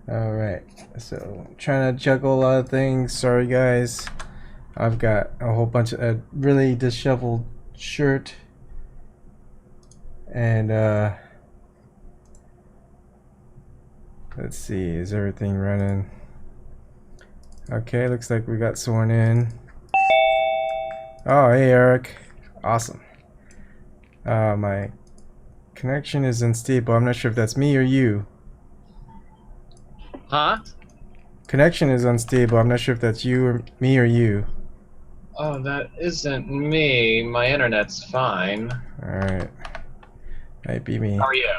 All right. So trying to juggle a lot of things. Sorry, guys. I've got a whole bunch of a really disheveled shirt, and let's see. Is everything running? Okay. Looks like we got someone in. Oh, hey, Eric. Awesome. My connection is unstable. I'm not sure if that's me or you. Huh? Connection is unstable. I'm not sure if that's you or me or you. Oh, that isn't me. My internet's fine. Alright. Might be me. How are you?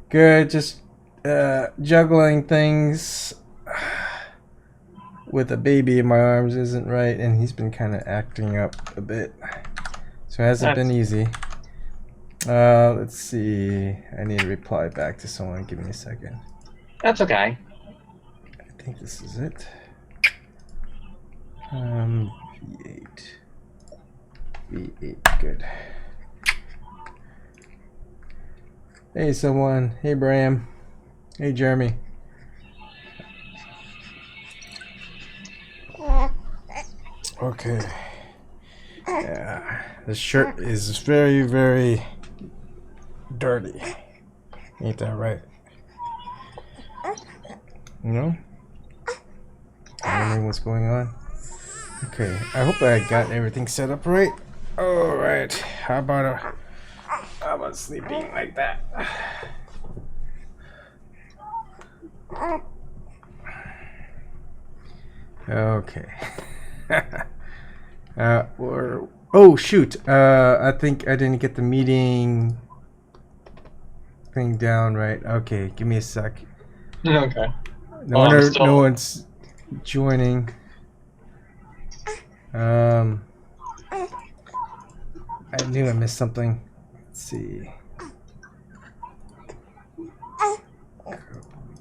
Good. Just juggling things with a baby in my arms isn't right, and he's been kind of acting up a bit. So it hasn't been That's easy. Let's see. I need to reply back to someone. Give me a second. that's okay. I think this is it. V8. V8. Good. Hey, someone. Hey, Bram. Hey, Jeremy. Okay. Yeah. This shirt is very, very dirty. Ain't that right? You know? Wondering what's going on? Okay. I hope I got everything set up right. Alright. How about sleeping like that? Okay. Oh shoot! I think I didn't get the meeting thing down right. Okay, give me a sec. Okay. No Well, I'm wonder no still. one's joining. I knew I missed something. Let's see.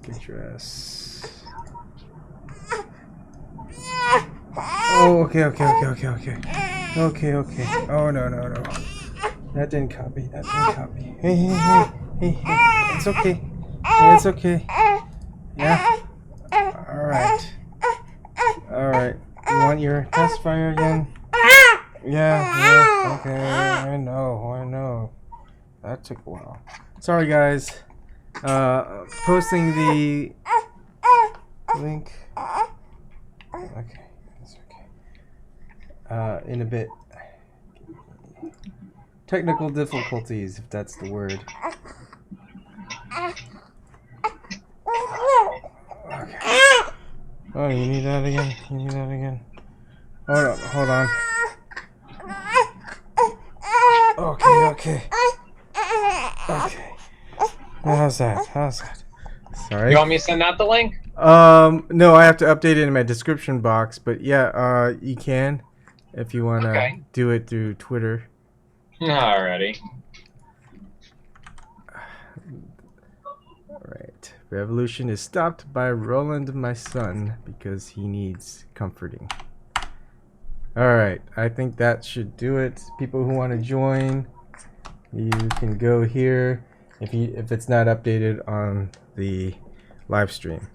Address. Oh, okay. Oh, no. That didn't copy. Hey. It's okay. It's okay. Yeah. All right. You want your pacifier again? Yeah. Okay. I know. That took a while. Sorry, guys. Posting the link. Okay. That's okay. In a bit. Technical difficulties, if that's the word. Okay. Oh, you need that again? Hold on. Okay. How's that? You Sorry. want me to send out the link? No, I have to update it in my description box, but yeah, you can if you wanna Okay. do it through Twitter. Alrighty. Alright. Revolution is stopped by Roland, my son, because he needs comforting. Alright, I think that should do it. People who want to join, you can go here if it's not updated on the live stream.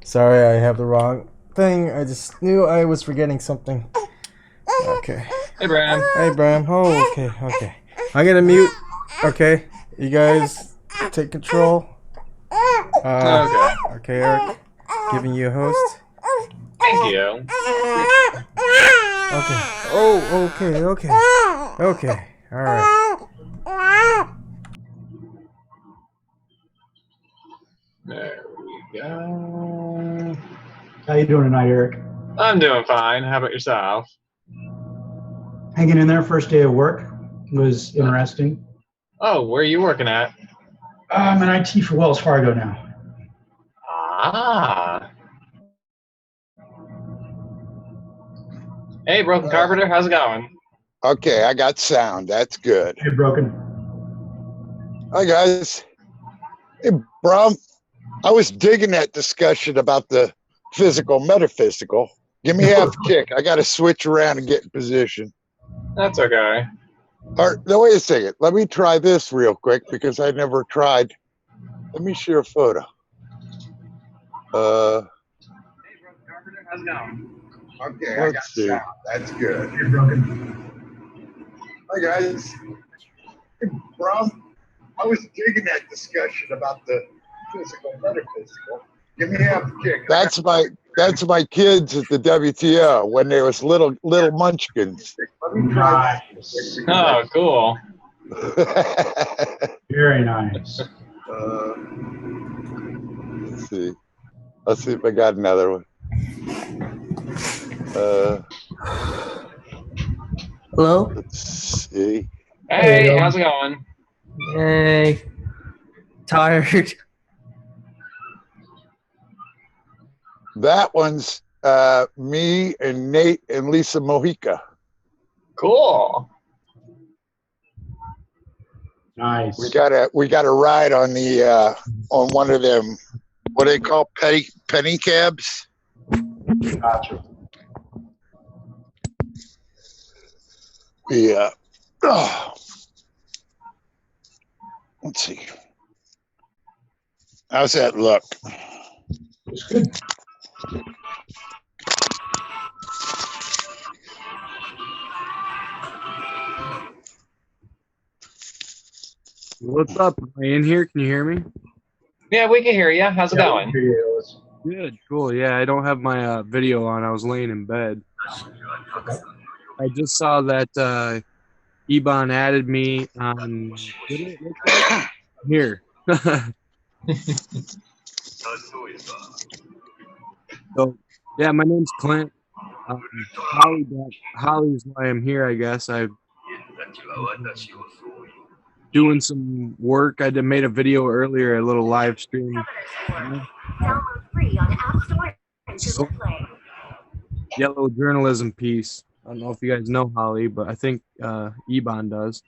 Sorry, I have the wrong thing. I just knew I was forgetting something. Okay. Hey, Brad. Hey, Bram. Oh, okay. I'm gonna mute. Okay. You guys take control. Okay. Okay, Eric. Giving you a host. Thank you. Okay. Oh, okay. All right. There we go. How you doing tonight, Eric? I'm doing fine. How about yourself? Hanging in there. First day of work was interesting. Oh, where are you working at? I'm in IT for Wells Fargo now. Ah. Hey, Broken Carpenter. How's it going? Okay, I got sound. That's good. Hey, Broken. Hi, guys. Hey, Brom, I was digging that discussion about the physical, metaphysical. Give me half a kick. I got to switch around and get in position. That's okay. All right, no, wait a second. Let me try this real quick because I never tried. Let me share a photo. Uh, How's it going? okay, I got see. sound. That's good. You're broken. Hi guys. Hey, Brom, I was digging that discussion about the physical metaphysical. Give me half a kick. That's my kids at the WTO when they was little munchkins. Oh, cool. Very nice. Let's see. Let's see if I got another one. Hello? Let's see. Hey, how's it going? Hey. Tired. That one's me and Nate and Lisa Mojica. Cool. Nice. We got a ride on the on one of them, what do they call penny cabs? Gotcha. Yeah. Let's see. How's that look? It's good. What's up? Am I in here? Can you hear me? Yeah, we can hear you. How's it going? Good. Cool. Yeah, I don't have my video on. I was laying in bed. I just saw that Eban added me on here. So, yeah, my name's Clint. Holly's why I'm here, I guess. I'm doing some work. I made a video earlier, a little live stream. Download free on App Store and Google Play. Yellow journalism piece. I don't know if you guys know Holly, but I think Eban does.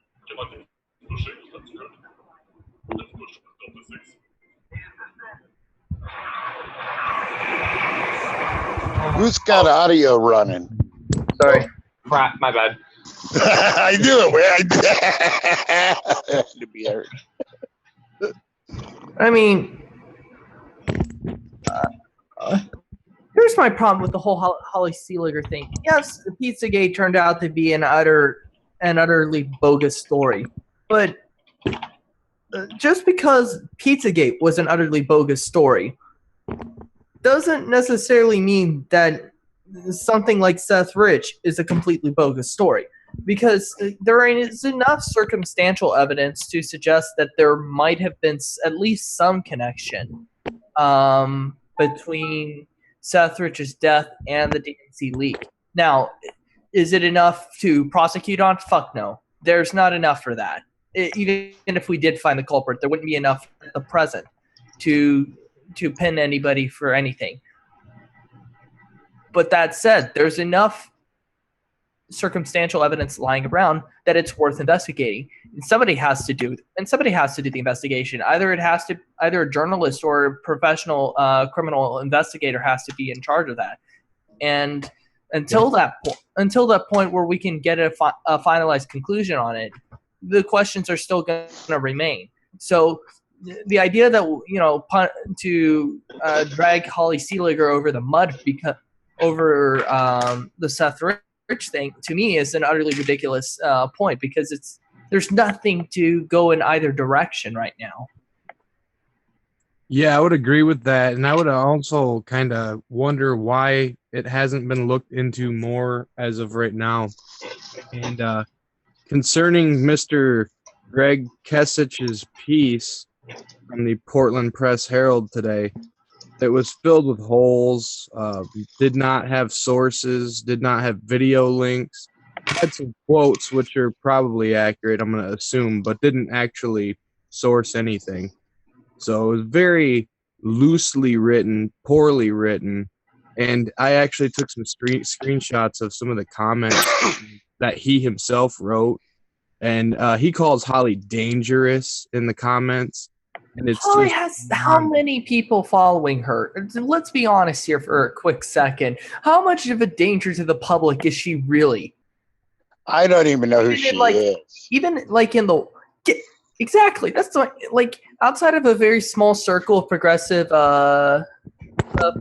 Who's got audio running? Sorry. Right, my bad. I knew it. To be heard. I mean, here's my problem with the whole Holly Seeliger thing. Yes, the Pizzagate turned out to be an utterly bogus story, but just because Pizzagate was an utterly bogus story doesn't necessarily mean that something like Seth Rich is a completely bogus story, because there is enough circumstantial evidence to suggest that there might have been at least some connection between Seth Rich's death and the DNC leak. Now, is it enough to prosecute on? Fuck no. There's not enough for that. Even if we did find the culprit, there wouldn't be enough at the present to pin anybody for anything. But that said, there's enough circumstantial evidence lying around that it's worth investigating. And somebody has to do the investigation. Either a journalist or a professional criminal investigator has to be in charge of that. And until that point where we can get a finalized conclusion on it, the questions are still going to remain. So the idea that to drag Holly Seeliger over the mud over the Seth Rich thing, to me, is an utterly ridiculous point, because there's nothing to go in either direction right now. Yeah, I would agree with that, and I would also kind of wonder why it hasn't been looked into more as of right now. And concerning Mr. Greg Kesich's piece from the Portland Press Herald today, it was filled with holes, did not have sources, did not have video links, had some quotes which are probably accurate, I'm going to assume, but didn't actually source anything. So it was very loosely written, poorly written, and I actually took some screenshots of some of the comments that he himself wrote, and he calls Holly dangerous in the comments. And it's Holly has how many people following her? Let's be honest here for a quick second. How much of a danger to the public is she really? I don't even know who she is. Even like in the exactly. That's outside of a very small circle of progressive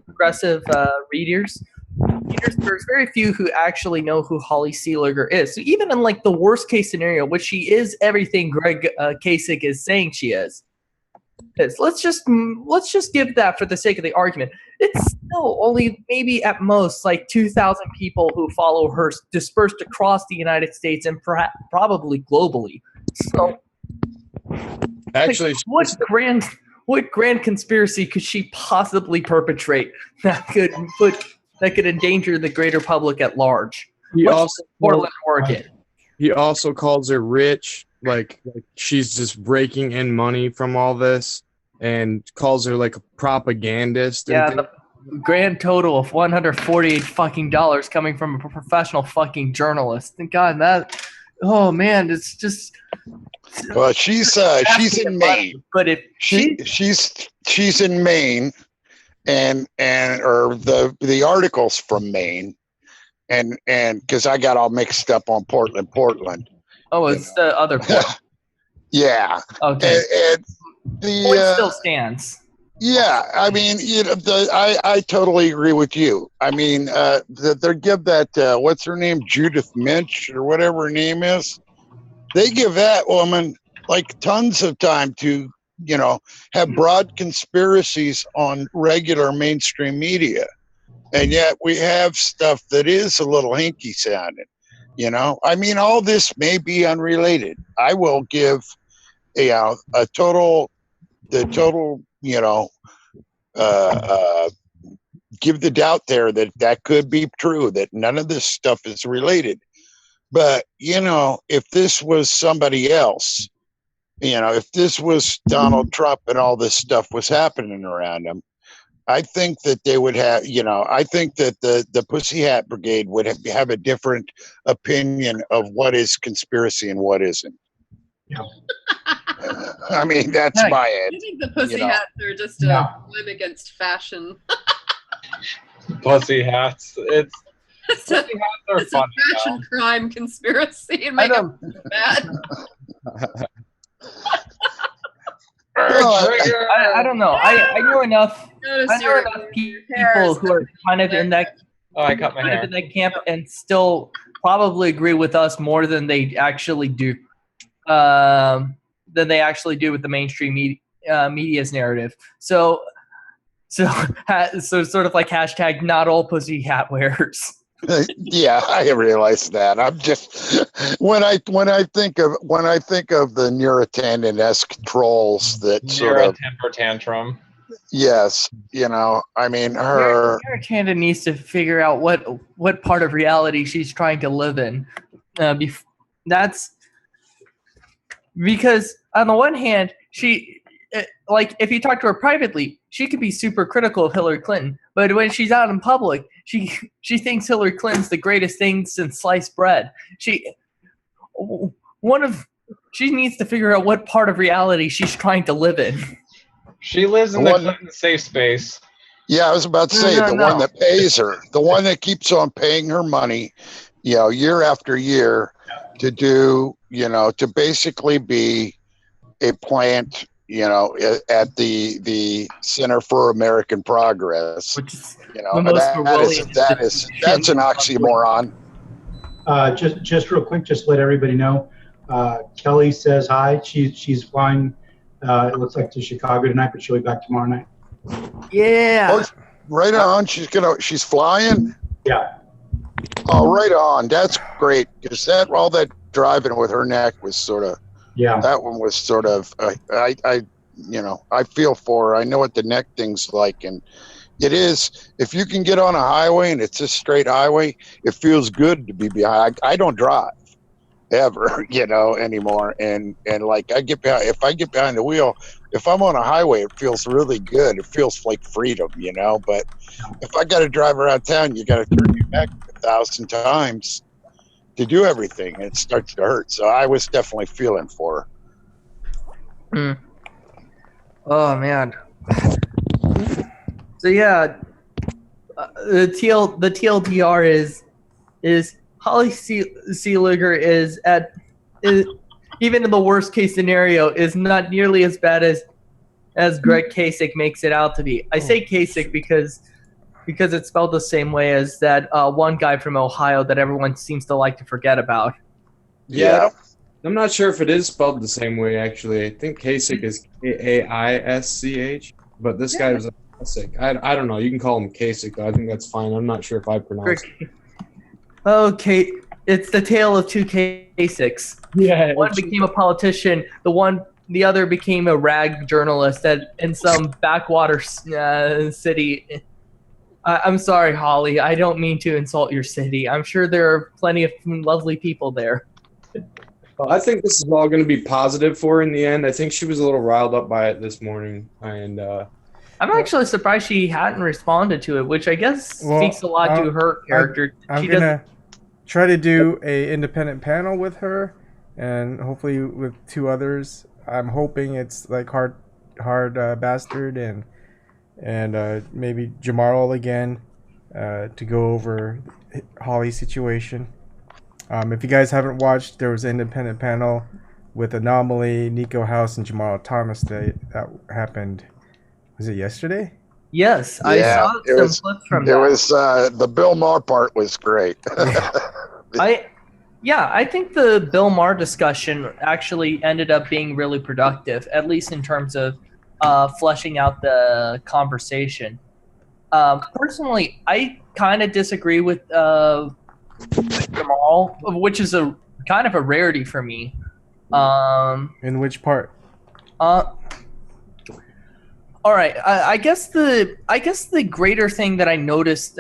progressive readers, there's very few who actually know who Holly Seeliger is. So even in like the worst case scenario, which she is everything Greg Kasich is saying she is, let's just give that for the sake of the argument. It's still only maybe at most like 2,000 people who follow her dispersed across the United States and probably globally. So, Actually, like, what grand conspiracy could she possibly perpetrate that could endanger the greater public at large? Portland, Oregon. He also calls her rich, like she's just raking in money from all this, and calls her like a propagandist. Yeah, the grand total of $148 fucking dollars coming from a professional fucking journalist. And God, oh man, it's just. Well, she's in Maine. But if she's in Maine, and or the article's from Maine, and because I got all mixed up on Portland. Oh, it's the other point. Yeah. Okay. And the point still stands. Yeah, I mean, I totally agree with you. I mean, they give that what's her name, Judith Minch or whatever her name is. They give that woman like tons of time to, have broad conspiracies on regular mainstream media. And yet we have stuff that is a little hinky sounding, I mean, all this may be unrelated. I will give, the total, give the doubt there that could be true, that none of this stuff is related. But, if this was somebody else, if this was Donald Trump and all this stuff was happening around him, I think that they would have, I think that the Pussy Hat Brigade would have a different opinion of what is conspiracy and what isn't. Yeah. I mean, that's my end. I think the Pussy Hats are just a win against fashion. Pussy hats. It's Pussy hats are it's funny, a fashion crime conspiracy and make them bad. I don't know. I know enough. People who are kind of in that. Oh, I cut my hair. In that camp and still probably agree with us more than they actually do. Than they actually do with the mainstream media's narrative. So sort of like hashtag not all pussy hat wearers. Yeah, I realize that. I'm just when I think of the Neurotandan-esque trolls that sort of temper tantrum. Yes, I mean her. Neurotandan needs to figure out what part of reality she's trying to live in. That's because on the one hand, she like if you talk to her privately, she could be super critical of Hillary Clinton, but when she's out in public, she thinks Hillary Clinton's the greatest thing since sliced bread. She needs to figure out what part of reality she's trying to live in. She lives in the Clinton safe space. Yeah, I was about to say one that pays her, the one that keeps on paying her money, year after year to do, to basically be a plant, at the Center for American Progress, which is that's an oxymoron. Just real quick, just let everybody know. Kelly says hi. She's flying. It looks like to Chicago tonight, but she'll be back tomorrow night. Yeah. Oh, right on. She's flying. Yeah. Oh, right on. That's great because all that driving with her neck was sort of. Yeah. That one was sort of. I feel for her. I know what the neck thing's like, and it is. If you can get on a highway and it's a straight highway, it feels good to be behind. I don't drive ever, anymore, and like I get behind. If I get behind the wheel, if I'm on a highway, it feels really good. It feels like freedom, But if I got to drive around town, you got to turn your neck 1,000 times to do everything, and it starts to hurt. So I was definitely feeling for her. Oh man. So yeah, the TLDR is Holly Seeliger is even in the worst case scenario is not nearly as bad as Greg Kasich makes it out to be. I say Kasich because it's spelled the same way as that one guy from Ohio that everyone seems to like to forget about. Yeah. I'm not sure if it is spelled the same way, actually. I think Kasich is Kaisch, but this guy was a Kasich. I don't know. You can call him Kasich, though. I think that's fine. I'm not sure if I pronounced it. Okay, it's the tale of two Kasichs. Yeah. One became a politician. The other became a rag journalist in some backwater city. I'm sorry, Holly. I don't mean to insult your city. I'm sure there are plenty of lovely people there. Well, I think this is all going to be positive for her in the end. I think she was a little riled up by it this morning, and I'm actually surprised she hadn't responded to it, which I guess speaks a lot to her character. I'm gonna try to do a independent panel with her, and hopefully with 2 others. I'm hoping it's like hard bastard and maybe Jamarl again to go over Holly's situation. If you guys haven't watched, there was an independent panel with Anomaly, Niko House, and Jamal Thomas that happened. Was it yesterday? Yes, I saw some clips from that. It was the Bill Maher part was great. I think the Bill Maher discussion actually ended up being really productive, at least in terms of fleshing out the conversation. Personally, I kind of disagree with Jamal, which is a kind of a rarity for me. In which part? All right. I guess the greater thing that I noticed,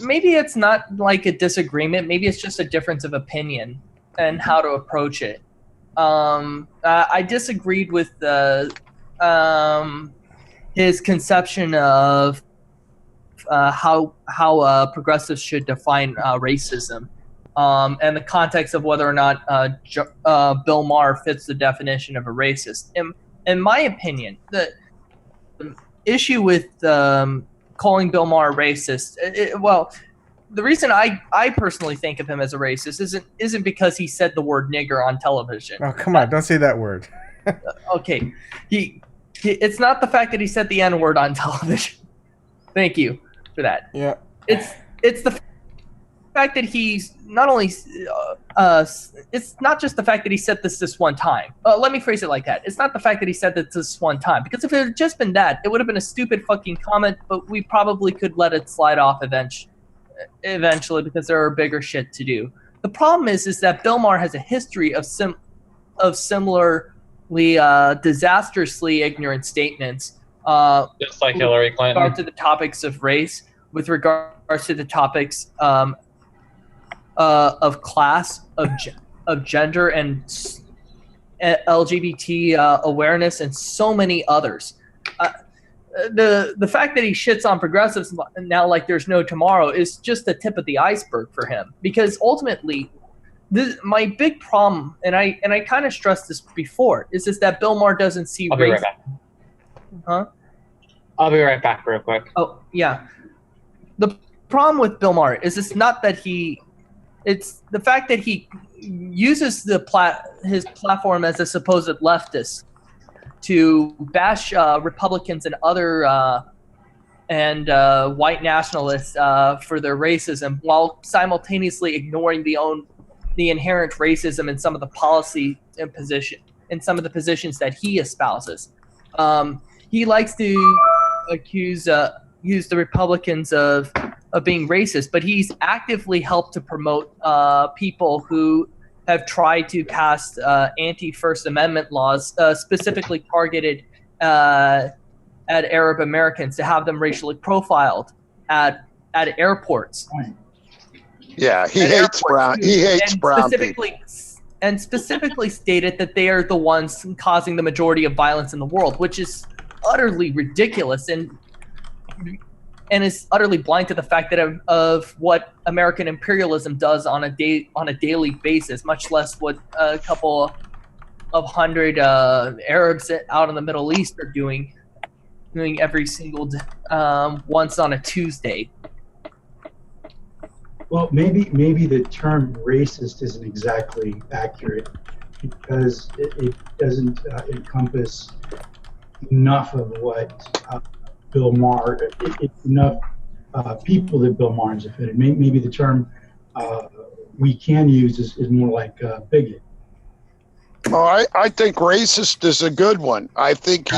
maybe it's not like a disagreement. Maybe it's just a difference of opinion and how to approach it. I disagreed with his conception of how progressives should define racism, and the context of whether or not Bill Maher fits the definition of a racist. In my opinion, the issue with calling Bill Maher a racist, the reason I personally think of him as a racist isn't because he said the word nigger on television. Oh, come on, don't say that word. Okay, it's not the fact that he said the N-word on television. Thank you for that. Yeah. It's the fact that he's not only it's not just the fact that he said this one time. Let me phrase it like that. It's not the fact that he said this one time, because if it had just been that, it would have been a stupid fucking comment, but we probably could let it slide off eventually because there are bigger shit to do. The problem is that Bill Maher has a history of similarly disastrously ignorant statements. Just like Hillary Clinton. With regard to the topics of race, with regards to the topics of class, of gender, and LGBT awareness, and so many others. The fact that he shits on progressives now like there's no tomorrow is just the tip of the iceberg for him. Because ultimately, my big problem, and I kind of stressed this before, is that Bill Maher doesn't see race. I'll be right back. Huh? I'll be right back real quick. Oh, yeah. The problem with Bill Maher is it's the fact that he uses his platform as a supposed leftist to bash Republicans and other white nationalists for their racism, while simultaneously ignoring the inherent racism in some of the policy and some of the positions that he espouses. He likes to use the Republicans of being racist, but he's actively helped to promote people who have tried to pass anti-First Amendment laws, specifically targeted at Arab Americans, to have them racially profiled at airports. Yeah, he hates brown people. And specifically stated that they are the ones causing the majority of violence in the world, which is utterly ridiculous and is utterly blind to the fact that of what American imperialism does on a daily basis, much less what a couple of hundred Arabs out in the Middle East are doing every single once on a Tuesday. Well, maybe the term racist isn't exactly accurate because it doesn't encompass enough of what Bill Maher, enough people that Bill Maher has offended. Maybe the term we can use is more like bigot. Oh, I think racist is a good one. I think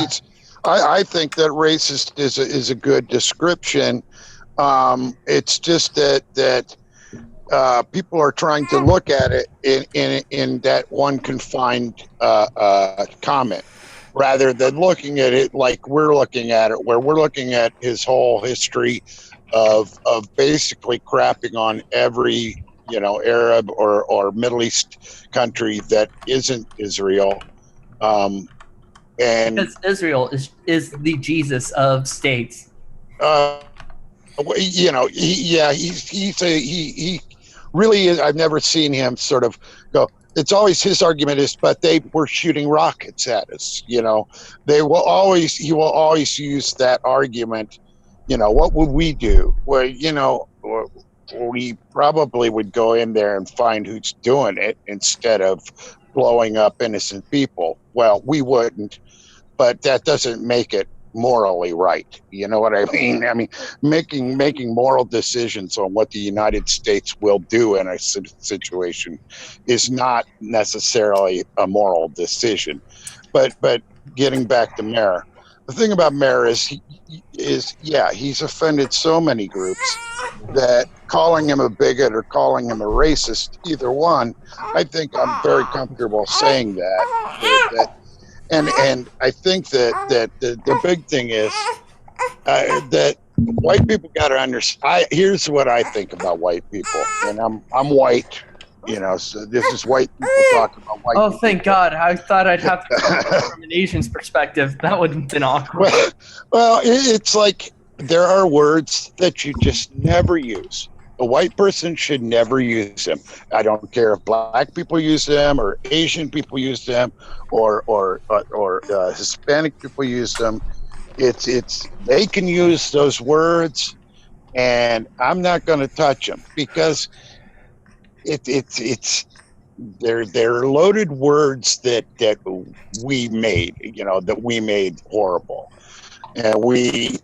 I think that racist is a good description. It's just that people are trying to look at it in that one confined comment, rather than looking at it like we're looking at it, where we're looking at his whole history of basically crapping on every Arab or Middle East country that isn't Israel. And Because Israel is the Jesus of states. He really is. I've never seen him sort of go. It's always his argument is, but they were shooting rockets at us. He will always use that argument. What would we do? Well, we probably would go in there and find who's doing it instead of blowing up innocent people. Well, we wouldn't, but that doesn't make it morally right. You know what I mean? I mean, making moral decisions on what the United States will do in a situation is not necessarily a moral decision. But getting back to Mayer, the thing about Mayer is he's offended so many groups that calling him a bigot or calling him a racist, either one, I think I'm very comfortable saying that. And I think that the big thing is that white people got to understand. Here's what I think about white people, and I'm white, so this is white people talking about white people. Oh, thank God. I thought I'd have to come from an Asian's perspective. That would have been awkward. Well, it's like there are words that you just never use. A white person should never use them. I don't care if black people use them or Asian people use them or Hispanic people use them. It's they can use those words, and I'm not going to touch them because they're loaded words that we made, that we made horrible, and we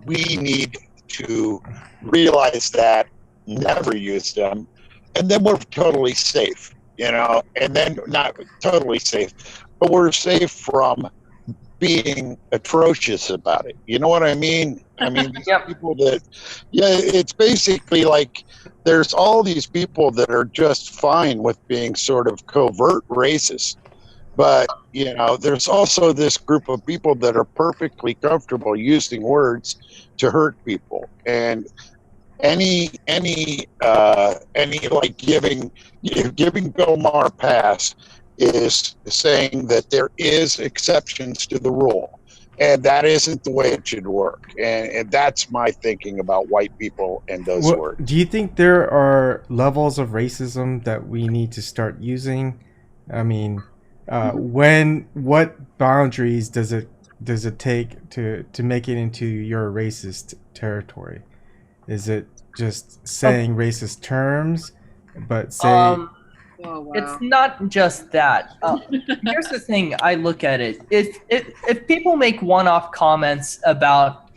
need to realize that, never use them, and then we're totally safe, and then not totally safe, but we're safe from being atrocious about it. You know what I mean? I mean, these people that, it's basically like there's all these people that are just fine with being sort of covert racist. But, there's also this group of people that are perfectly comfortable using words to hurt people. And any like giving Bill Maher a pass is saying that there is exceptions to the rule. And that isn't the way it should work. And that's my thinking about white people and those words. Do you think there are levels of racism that we need to start using? I mean, what boundaries does it take to make it into your racist territory? Is it just saying racist terms, but say? Oh, wow. It's not just that. Here's the thing: I look at it. If people make one-off comments about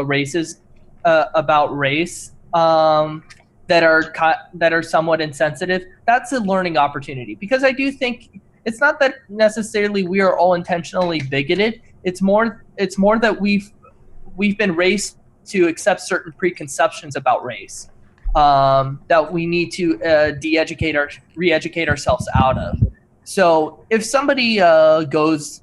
races, about race, that are somewhat insensitive, that's a learning opportunity. Because I do think it's not that necessarily we are all intentionally bigoted. It's more that we've been raised to accept certain preconceptions about race that we need to re-educate ourselves out of. So if somebody goes,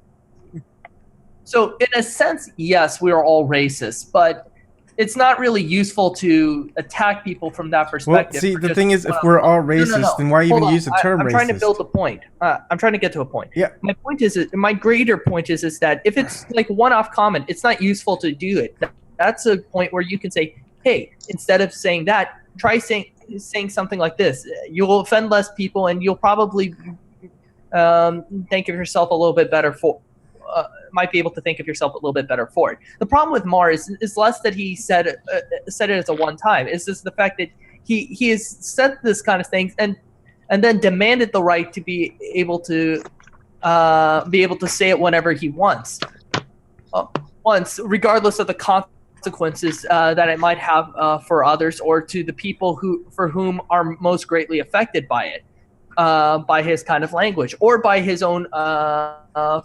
so in a sense, yes, we are all racist, but it's not really useful to attack people from that perspective. Well, see, the thing is, if we're all racist, then why even use the term racist? I'm trying to build a point. I'm trying to get to a point. Yeah. My greater point is that if it's like one-off comment, it's not useful to do it. That's a point where you can say, hey, instead of saying that, try saying something like this. You'll offend less people, and you'll probably think of yourself a little bit better for. Might be able to think of yourself a little bit better for it. The problem with Maher is less that he said it as a one time. It's just the fact that he has said this kind of things and then demanded the right to be able to be able to say it whenever he wants, regardless of the consequences that it might have for others or to the people for whom are most greatly affected by it, by his kind of language or by his own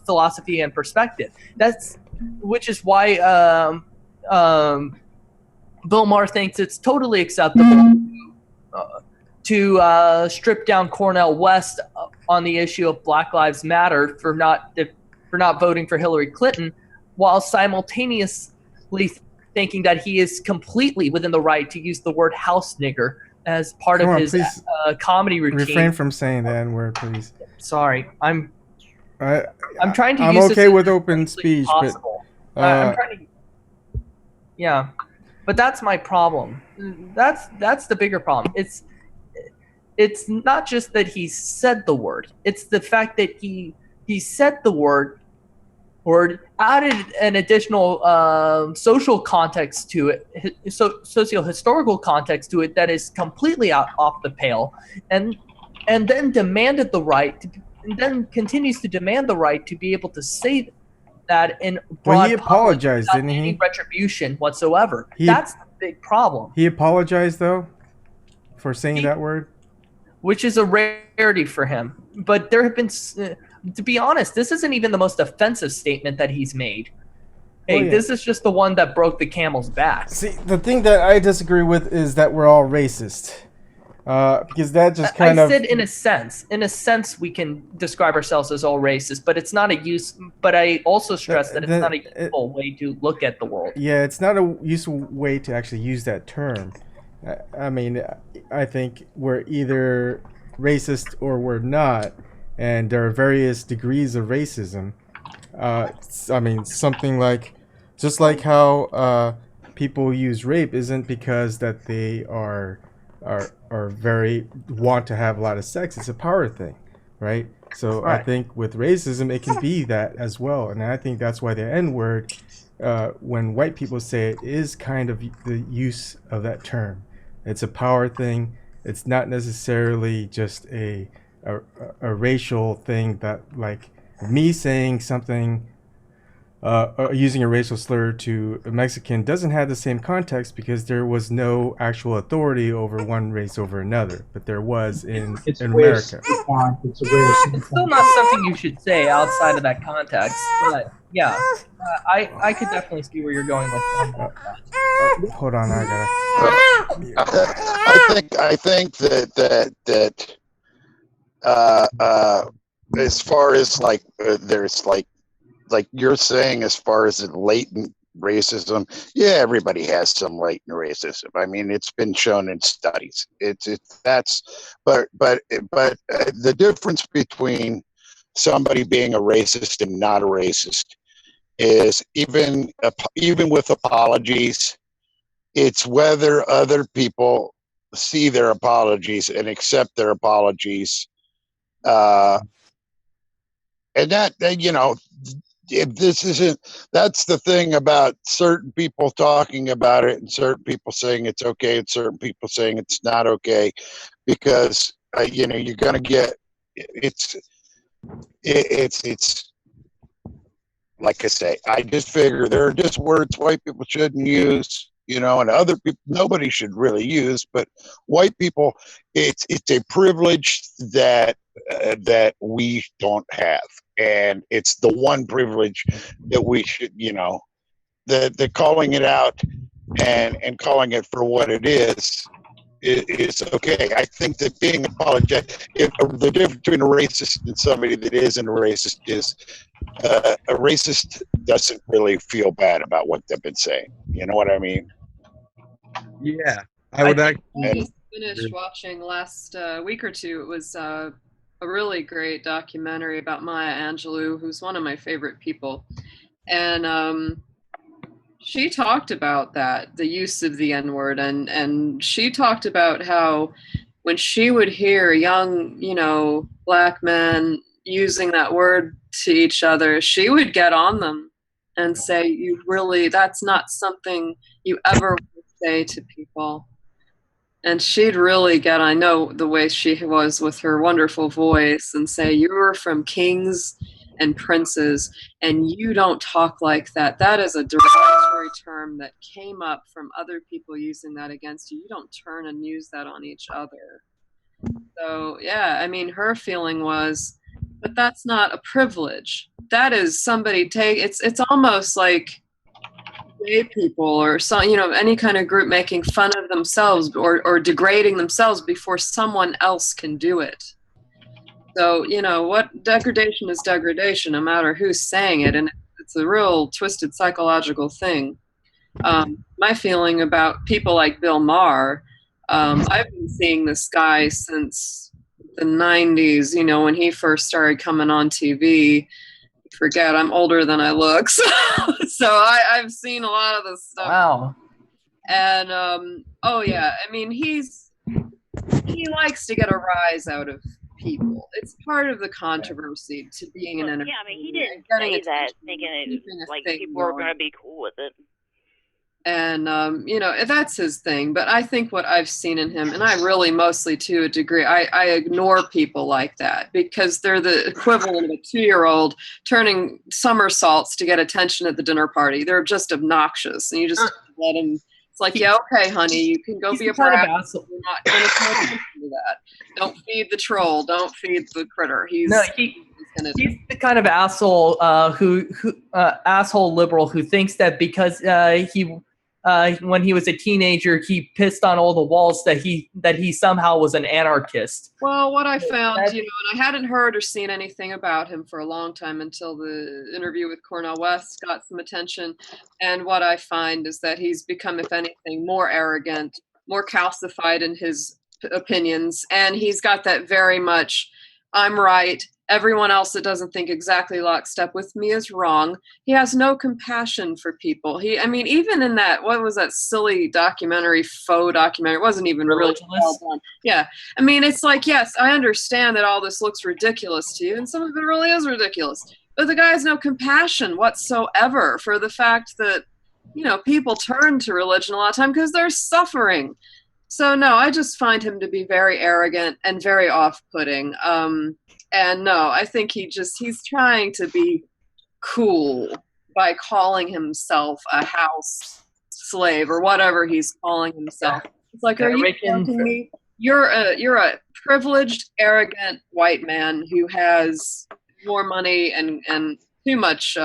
philosophy and perspective. Which is why Bill Maher thinks it's totally acceptable to strip down Cornel West on the issue of Black Lives Matter for not voting for Hillary Clinton, while simultaneously thinking that he is completely within the right to use the word house nigger as part of his comedy routine. Refrain from saying the N-word, please. Sorry, I'm trying to. I'm use okay this with open speech, possible. but I'm trying to. Yeah, but that's my problem. That's the bigger problem. It's not just that he said the word. It's the fact that he said the word, or added an additional social context to it, socio-historical context to it that is completely off the pale, and then demanded the right, and then continues to demand the right to be able to say that in broad he apologized, public, didn't he? any retribution whatsoever. That's the big problem. He apologized though for saying that word, which is a rarity for him. But there have been, to be honest, this isn't even the most offensive statement that he's made. Hey, this is just the one that broke the camel's back. See, the thing that I disagree with is that we're all racist. Because that just kind of... I said in a sense we can describe ourselves as all racist, but it's not a use. But I also stress that it's not a useful way to look at the world. Yeah, it's not a useful way to actually use that term. I mean, I think we're either racist or we're not, and there are various degrees of racism. I mean, something like, just like how people use rape isn't because that they are very want to have a lot of sex. It's a power thing, right? So right. I think with racism, it can be that as well, and I think that's why the N-word, when white people say it, is kind of the use of that term. It's a power thing. It's not necessarily just a racial thing that, like, me saying something, using a racial slur to a Mexican doesn't have the same context because there was no actual authority over one race over another, but there was in America. It's still not something you should say outside of that context, but yeah, I could definitely see where you're going with that. Hold on, I gotta. I think that as far as like there's like you're saying, as far as latent racism, yeah, everybody has some latent racism. I mean, it's been shown in studies. But the difference between somebody being a racist and not a racist is even with apologies, it's whether other people see their apologies and accept their apologies, and that, you know, if this isn't, that's the thing about certain people talking about it and certain people saying it's okay and certain people saying it's not okay, because you know, you're gonna get it's like I say, I just figure there are just words white people shouldn't use, you know, and other people nobody should really use, but white people, it's a privilege that we don't have, and it's the one privilege that we should, you know, the calling it out and calling it for what it is okay. I think that being apologetic, the difference between a racist and somebody that isn't a racist is a racist doesn't really feel bad about what they've been saying. You know what I mean? Yeah, I would I just finished watching last week or two. It was a really great documentary about Maya Angelou, who's one of my favorite people, and she talked about that, the use of the N-word, and she talked about how when she would hear young, you know, black men using that word to each other, she would get on them and say, "You really, that's not something you ever would say to people." And she'd really get, I know the way she was with her wonderful voice, and say, "You're from kings and princes, and you don't talk like that. That is a derogatory term that came up from other people using that against you. You don't turn and use that on each other." So, yeah, I mean, her feeling was, but that's not a privilege. That is somebody it's almost like gay people or any kind of group making fun of themselves or degrading themselves before someone else can do it. So, what degradation is degradation, no matter who's saying it, and it's a real twisted psychological thing. My feeling about people like Bill Maher, I've been seeing this guy since the 90s, when he first started coming on TV. Forget, I'm older than I look, so I've seen a lot of this stuff. Wow. And oh yeah, I mean, he likes to get a rise out of people. It's part of the controversy to being an entertainer. Yeah, I mean, he didn't getting say that attention, thinking it keeping was a like thing people were going. going to be cool with it. And that's his thing. But I think what I've seen in him, and I really mostly to a degree, I ignore people like that because they're the equivalent of a 2-year-old turning somersaults to get attention at the dinner party. They're just obnoxious, and you just let them. It's like, yeah, okay, honey, you can go He's be a the kind of brat. asshole. You're not going to pay attention to that. Don't feed the troll. Don't feed the critter. He's the kind of asshole who asshole liberal who thinks that because he when he was a teenager he pissed on all the walls that he somehow was an anarchist. Well, what I found, and I hadn't heard or seen anything about him for a long time until the interview with Cornel West got some attention. And what I find is that he's become, if anything, more arrogant, more calcified in his opinions. And he's got that very much, I'm right. Everyone else that doesn't think exactly lockstep with me is wrong. He has no compassion for people. Even in that, what was that silly faux documentary? It wasn't even really well done. Yeah. It's like, yes, I understand that all this looks ridiculous to you, and some of it really is ridiculous. But the guy has no compassion whatsoever for the fact that, people turn to religion a lot of time because they're suffering. So, no, I just find him to be very arrogant and very off-putting. And no, I think he's trying to be cool by calling himself a house slave or whatever he's calling himself. It's like, are you joking me? You're a privileged, arrogant white man who has more money and too much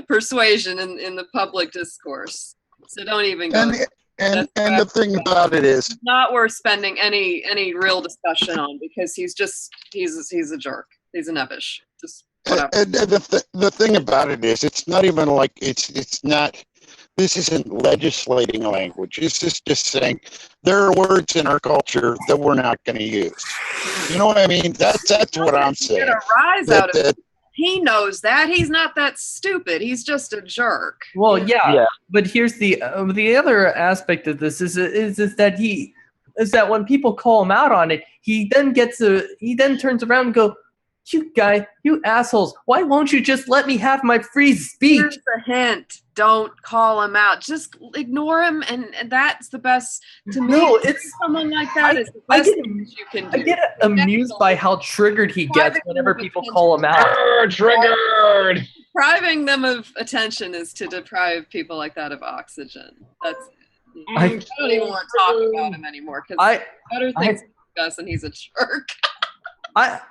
persuasion in the public discourse. So don't even go. And the thing about it is, not worth spending any real discussion on because he's a jerk. He's a nebbish. Just whatever. And the thing about it is, it's not even like it's not. This isn't legislating language. It's just saying there are words in our culture that we're not going to use. You know what I mean? That's what I'm saying. Get a rise out of it. He knows that. He's not that stupid. He's just a jerk. Well, yeah. But here's the other aspect of this is that when people call him out on it, he then turns around and go, you assholes, why won't you just let me have my free speech? Here's a hint. Don't call him out. Just ignore him, and that's the best to me. No, it's someone like that is the best thing you can do. I get amused by how triggered he gets whenever people call him out. Triggered! Depriving them of attention is to deprive people like that of oxygen. That's I don't even want to talk about him anymore because better things to discuss, and he's a jerk.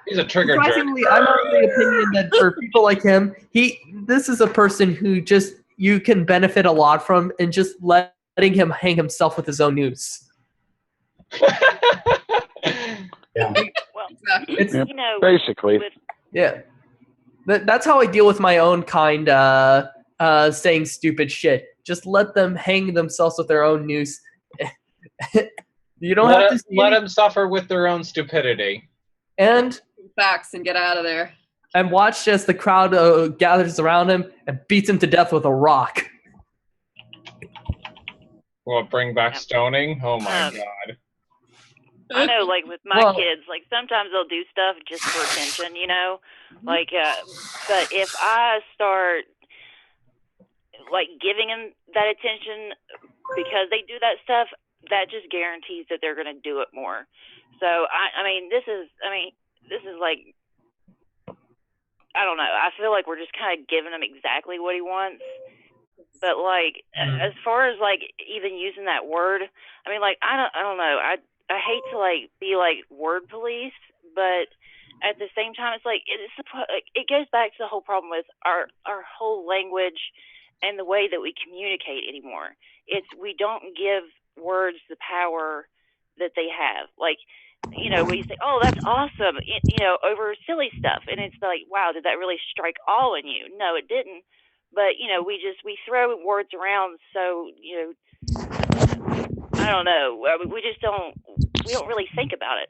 He's a trigger jerk. Surprisingly, I'm of the opinion that for people like him, this is a person who you can benefit a lot from and just letting him hang himself with his own noose. Yeah. Well, It's, basically. That's how I deal with my own kind saying stupid shit. Just let them hang themselves with their own noose. You don't have to let them suffer with their own stupidity. And facts and get out of there. And watch as the crowd gathers around him and beats him to death with a rock. Will it bring back stoning? Oh my god. I know, like with my kids, like sometimes they'll do stuff just for attention, like, but if I start like giving them that attention because they do that stuff, that just guarantees that they're going to do it more. So I mean, this is like, I don't know. I feel like we're just kind of giving him exactly what he wants. But like, as far as like even using that word, I mean, like, I don't know. I hate to like be like word police, but at the same time, it's like it goes back to the whole problem with our whole language and the way that we communicate anymore. We don't give words the power that they have. Like, you know, we say, "Oh, that's awesome," you know, over silly stuff, and it's like, "Wow, did that really strike all in you?" No, it didn't. But you know, we throw words around, so you know, I don't know. We don't really think about it.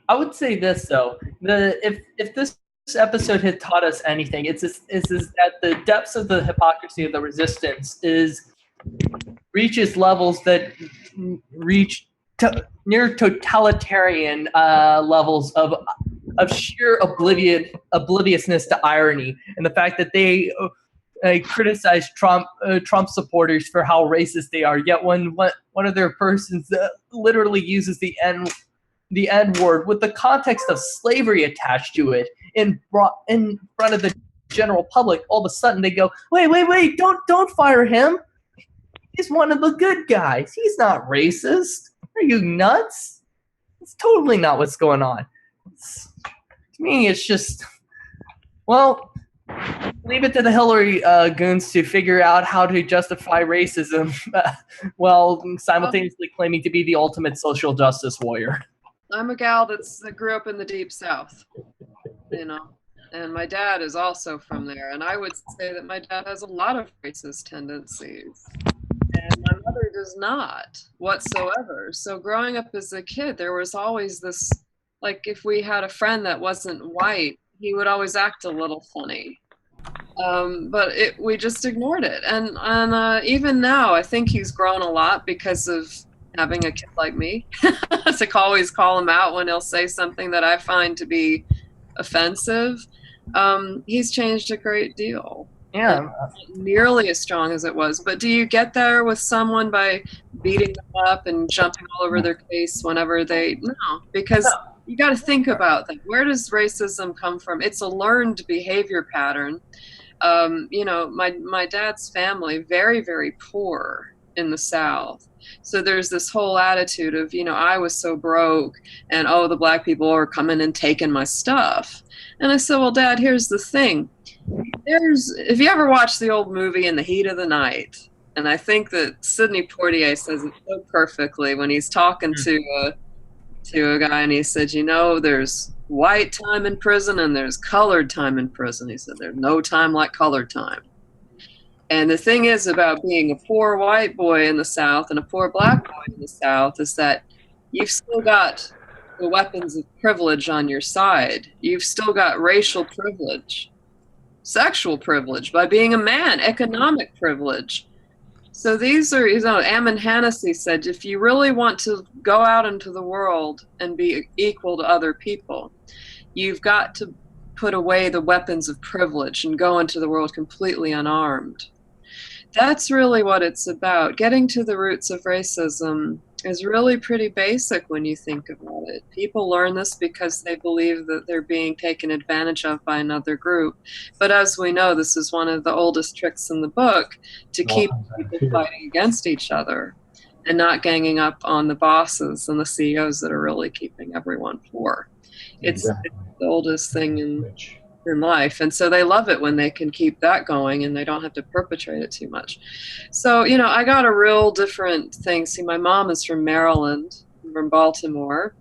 I would say this though: if this episode had taught us anything, it's that the depths of the hypocrisy of the resistance reaches levels that reach near totalitarian levels of sheer obliviousness to irony, and the fact that they criticize Trump supporters for how racist they are. Yet when one of their persons literally uses the N word with the context of slavery attached to it in front of the general public, all of a sudden they go, wait, don't fire him. He's one of the good guys. He's not racist. Are you nuts? It's totally not what's going on. To me, it's just, well, leave it to the Hillary goons to figure out how to justify racism while simultaneously claiming to be the ultimate social justice warrior. I'm a gal that grew up in the Deep South, you know, and my dad is also from there. And I would say that my dad has a lot of racist tendencies. And my mother does not whatsoever. So growing up as a kid, there was always this, like if we had a friend that wasn't white, he would always act a little funny. But we just ignored it. And even now, I think he's grown a lot because of having a kid like me to always call him out when he'll say something that I find to be offensive. He's changed a great deal. Yeah. Not nearly as strong as it was. But do you get there with someone by beating them up and jumping all over their face whenever no, because you got to think about that. Where does racism come from? It's a learned behavior pattern. You know, my dad's family, very, very poor in the South. So there's this whole attitude of, you know, I was so broke and, oh, the black people are coming and taking my stuff. And I said, well, Dad, here's the thing. If you ever watch the old movie In the Heat of the Night, and I think that Sidney Poitier says it so perfectly when he's talking to a guy and he said, you know, there's white time in prison and there's colored time in prison. He said, there's no time like colored time. And the thing is about being a poor white boy in the South and a poor black boy in the South is that you've still got the weapons of privilege on your side. You've still got racial privilege, sexual privilege by being a man, economic privilege. So these are, you know, Ammon Hennessy said, if you really want to go out into the world and be equal to other people, you've got to put away the weapons of privilege and go into the world completely unarmed. That's really what it's about. Getting to the roots of racism is really pretty basic when you think about it. People learn this because they believe that they're being taken advantage of by another group. But as we know, this is one of the oldest tricks in the book to keep people fighting against each other and not ganging up on the bosses and the CEOs that are really keeping everyone poor. It's the oldest thing in life. And so they love it when they can keep that going and they don't have to perpetrate it too much. So, you know, I got a real different thing. See, my mom is from Maryland, from Baltimore,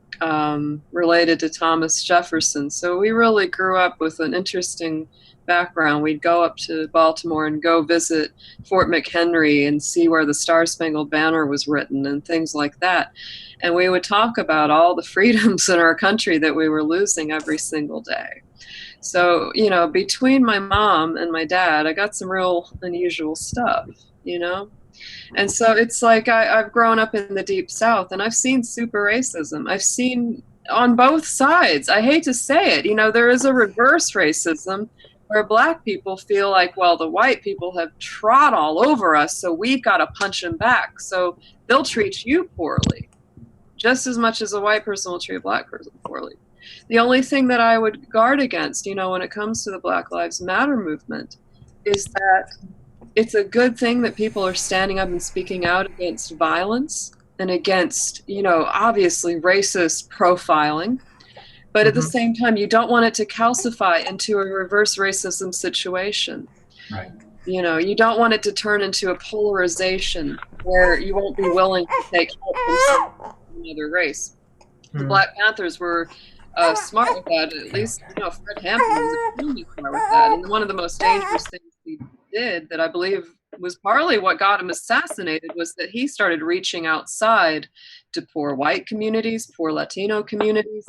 related to Thomas Jefferson. So we really grew up with an interesting background. We'd go up to Baltimore and go visit Fort McHenry and see where the Star-Spangled Banner was written and things like that. And we would talk about all the freedoms in our country that we were losing every single day. So, you know, between my mom and my dad, I got some real unusual stuff, you know? And so it's like I've grown up in the Deep South and I've seen super racism. I've seen on both sides. I hate to say it, you know, there is a reverse racism Where black people feel like, well, the white people have trod all over us, so we've got to punch them back. So they'll treat you poorly, just as much as a white person will treat a black person poorly. The only thing that I would guard against, when it comes to the Black Lives Matter movement, is that it's a good thing that people are standing up and speaking out against violence and against, obviously racist profiling. But at the same time, you don't want it to calcify into a reverse racism situation. Right. You don't want it to turn into a polarization where you won't be willing to take help from another race. The Black Panthers were smart with that. At least, Fred Hampton was extremely smart with that. And one of the most dangerous things he did that I believe was partly what got him assassinated was that he started reaching outside to poor white communities, poor Latino communities,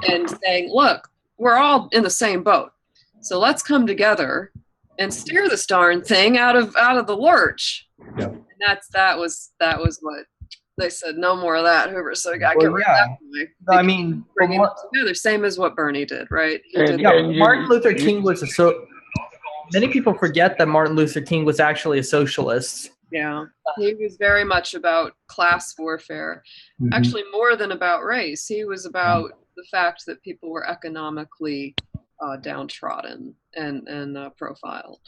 and saying, look, we're all in the same boat. So let's come together and steer this darn thing out of the lurch. Yeah. And that was what they said. No more of that, Hoover. So I got to get rid of that. I mean, bringing it together, same as what Bernie did, right? Martin Luther King was many people forget that Martin Luther King was actually a socialist. Yeah, he was very much about class warfare. Actually, more than about race. He was about the fact that people were economically downtrodden and profiled.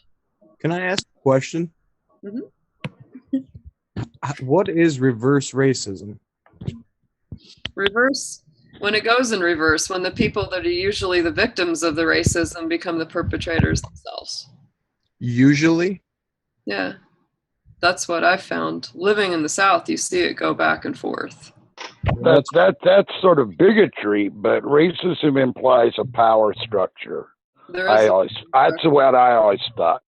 Can I ask a question? What is reverse racism? Reverse, when it goes in reverse, when the people that are usually the victims of the racism become the perpetrators themselves. Usually? Yeah, that's what I've found. Living in the South, you see it go back and forth. That's sort of bigotry, but racism implies a power structure. That's what I always thought.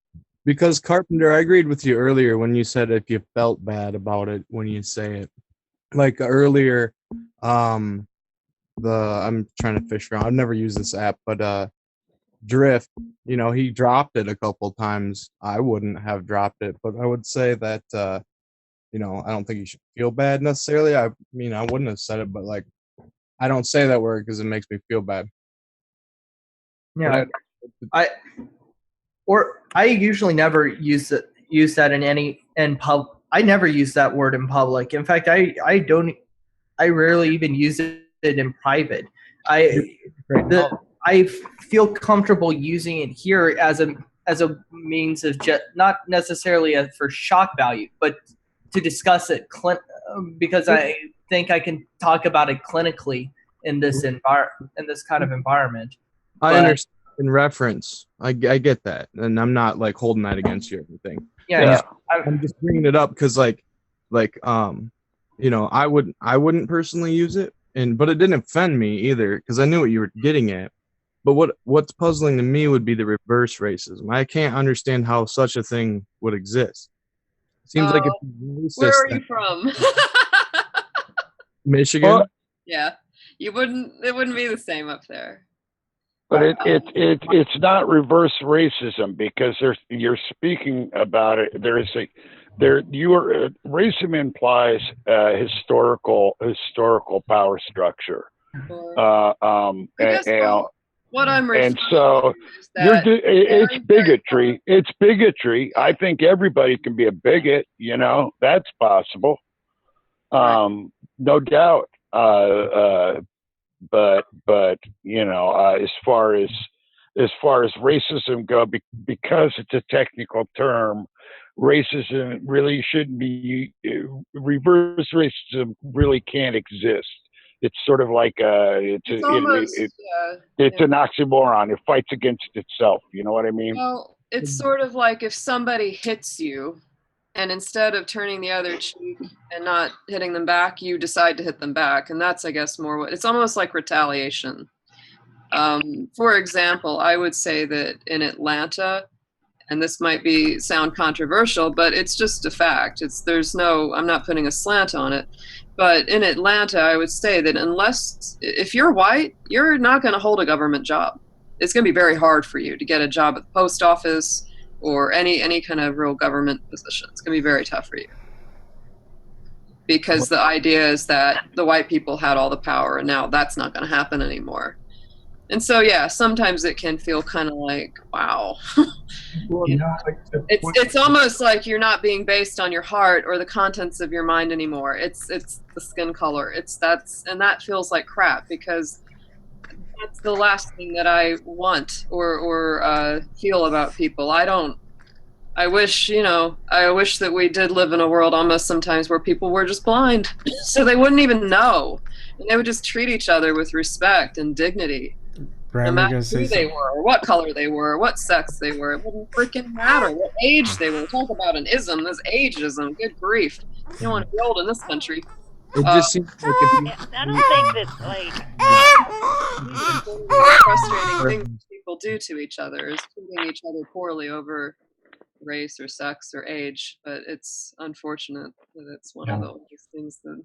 Because Carpenter, I agreed with you earlier when you said if you felt bad about it when you say it. Like earlier, I'm trying to fish around. I've never used this app, but Drift, he dropped it a couple times. I wouldn't have dropped it, but I would say that I don't think you should feel bad necessarily. I wouldn't have said it, but like, I don't say that word because it makes me feel bad. Yeah, I usually never use that in pub. I never use that word in public. In fact, I rarely even use it in private. I feel comfortable using it here as a means of not necessarily for shock value, but to discuss it because I think I can talk about it clinically in this kind of environment. I understand in reference. I get that, and I'm not like holding that against you or anything. Yeah. I'm just bringing it up because I wouldn't personally use it, but it didn't offend me either because I knew what you were getting at. But what's puzzling to me would be the reverse racism. I can't understand how such a thing would exist. Seems like it's where are you from? Michigan. Well, yeah, it wouldn't be the same up there. But it's not reverse racism because you're speaking about it. Racism implies historical power structure. What I'm referring and so is that it's bigotry. It's bigotry. I think everybody can be a bigot. That's possible. No doubt. But as far as racism go, because it's a technical term, racism really shouldn't be. Reverse racism really can't exist. It's sort of like it's an oxymoron. It fights against itself. You know what I mean? Well, it's sort of like if somebody hits you, and instead of turning the other cheek and not hitting them back, you decide to hit them back, and that's, I guess, more what it's almost like retaliation. For example, I would say that in Atlanta, and this might sound controversial, but it's just a fact. I'm not putting a slant on it. But in Atlanta, I would say that if you're white, you're not going to hold a government job. It's going to be very hard for you to get a job at the post office or any kind of real government position. It's going to be very tough for you. Because the idea is that the white people had all the power, and now that's not going to happen anymore. And so, yeah, sometimes it can feel kind of like, wow. Well, you know, like, It's almost like you're not being based on your heart or the contents of your mind anymore. It's the skin color. And that feels like crap, because that's the last thing that I want or feel about people. I wish, I wish that we did live in a world almost sometimes where people were just blind, so they wouldn't even know, and they would just treat each other with respect and dignity, no Bram, you're matter gonna who say they something. were, or what color they were, or what sex they were. It wouldn't freaking matter what age they were. Talk about an ism, this ageism. Good grief! You don't want to be old in this country. It just seems like if you, Yeah, I don't think that It's one of the frustrating things people do to each other is treating each other poorly over race or sex or age, but it's unfortunate that it's one of those things that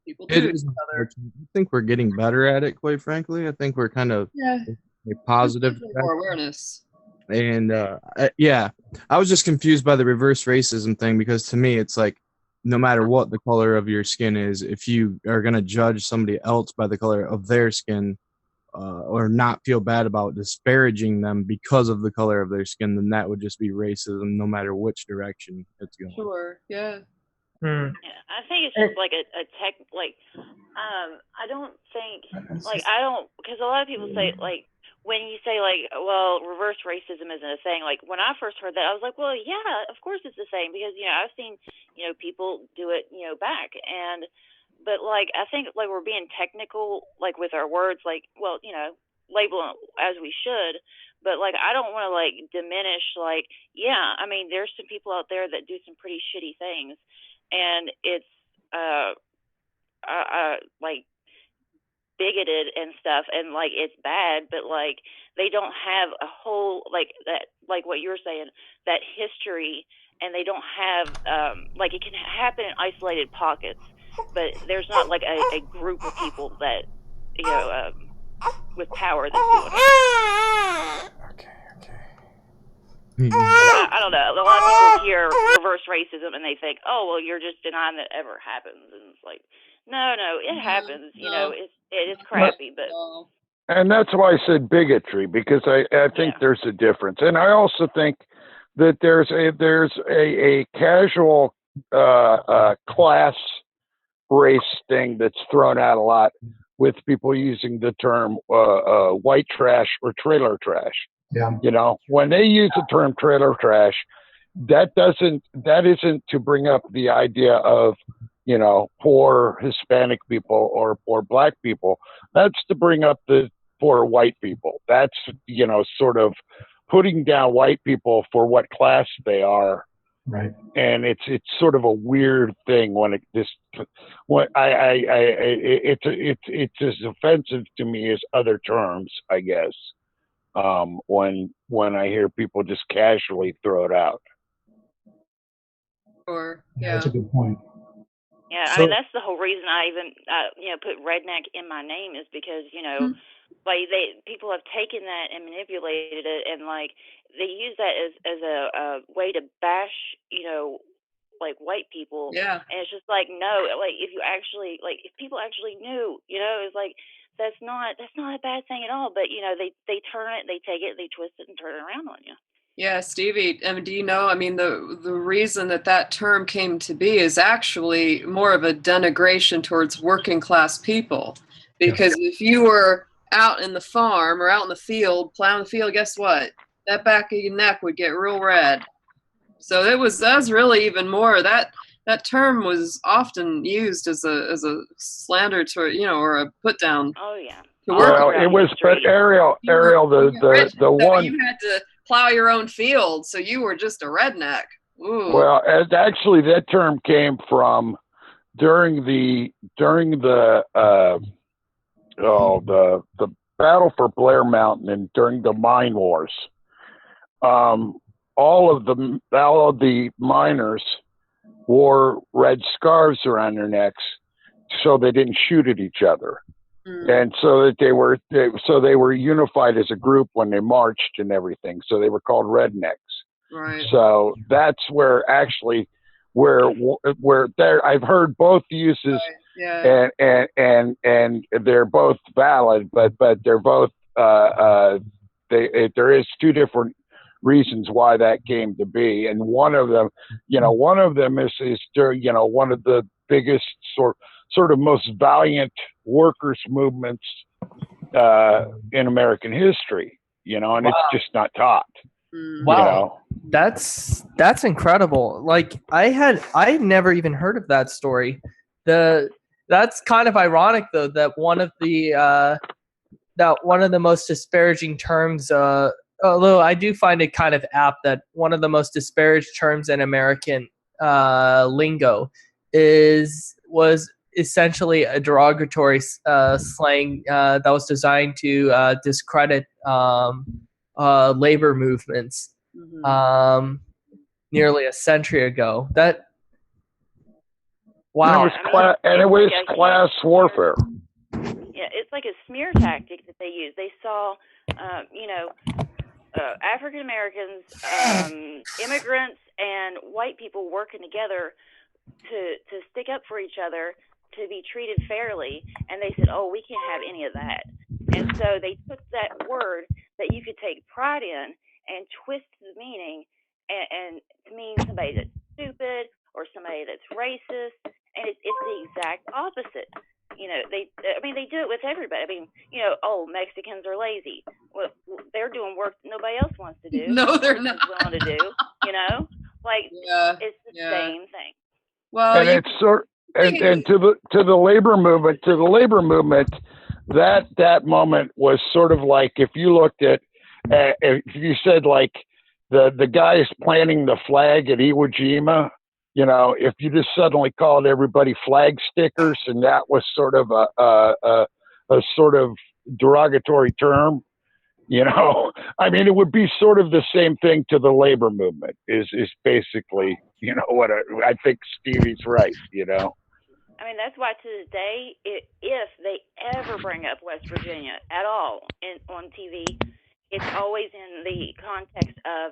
people do it to is each other. unfortunate. I think we're getting better at it, quite frankly. I think we're kind of Yeah, a positive definitely more awareness. and yeah, I was just confused by the reverse racism thing, because to me it's like, no matter what the color of your skin is, if you are going to judge somebody else by the color of their skin, or not feel bad about disparaging them because of the color of their skin, then that would just be racism, no matter which direction it's going. Sure, yeah. Yeah, I think it's just like a tech, like, I don't think, like, I don't, because a lot of people say, like, when you say, like, well, reverse racism isn't a thing, like, when I first heard that, I was like, well, yeah, of course it's a thing, because, I've seen, people do it, back, but, like, I think, like, we're being technical, like, with our words, like, well, label it as we should, but, like, I don't want to, like, diminish, like, yeah, I mean, there's some people out there that do some pretty shitty things, and it's like bigoted and stuff, and like it's bad, but like they don't have a whole, like that, like what you're saying, that history, and they don't have like, it can happen in isolated pockets, but there's not like a group of people that with power that's doing it. Okay. I don't know. A lot of people hear reverse racism and they think, "Oh, well, you're just denying that it ever happens." And it's like, no, it happens. No. It's crappy, but And that's why I said bigotry, because I think there's a difference. And I also think that there's a casual class race thing that's thrown out a lot with people using the term white trash or trailer trash. Yeah. When they use the term trailer trash, that isn't to bring up the idea of, poor Hispanic people or poor black people. That's to bring up the poor white people. That's, sort of putting down white people for what class they are. Right. And it's sort of a weird thing it's as offensive to me as other terms, I guess. When I hear people just casually throw it out. Or That's a good point. yeah, I mean, that's the whole reason I even put redneck in my name, is because like people have taken that and manipulated it, and like they use that as a way to bash like white people. Yeah. And it's just like, no, like if people actually knew, it's like that's not a bad thing at all. But they turn it, they take it, they twist it, and turn it around on you. Yeah, Stevie, I mean, do you know, I mean, the reason that term came to be is actually more of a denigration towards working class people. Because if you were out in the farm or out in the field, plowing the field, guess what? That back of your neck would get real red. So that was really even more, that term was often used as a slander to, or a put down. Oh yeah. Well, it was, but Ariel, the one you had to plow your own field, so you were just a redneck. Ooh. Well, actually, that term came from during the battle for Blair Mountain and during the mine wars. All of the miners wore red scarves around their necks so they didn't shoot at each other. And so that they were unified as a group when they marched and everything. So they were called rednecks. Right. So that's where there I've heard both uses, right. Yeah. and they're both valid, but they're both there is two different reasons why that came to be, and one of them is one of the biggest sort of most valiant workers movements in American history, and Wow. it's just not taught. Wow. That's incredible. Like I never even heard of that story. That's kind of ironic though that one of the most disparaging terms although I do find it kind of apt that one of the most disparaged terms in American lingo was essentially a derogatory slang that was designed to discredit labor movements nearly a century ago. Wow. And it was class warfare. Yeah, it's like a smear tactic that they use. They saw, African Americans, immigrants, and white people working together to stick up for each other, to be treated fairly, and they said, "Oh, we can't have any of that." And so they took that word that you could take pride in and twist the meaning and to mean somebody that's stupid or somebody that's racist, and it's the exact opposite. They do it with everybody. I mean, Mexicans are lazy. Well, they're doing work that nobody else wants to do. No, they're not. Willing to do. It's the same thing. Well, and it's and to the labor movement, that moment was sort of like if you looked at if you said like the guys planting the flag at Iwo Jima. If you just suddenly called everybody flag stickers, and that was sort of a sort of derogatory term, I mean, it would be sort of the same thing to the labor movement. Is basically, what I think Stevie's right. I mean, that's why to this day, if they ever bring up West Virginia at all on TV, it's always in the context of,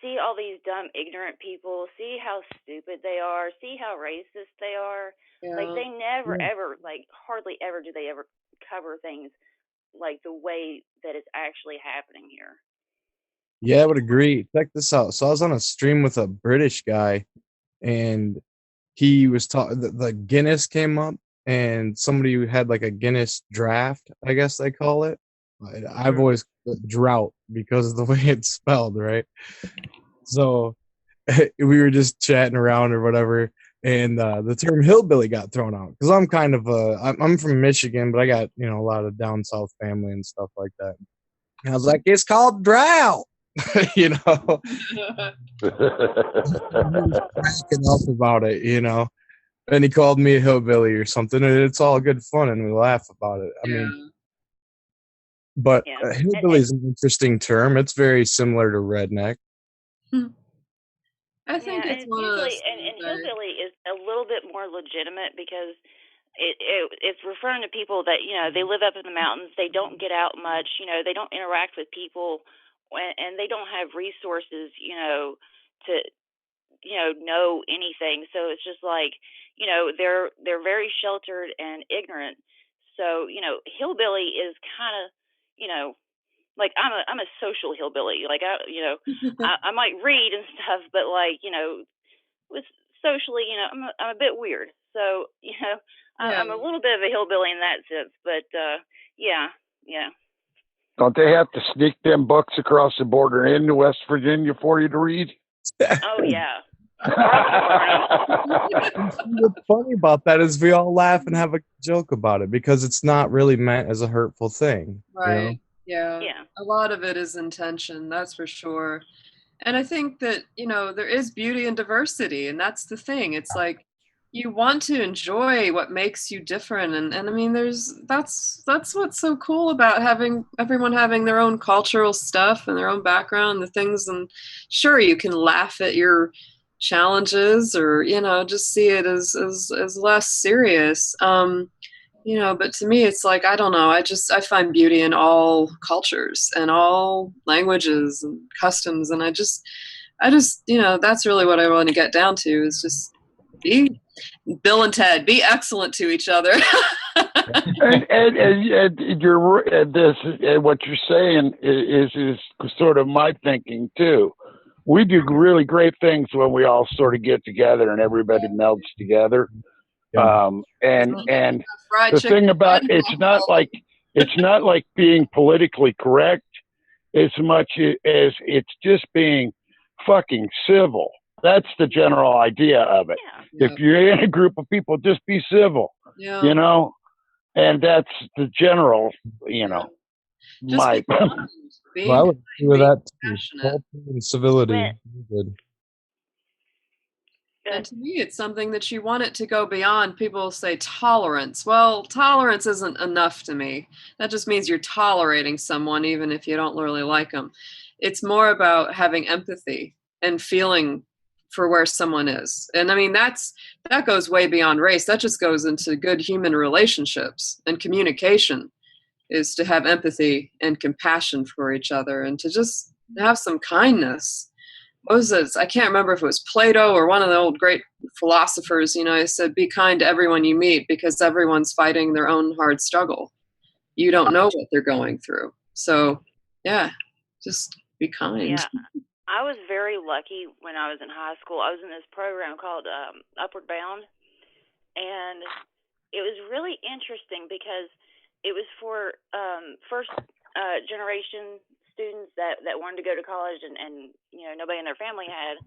see all these dumb, ignorant people, see how stupid they are, see how racist they are. Yeah. Like, they never, ever, hardly ever do they ever cover things like the way that it's actually happening here. Yeah, I would agree. Check this out. So I was on a stream with a British guy, and he was talking. The Guinness came up, and somebody who had like a Guinness draft, I guess they call it. I've always drought because of the way it's spelled, right? So we were just chatting around or whatever, and the term hillbilly got thrown out because I'm kind of I'm from Michigan, but I got a lot of down south family and stuff like that. And I was like, it's called drought, cracking up about it, and he called me a hillbilly or something, and it's all good fun, and we laugh about it. I mean. But hillbilly is an interesting term. It's very similar to redneck. I think it's one of those. And hillbilly is a little bit more legitimate because it's referring to people that they live up in the mountains. They don't get out much. They don't interact with people, and they don't have resources. To know anything. So it's just like they're very sheltered and ignorant. So hillbilly is kind of like I'm a social hillbilly. Like I might read and stuff, but with socially, I'm a bit weird. So I'm a little bit of a hillbilly in that sense. But yeah. Don't they have to sneak them books across the border into West Virginia for you to read? Oh yeah. What's funny about that is we all laugh and have a joke about it because it's not really meant as a hurtful thing. Right. Yeah. A lot of it is intention, that's for sure. And I think that, there is beauty in diversity, and that's the thing. It's like you want to enjoy what makes you different. And I mean, that's what's so cool about everyone having their own cultural stuff and their own background, the things. And sure, you can laugh at your challenges or just see it as less serious, but to me it's like I don't know, I find beauty in all cultures and all languages and customs, and I just that's really what I want to get down to, is just be Bill and Ted, be excellent to each other. And you're this and what you're saying is sort of my thinking too. We do really great things when we all sort of get together and everybody melds together. Yeah. And Fried the chicken thing about and it's not like being politically correct as much as it's just being fucking civil. That's the general idea of it. Yeah. If you're in a group of people, just be civil, Yeah. you know, and that's the general, you know, Just my. be kind, Well, I would agree with that too. compassionate. Culture and civility. When- Good. And to me, it's something that you want it to go beyond. People say tolerance. Well, tolerance isn't enough to me. That just means you're tolerating someone, even if you don't really like them. It's more about having empathy and feeling for where someone is. And I mean, that goes way beyond race. That just goes into good human relationships and communication, is to have empathy and compassion for each other and to just have some kindness. What was it? I can't remember if it was Plato or one of the old great philosophers, he said, be kind to everyone you meet because everyone's fighting their own hard struggle. You don't know what they're going through. So, yeah, just be kind. Yeah. I was very lucky when I was in high school. I was in this program called Upward Bound, and it was really interesting because it was for first generation students that wanted to go to college and nobody in their family had.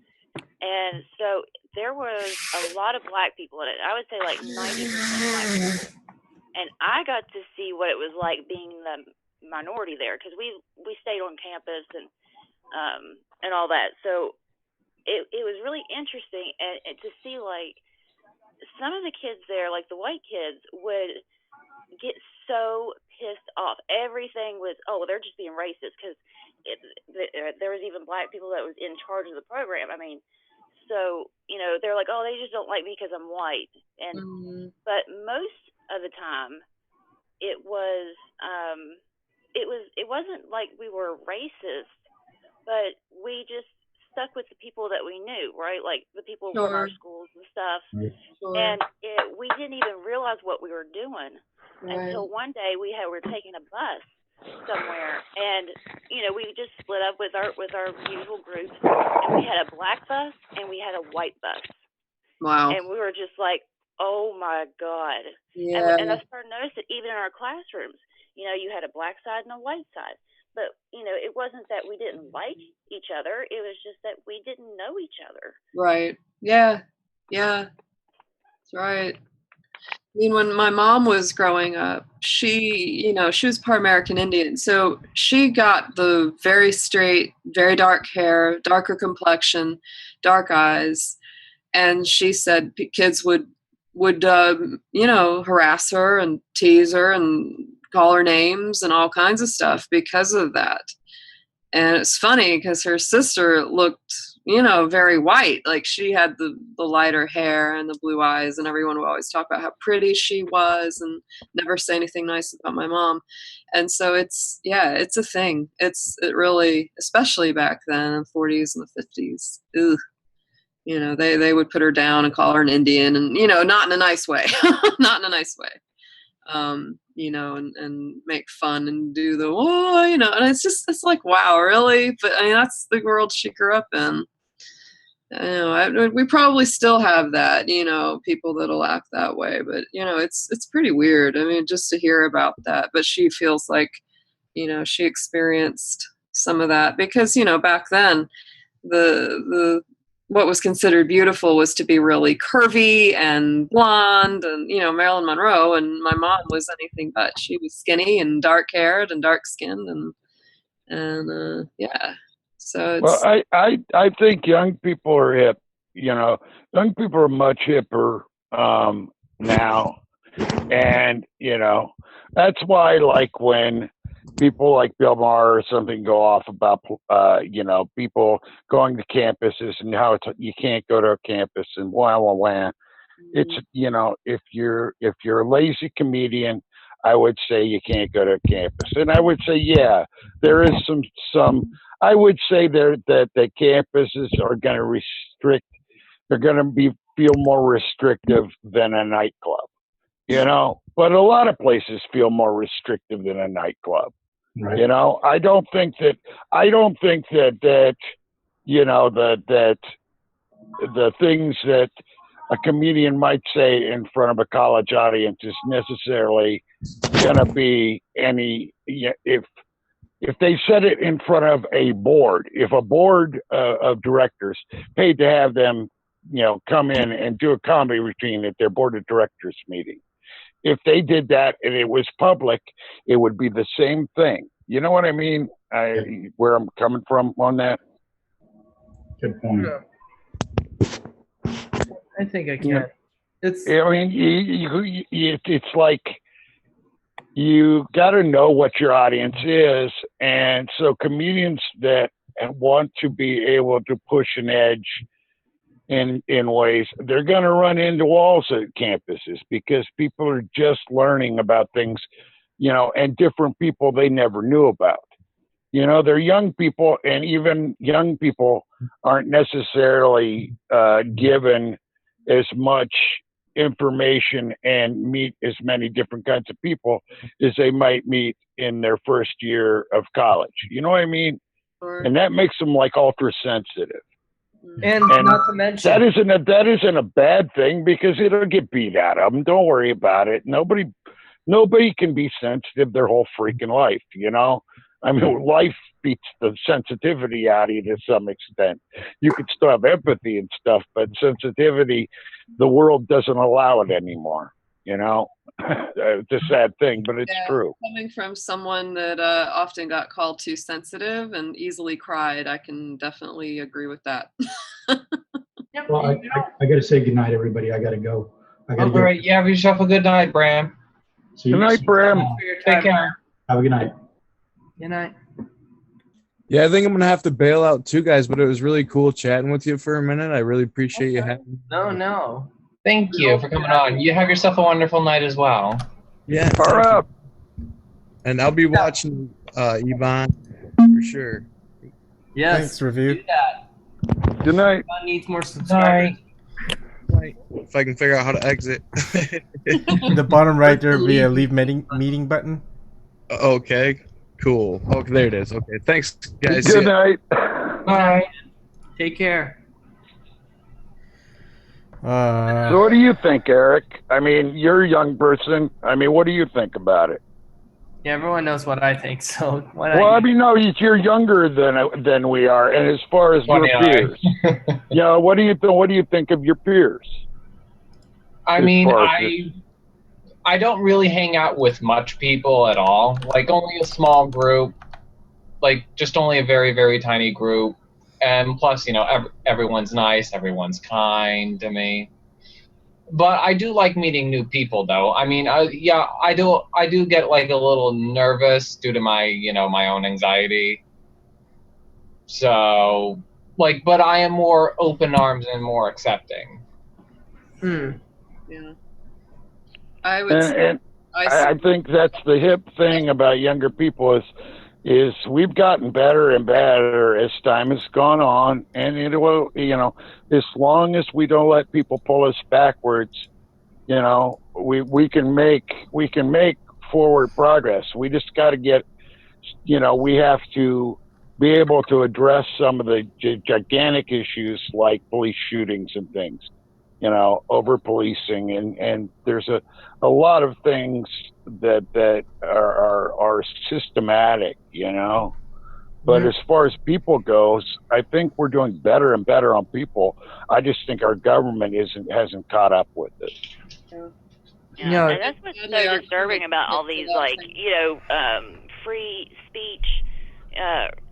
And so there was a lot of black people in it. I would say like 90% black people. And I got to see what it was like being the minority there because we stayed on campus and all that. So it was really interesting and to see like some of the kids there, like the white kids, would get so pissed off. Everything was, oh, well, they're just being racist because there was even black people that was in charge of the program. I mean, so they're like, oh, they just don't like me because I'm white. And but most of the time, it wasn't like we were racist, but we just stuck with the people that we knew, right? Like the people from our schools and stuff. Sure. And we didn't even realize what we were doing. Until one day we were taking a bus somewhere, and we just split up with our usual groups, and we had a black bus and we had a white bus. Wow. And we were just like, oh my God. Yeah. And I started noticing even in our classrooms, you had a black side and a white side. But it wasn't that we didn't like each other. It was just that we didn't know each other. Right. Yeah. Yeah. That's right. I mean, when my mom was growing up, she was part American Indian. So she got the very straight, very dark hair, darker complexion, dark eyes. And she said kids would harass her and tease her and call her names and all kinds of stuff because of that. And it's funny because her sister looked, very white. Like she had the lighter hair and the blue eyes, and everyone would always talk about how pretty she was and never say anything nice about my mom. And so it's a thing. It really, especially back then in the 40s and the 50s. Ugh. They would put her down and call her an Indian and, not in a nice way, not in a nice way. And make fun and do the, and it's like, wow, really? But I mean, that's the world she grew up in. We probably still have that, people that'll act that way, but it's pretty weird. I mean, just to hear about that, but she feels like, she experienced some of that because, back then the what was considered beautiful was to be really curvy and blonde and, Marilyn Monroe, and my mom was anything but. She was skinny and dark haired and dark skinned and yeah. So it's, Well, I think young people are hip. Young people are much hipper now, and that's why, like when people like Bill Maher or something go off about people going to campuses and how you can't go to a campus and wah wah wah. It's if you're a lazy comedian, I would say you can't go to a campus, and I would say there is some. I would say that the campuses are going to restrict. They're going to feel more restrictive than a nightclub. you know. But a lot of places feel more restrictive than a nightclub. Right. You know, I don't think that you know that the things that a comedian might say in front of a college audience is necessarily going to be any if they said it in front of a board, if a board of directors paid to have them, you know, come in and do a comedy routine at their board of directors meeting, if they did that and it was public, it would be the same thing. You know what I mean? Where I'm coming from on that. Good point. I think I can. Yeah. It's. I mean, it's like you got to know what your audience is, and so comedians that want to be able to push an edge in ways, they're going to run into walls at campuses because people are just learning about things, you know, and different people they never knew about. You know, they're young people, and even young people aren't necessarily given as much information and meet as many different kinds of people as they might meet in their first year of college. You know what I mean? Or, And that makes them like ultra sensitive. And not to mention that isn't a bad thing because it'll get beat out of them. Don't worry about it. Nobody can be sensitive their whole freaking life. You know, I mean, life beats the sensitivity out of you to some extent. You could still have empathy and stuff, but sensitivity, the world doesn't allow it anymore. You know, it's a sad thing, but it's true. Coming from someone that often got called too sensitive and easily cried, I can definitely agree with that. Well, I got to say goodnight, everybody. I got to go. All right. You have yourself a good night, Bram. Good night, Bram. Take care. Have a good night. Good night. Yeah, I think I'm gonna have to bail out too, guys. But it was really cool chatting with you for a minute. I really appreciate you having me. No. Thank you for coming on. You have yourself a wonderful night as well. Yeah. All right. And I'll be watching Yvonne for sure. Yes. Thanks, review. Do that. Good night. Yvonne needs more subscribers. If I can figure out how to exit. The bottom right there will be a leave meeting button. Okay. Cool. Okay, there it is. Okay. Thanks, guys. Good night. Bye. Take care. So what do you think, Eric? I mean, you're a young person. I mean, what do you think about it? Yeah, everyone knows what I think. So why Well, I mean, no, you're younger than we are, and as far as your peers, yeah, what do you think of your peers? I mean, I don't really hang out with much people at all. Like only a small group, like just only a very, very tiny group. And plus, you know, everyone's nice, everyone's kind to me. But I do like meeting new people, though. I mean, I do get like a little nervous due to my, you know, my own anxiety. So, like, but I am more open arms and more accepting. Yeah. I would say, I think that's the hip thing about younger people is we've gotten better and better as time has gone on, and it will, you know, as long as we don't let people pull us backwards, you know, we can make forward progress. We just got to get, you know, we have to be able to address some of the gigantic issues like police shootings and things, you know, over policing, and there's a lot of things that are systematic, you know. But as far as people goes, I think we're doing better and better on people. I just think our government hasn't caught up with it. Yeah, No, and that's what's so disturbing about all these, like, you know, free speech,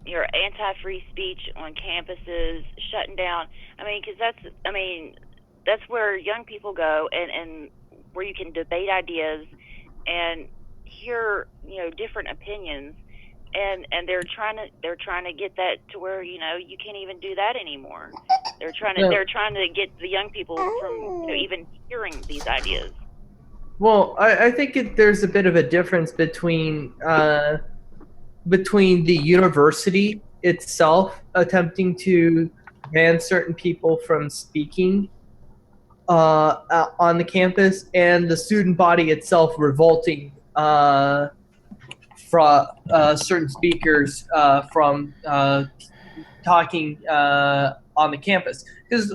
your anti-free speech on campuses, shutting down. I mean, because that's where young people go and where you can debate ideas and hear, you know, different opinions, and they're trying to get that to where, you know, you can't even do that anymore. They're trying to get the young people from, you know, even hearing these ideas. Well, I think there's a bit of a difference between the university itself attempting to ban certain people from speaking on the campus, and the student body itself revolting from certain speakers from talking on the campus. Because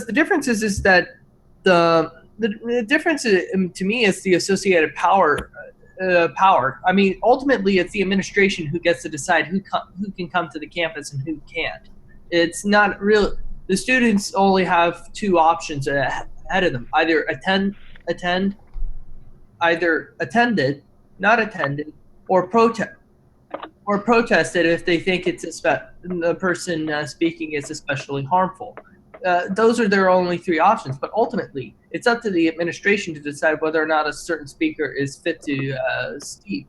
the difference is that the difference to me is the associated power. I mean, ultimately, it's the administration who gets to decide who can come to the campus and who can't. It's not real. The students only have two options ahead of them: either attended, not attended, or protest it if they think the person speaking is especially harmful. Those are their only three options, but ultimately, it's up to the administration to decide whether or not a certain speaker is fit to speak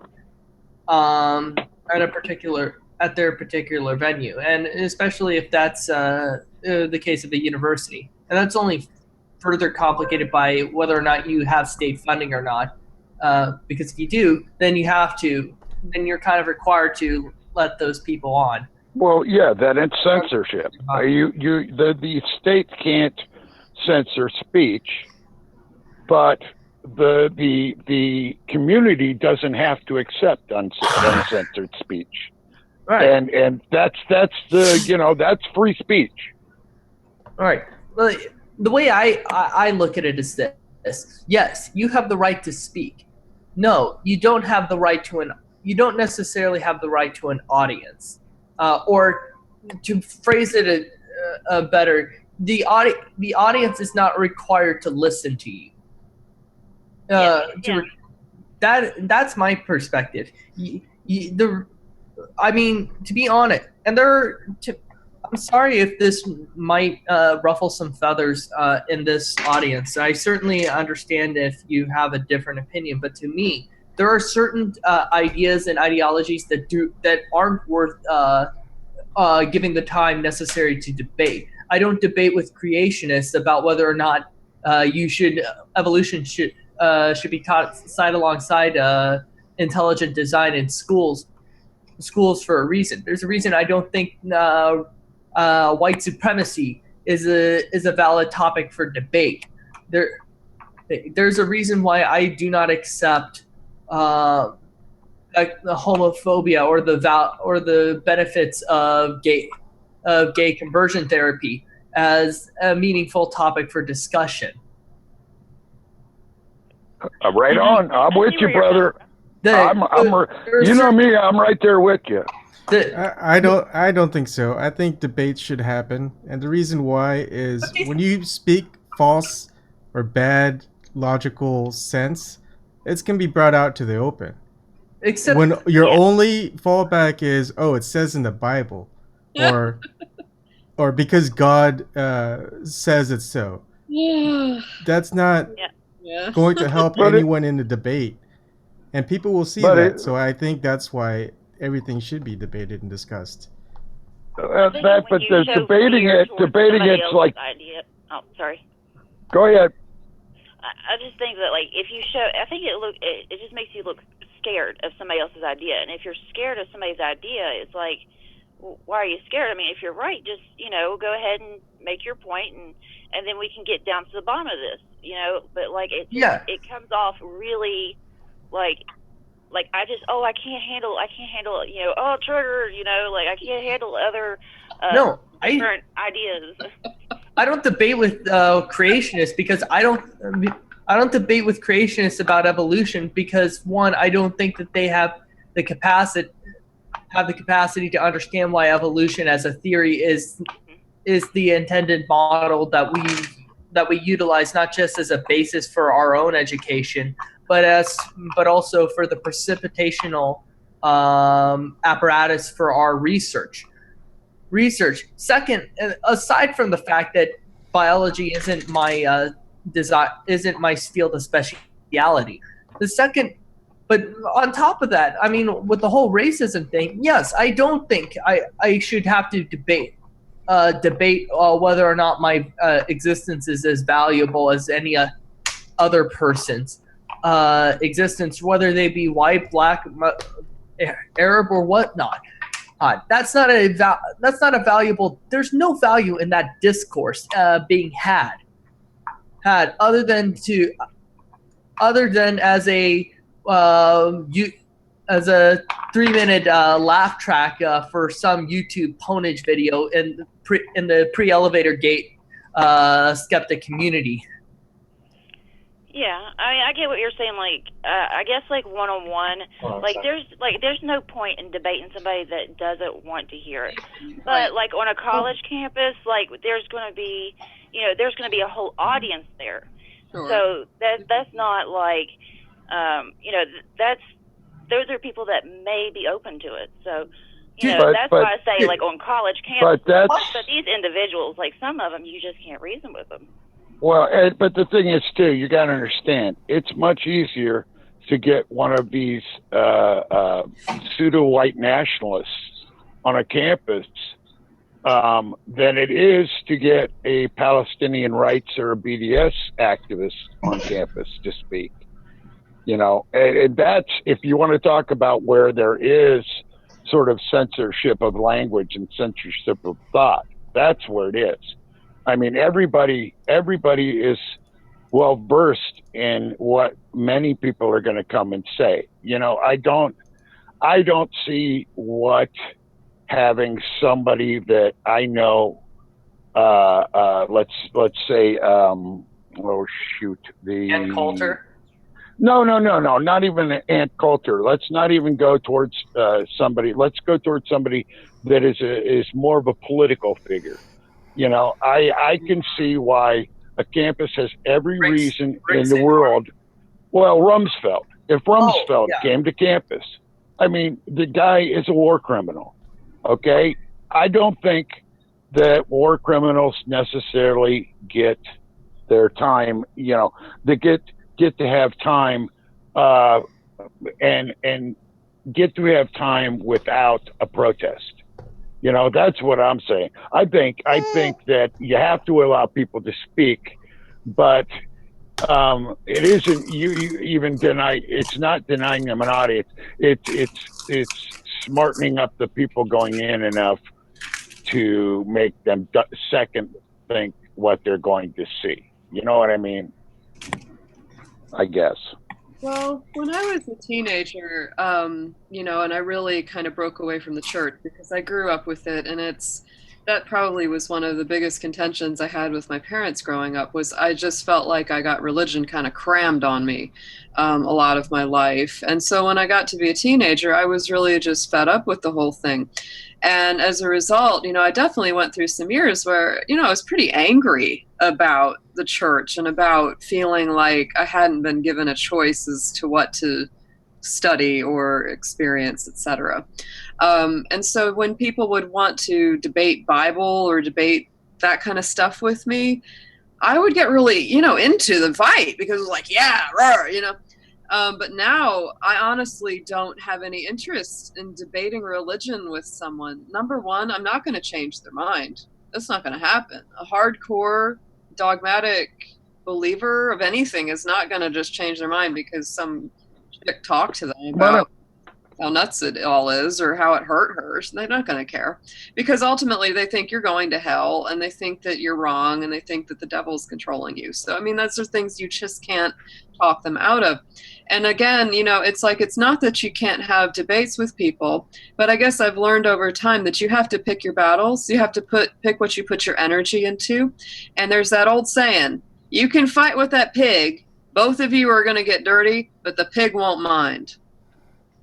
at their particular venue, and especially if that's the case of the university. And that's only further complicated by whether or not you have state funding or not. Because if you do, then you're kind of required to let those people on. Well, yeah, then it's censorship. The state can't censor speech, but the community doesn't have to accept uncensored speech. Right. And that's that's free speech. All right. Well, the way I look at it is this: yes, you have the right to speak. No, you don't have the right to you don't necessarily have the right to an audience. Or to phrase it better, the audience is not required to listen to you. That's my perspective. I mean, to be honest, and I'm sorry if this might ruffle some feathers in this audience. I certainly understand if you have a different opinion, but to me, there are certain ideas and ideologies that aren't worth giving the time necessary to debate. I don't debate with creationists about whether or not evolution should be taught side alongside intelligent design in schools for a reason. There's a reason I don't think white supremacy is a valid topic for debate. There's a reason why I do not accept like the homophobia or the benefits of gay conversion therapy as a meaningful topic for discussion. Right on. I'm with you, brother. You know me. I'm right there with you. I don't think so. I think debates should happen, and the reason why is when you speak false or bad logical sense, it's can be brought out to the open. Except when your only fallback is, it says in the Bible, or because God says it so. Yeah. That's not going to help anyone in the debate, and people will see that. So I think that's why everything should be debated and discussed. Debating it's like. Idea. Oh, sorry. Go ahead. I just think that, like, if you show, I think it just makes you look scared of somebody else's idea. And if you're scared of somebody's idea, it's like, why are you scared? I mean, if you're right, just, go ahead and make your point, and then we can get down to the bottom of this, But, like, it comes off really, like I can't handle, trigger, like, I can't handle other different ideas. I don't debate with creationists because I don't debate with creationists about evolution because, one, I don't think that they have the capacity to understand why evolution as a theory is the intended model that we utilize, not just as a basis for our own education, but also for the precipitational apparatus for our research. Second, aside from the fact that biology isn't my field of speciality, but on top of that, I mean, with the whole racism thing, yes, I don't think I should have to debate whether or not my existence is as valuable as any other person's existence, whether they be white, black, Arab, or whatnot. That's not a valuable. There's no value in that discourse being had other than as a as a 3-minute laugh track for some YouTube ponage video in the pre-elevator gate skeptic community. Yeah, I get what you're saying. Like, I guess like one-on-one, like there's no point in debating somebody that doesn't want to hear it. But like on a college campus, like there's going to be, there's going to be a whole audience there. Sure. So that's not like, those are people that may be open to it. So, that's why I say like on college campus. But these individuals, like some of them, you just can't reason with them. Well, but the thing is, too, you got to understand, it's much easier to get one of these pseudo-white nationalists on a campus than it is to get a Palestinian rights or a BDS activist on campus to speak. And that's, if you want to talk about where there is sort of censorship of language and censorship of thought, that's where it is. I mean, everybody is well versed in what many people are going to come and say. I don't see what having somebody that I know, let's say, Ann Coulter. No, not even Ann Coulter. Let's not even go towards somebody. Let's go towards somebody that is more of a political figure. I can see why a campus has every reason in the world. Well, Rumsfeld. If Rumsfeld came to campus, I mean, the guy is a war criminal. Okay? I don't think that war criminals necessarily get their time, they get to have time and get to have time without a protest. That's what I'm saying. I think that you have to allow people to speak, but it isn't you even deny. It's not denying them an audience. It's smartening up the people going in enough to make them second think what they're going to see. You know what I mean? I guess. Well, when I was a teenager, and I really kind of broke away from the church because I grew up with it, and that probably was one of the biggest contentions I had with my parents growing up, was I just felt like I got religion kind of crammed on me a lot of my life. And so when I got to be a teenager, I was really just fed up with the whole thing. And as a result, I definitely went through some years where, I was pretty angry about the church and about feeling like I hadn't been given a choice as to what to study or experience, etc. And so when people would want to debate Bible or debate that kind of stuff with me, I would get really, into the fight because it was like, yeah, rawr, but now I honestly don't have any interest in debating religion with someone. Number one, I'm not going to change their mind. That's not going to happen. A hardcore, dogmatic believer of anything is not going to just change their mind because some chick talked to them about how nuts it all is or how it hurt her. So they're not going to care because ultimately they think you're going to hell and they think that you're wrong and they think that the devil's controlling you. So, I mean, those are things you just can't talk them out of. And again, it's like, it's not that you can't have debates with people, but I guess I've learned over time that you have to pick your battles. You have to pick what you put your energy into. And there's that old saying, you can fight with that pig. Both of you are going to get dirty, but the pig won't mind.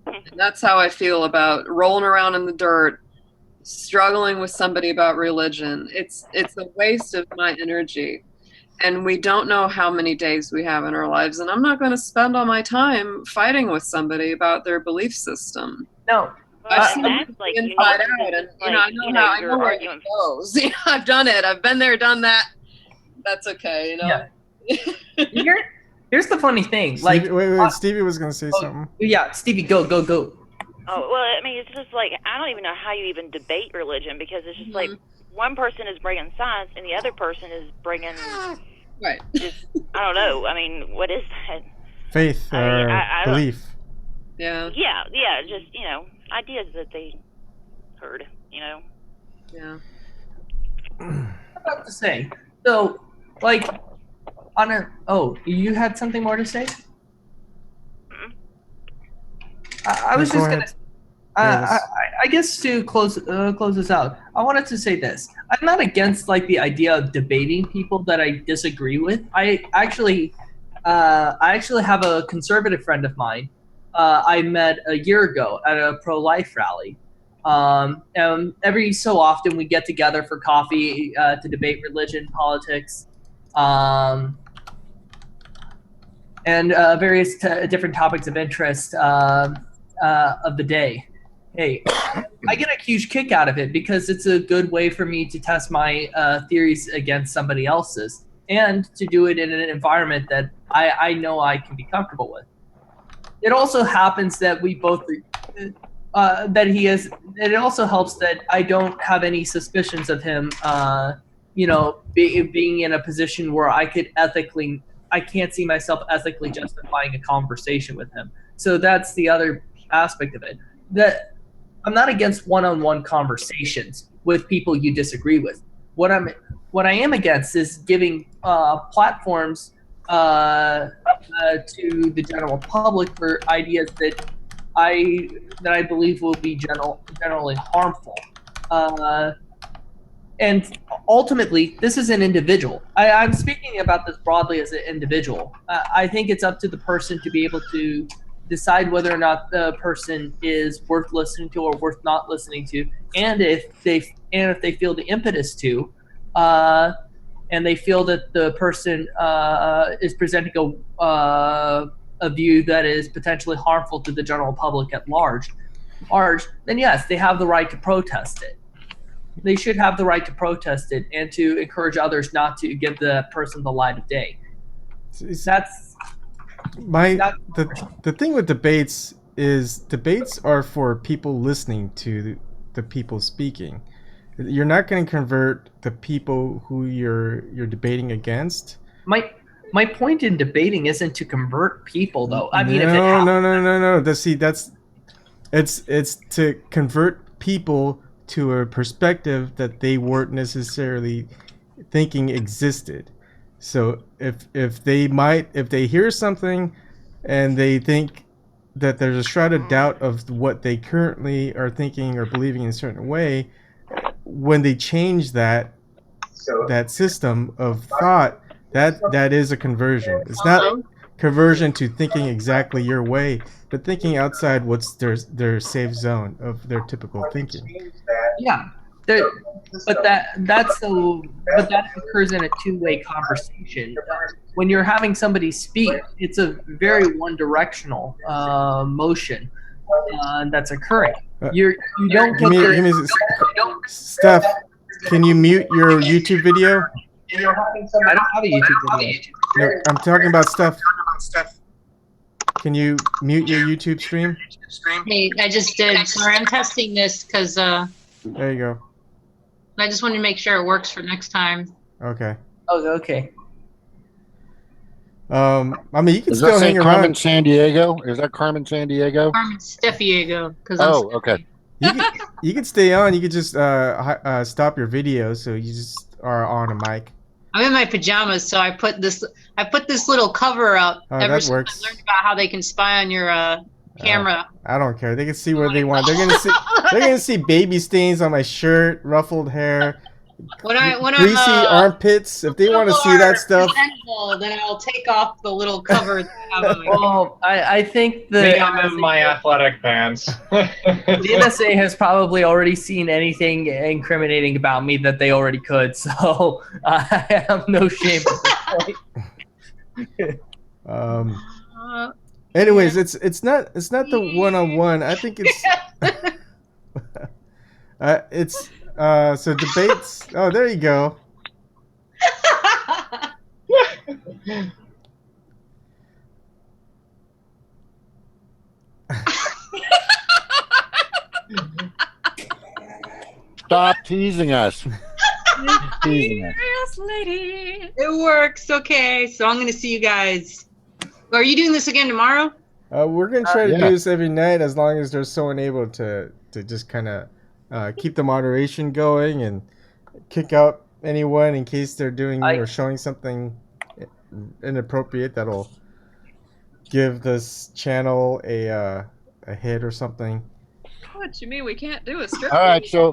And that's how I feel about rolling around in the dirt, struggling with somebody about religion. It's a waste of my energy. And we don't know how many days we have in our lives. And I'm not going to spend all my time fighting with somebody about their belief system. No. I've seen it inside out, and I know where it goes. I've done it. I've been there, done that. That's okay, Yeah. Here's the funny thing. Stevie, wait, Stevie was gonna say something. Yeah, Stevie, go. Oh, well, I mean, it's just like, I don't even know how you even debate religion because it's just like one person is bringing science and the other person is bringing, just, I don't know. I mean, what is that? Faith or belief. Yeah. Yeah, just, ideas that they, heard. You know. Yeah. I have to say, so like you had something more to say? I was Go just ahead. gonna. Yeah, let's- I guess to close this out, I wanted to say this. I'm not against like the idea of debating people that I disagree with. I actually have a conservative friend of mine. I met a year ago at a pro-life rally. And every so often we get together for coffee to debate religion, politics, and various different topics of interest of the day. Hey, I get a huge kick out of it because it's a good way for me to test my theories against somebody else's, and to do it in an environment that I know I can be comfortable with. It also happens that we both that he is. It also helps that I don't have any suspicions of him. Being in a position where I can't see myself ethically justifying a conversation with him. So that's the other aspect of it. That I'm not against one-on-one conversations with people you disagree with. What I am against is giving platforms to the general public for ideas that I believe will be generally harmful. And ultimately, this is an individual. I'm speaking about this broadly as an individual. I think it's up to the person to be able to decide whether or not the person is worth listening to or worth not listening to, and if they feel the impetus to, and they feel that the person is presenting a view that is potentially harmful to the general public at large, then yes, they have the right to protest it. They should have the right to protest it and to encourage others not to give the person the light of day. That's the thing with debates is debates are for people listening to the people speaking. You're not going to convert the people who you're debating against. My point in debating isn't to convert people, though. I mean, no. It's to convert people to a perspective that they weren't necessarily thinking existed. So if they hear something and they think that there's a shroud of doubt of what they currently are thinking or believing in a certain way, when they change that system of thought, that is a conversion. It's not conversion to thinking exactly your way, but thinking outside what's their safe zone of their typical thinking. Yeah, but that occurs in a two-way conversation. When you're having somebody speak, it's a very one-directional motion that's occurring. You don't get their. Steph, can you mute your YouTube video? I don't have a YouTube video. No, I'm talking about Steph. Can you mute your YouTube stream? Hey, I just did. Sorry, I'm testing this because there you go. I just wanted to make sure it works for next time. Okay. Oh, okay. I mean, you can Does still that say hang Carmen around. San Diego? Is that Carmen San Diego? Carmen Stefiego. Okay. You can stay on. You could just stop your video, so you just are on a mic. I'm in my pajamas, so I put this little cover up. Oh, ever that since works. I learned about how they can spy on your camera. I don't care. They can see what they want. They're gonna see baby stains on my shirt, ruffled hair, greasy armpits. If they want to see that stuff, then I'll take off the little cover. Well, I think Me, I'm in my athletic pants. the NSA has probably already seen anything incriminating about me that they already could, so I have no shame at this point. Anyways, it's not the one-on-one. I think it's so debates. Oh, there you go. Stop teasing us. Teasing us. Yes, lady. It works. Okay, so I'm gonna see you guys. Are you doing this again tomorrow? We're gonna try to do this every night as long as there's someone able to just kind of keep the moderation going and kick out anyone in case they're doing or showing something inappropriate that'll give this channel a hit or something. What you mean we can't do a strip? All right, so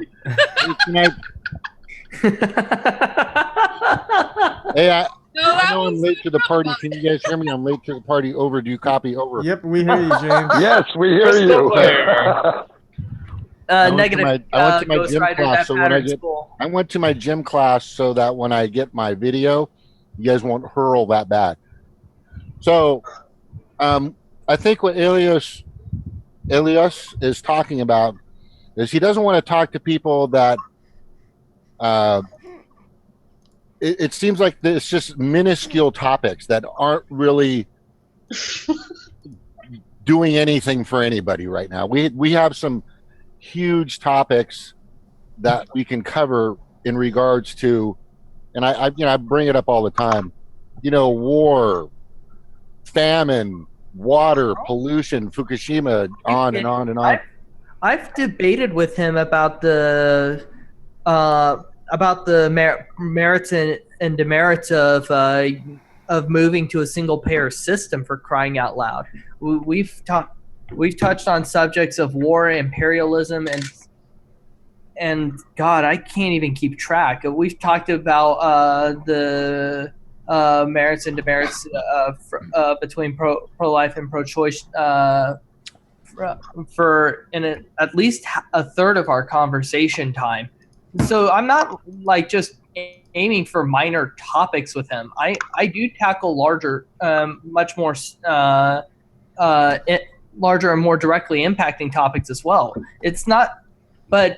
hey, I know I'm late to the party. Can you guys hear me? I'm late to the party. Over. Do you copy? Over. Yep, we hear you, James. Yes, we hear you. Negative. I went to my Ghost gym Rider, class, that so when I pattern's get, cool. I went to my gym class so that when I get my video, you guys won't hurl that back. So, I think what Elias is talking about is he doesn't want to talk to people that. It seems like it's just minuscule topics that aren't really doing anything for anybody right now. We have some huge topics that we can cover in regards to, and I bring it up all the time. War, famine, water, pollution, Fukushima, on and on and on. I've debated with him about the merits and demerits of moving to a single payer system, for crying out loud. We've touched on subjects of war, imperialism, and God, I can't even keep track. We've talked about the merits and demerits between pro-life and pro-choice for at least a third of our conversation time. So I'm not just aiming for minor topics with him. I do tackle larger, much more larger and more directly impacting topics as well. It's not, but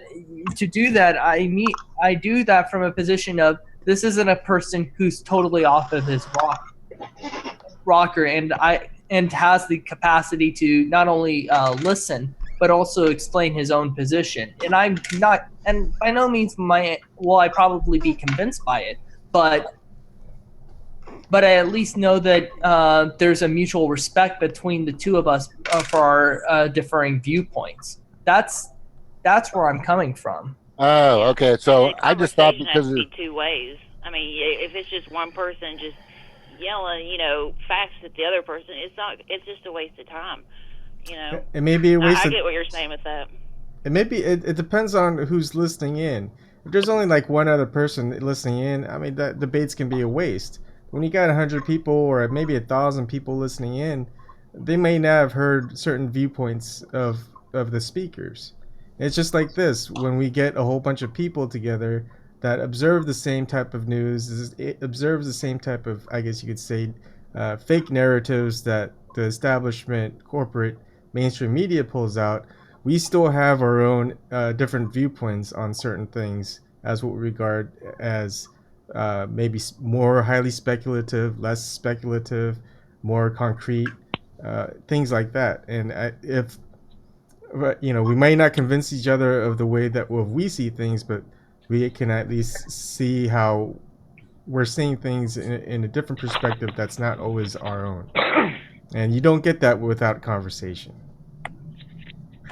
to do that, I do that from a position of, this isn't a person who's totally off of his rocker, and has the capacity to not only listen but also explain his own position. And I'm not, and by no means will I probably be convinced by it, but I at least know that there's a mutual respect between the two of us for our differing viewpoints. That's where I'm coming from. Oh, okay. So I just thought because has to be two ways. I mean, if it's just one person just yelling, facts at the other person, it's just a waste of time. It may be a waste. I get what you're saying with that. It depends on who's listening in. If there's only one other person listening in, I mean, that debates can be a waste. When you got 100 people or maybe 1,000 people listening in, they may not have heard certain viewpoints of the speakers. It's just like this: when we get a whole bunch of people together that observe the same type of news, observes the same type of, I guess you could say, fake narratives that the establishment, corporate, mainstream media pulls out, we still have our own different viewpoints on certain things, as what we regard as maybe more highly speculative, less speculative, more concrete, things like that. And we might not convince each other of the way that we see things, but we can at least see how we're seeing things in a different perspective that's not always our own. And you don't get that without conversation.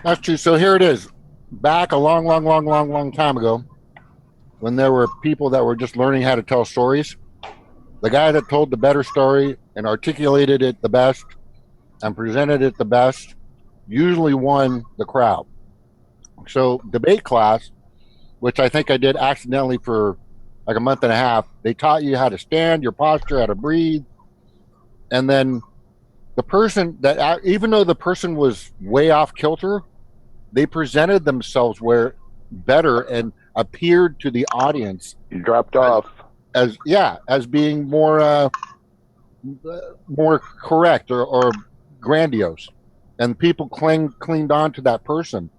That's true. So here it is. Back a long time ago, when there were people that were just learning how to tell stories, the guy that told the better story and articulated it the best and presented it the best usually won the crowd. So debate class, which I think I did accidentally for like a month and a half, they taught you how to stand, your posture, how to breathe. And then the person that, even though the person was way off kilter, they presented themselves better and appeared to the audience. You dropped off. As being more correct or grandiose, and people clinged on to that person.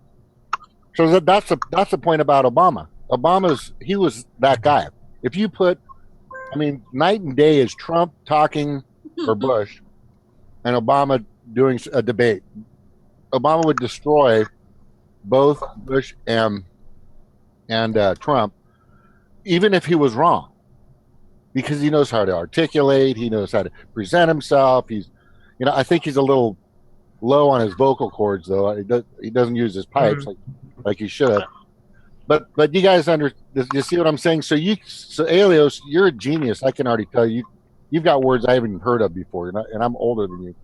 So that's the point about Obama. He was that guy. If you put, night and day is Trump talking or Bush, and Obama doing a debate. Obama would destroy both Bush and Trump, even if he was wrong, because he knows how to articulate, he knows how to present himself. I think he's a little low on his vocal cords, though. He doesn't use his pipes like he should. but you guys you see what I'm saying? So Alios, you're a genius. I can already tell you. You've got words I haven't even heard of before, and I'm older than you.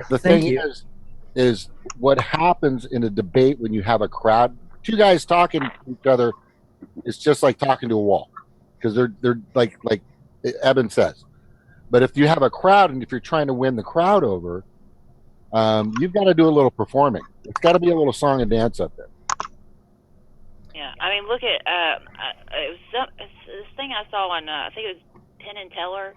The Thank thing you. is what happens in a debate when you have a crowd. Two guys talking to each other, it's just like talking to a wall, because they're like Eben says. But if you have a crowd, and if you're trying to win the crowd over, you've got to do a little performing. It's got to be a little song and dance up there. Yeah, I mean, look at it was this thing I saw on I think it was Penn and Teller,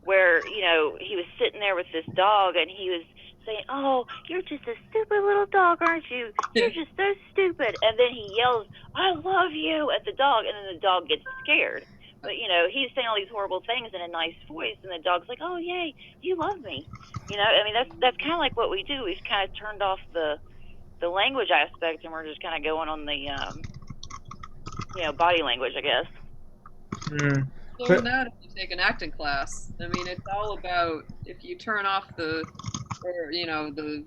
where he was sitting there with this dog, and he was saying, "Oh, you're just a stupid little dog, aren't you? You're just so stupid." And then he yells, "I love you" at the dog, and then the dog gets scared. But he's saying all these horrible things in a nice voice, and the dog's like, "Oh, yay, you love me." I mean, that's kind of like what we do. We've kind of turned off the language aspect, and we're just kind of going on the body language, I guess. Learn that if you take an acting class. I mean, it's all about, if you turn off the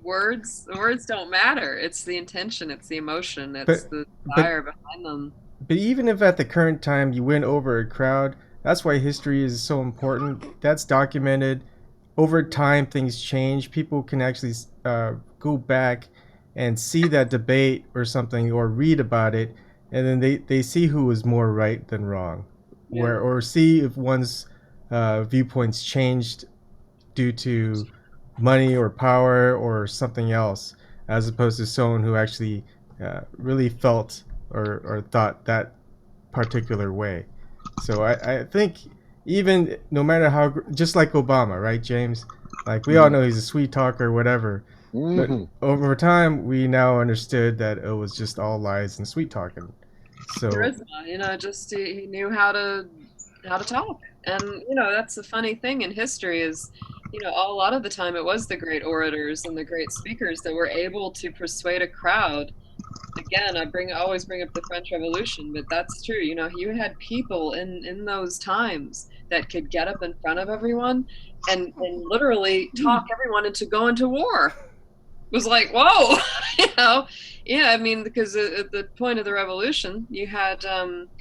words. The words don't matter. It's the intention. It's the emotion. It's the desire behind them. But even if at the current time you win over a crowd, that's why history is so important. That's documented. Over time, things change. People can actually go back and see that debate or something, or read about it, and then they see who was more right than wrong, or see if one's viewpoints changed due to money or power or something else, as opposed to someone who actually really felt or thought that particular way. So I think even no matter how, just like Obama, right, James? Like, we all know he's a sweet talker, whatever. But over time, we now understood that it was just all lies and sweet talking. So Charisma, just he knew how to talk, and that's the funny thing in history is, a lot of the time it was the great orators and the great speakers that were able to persuade a crowd. Again, I always bring up the French Revolution, but that's true. You had people in those times that could get up in front of everyone and literally talk everyone into going to war. It was like, whoa, yeah. I mean, because at the point of the revolution, you had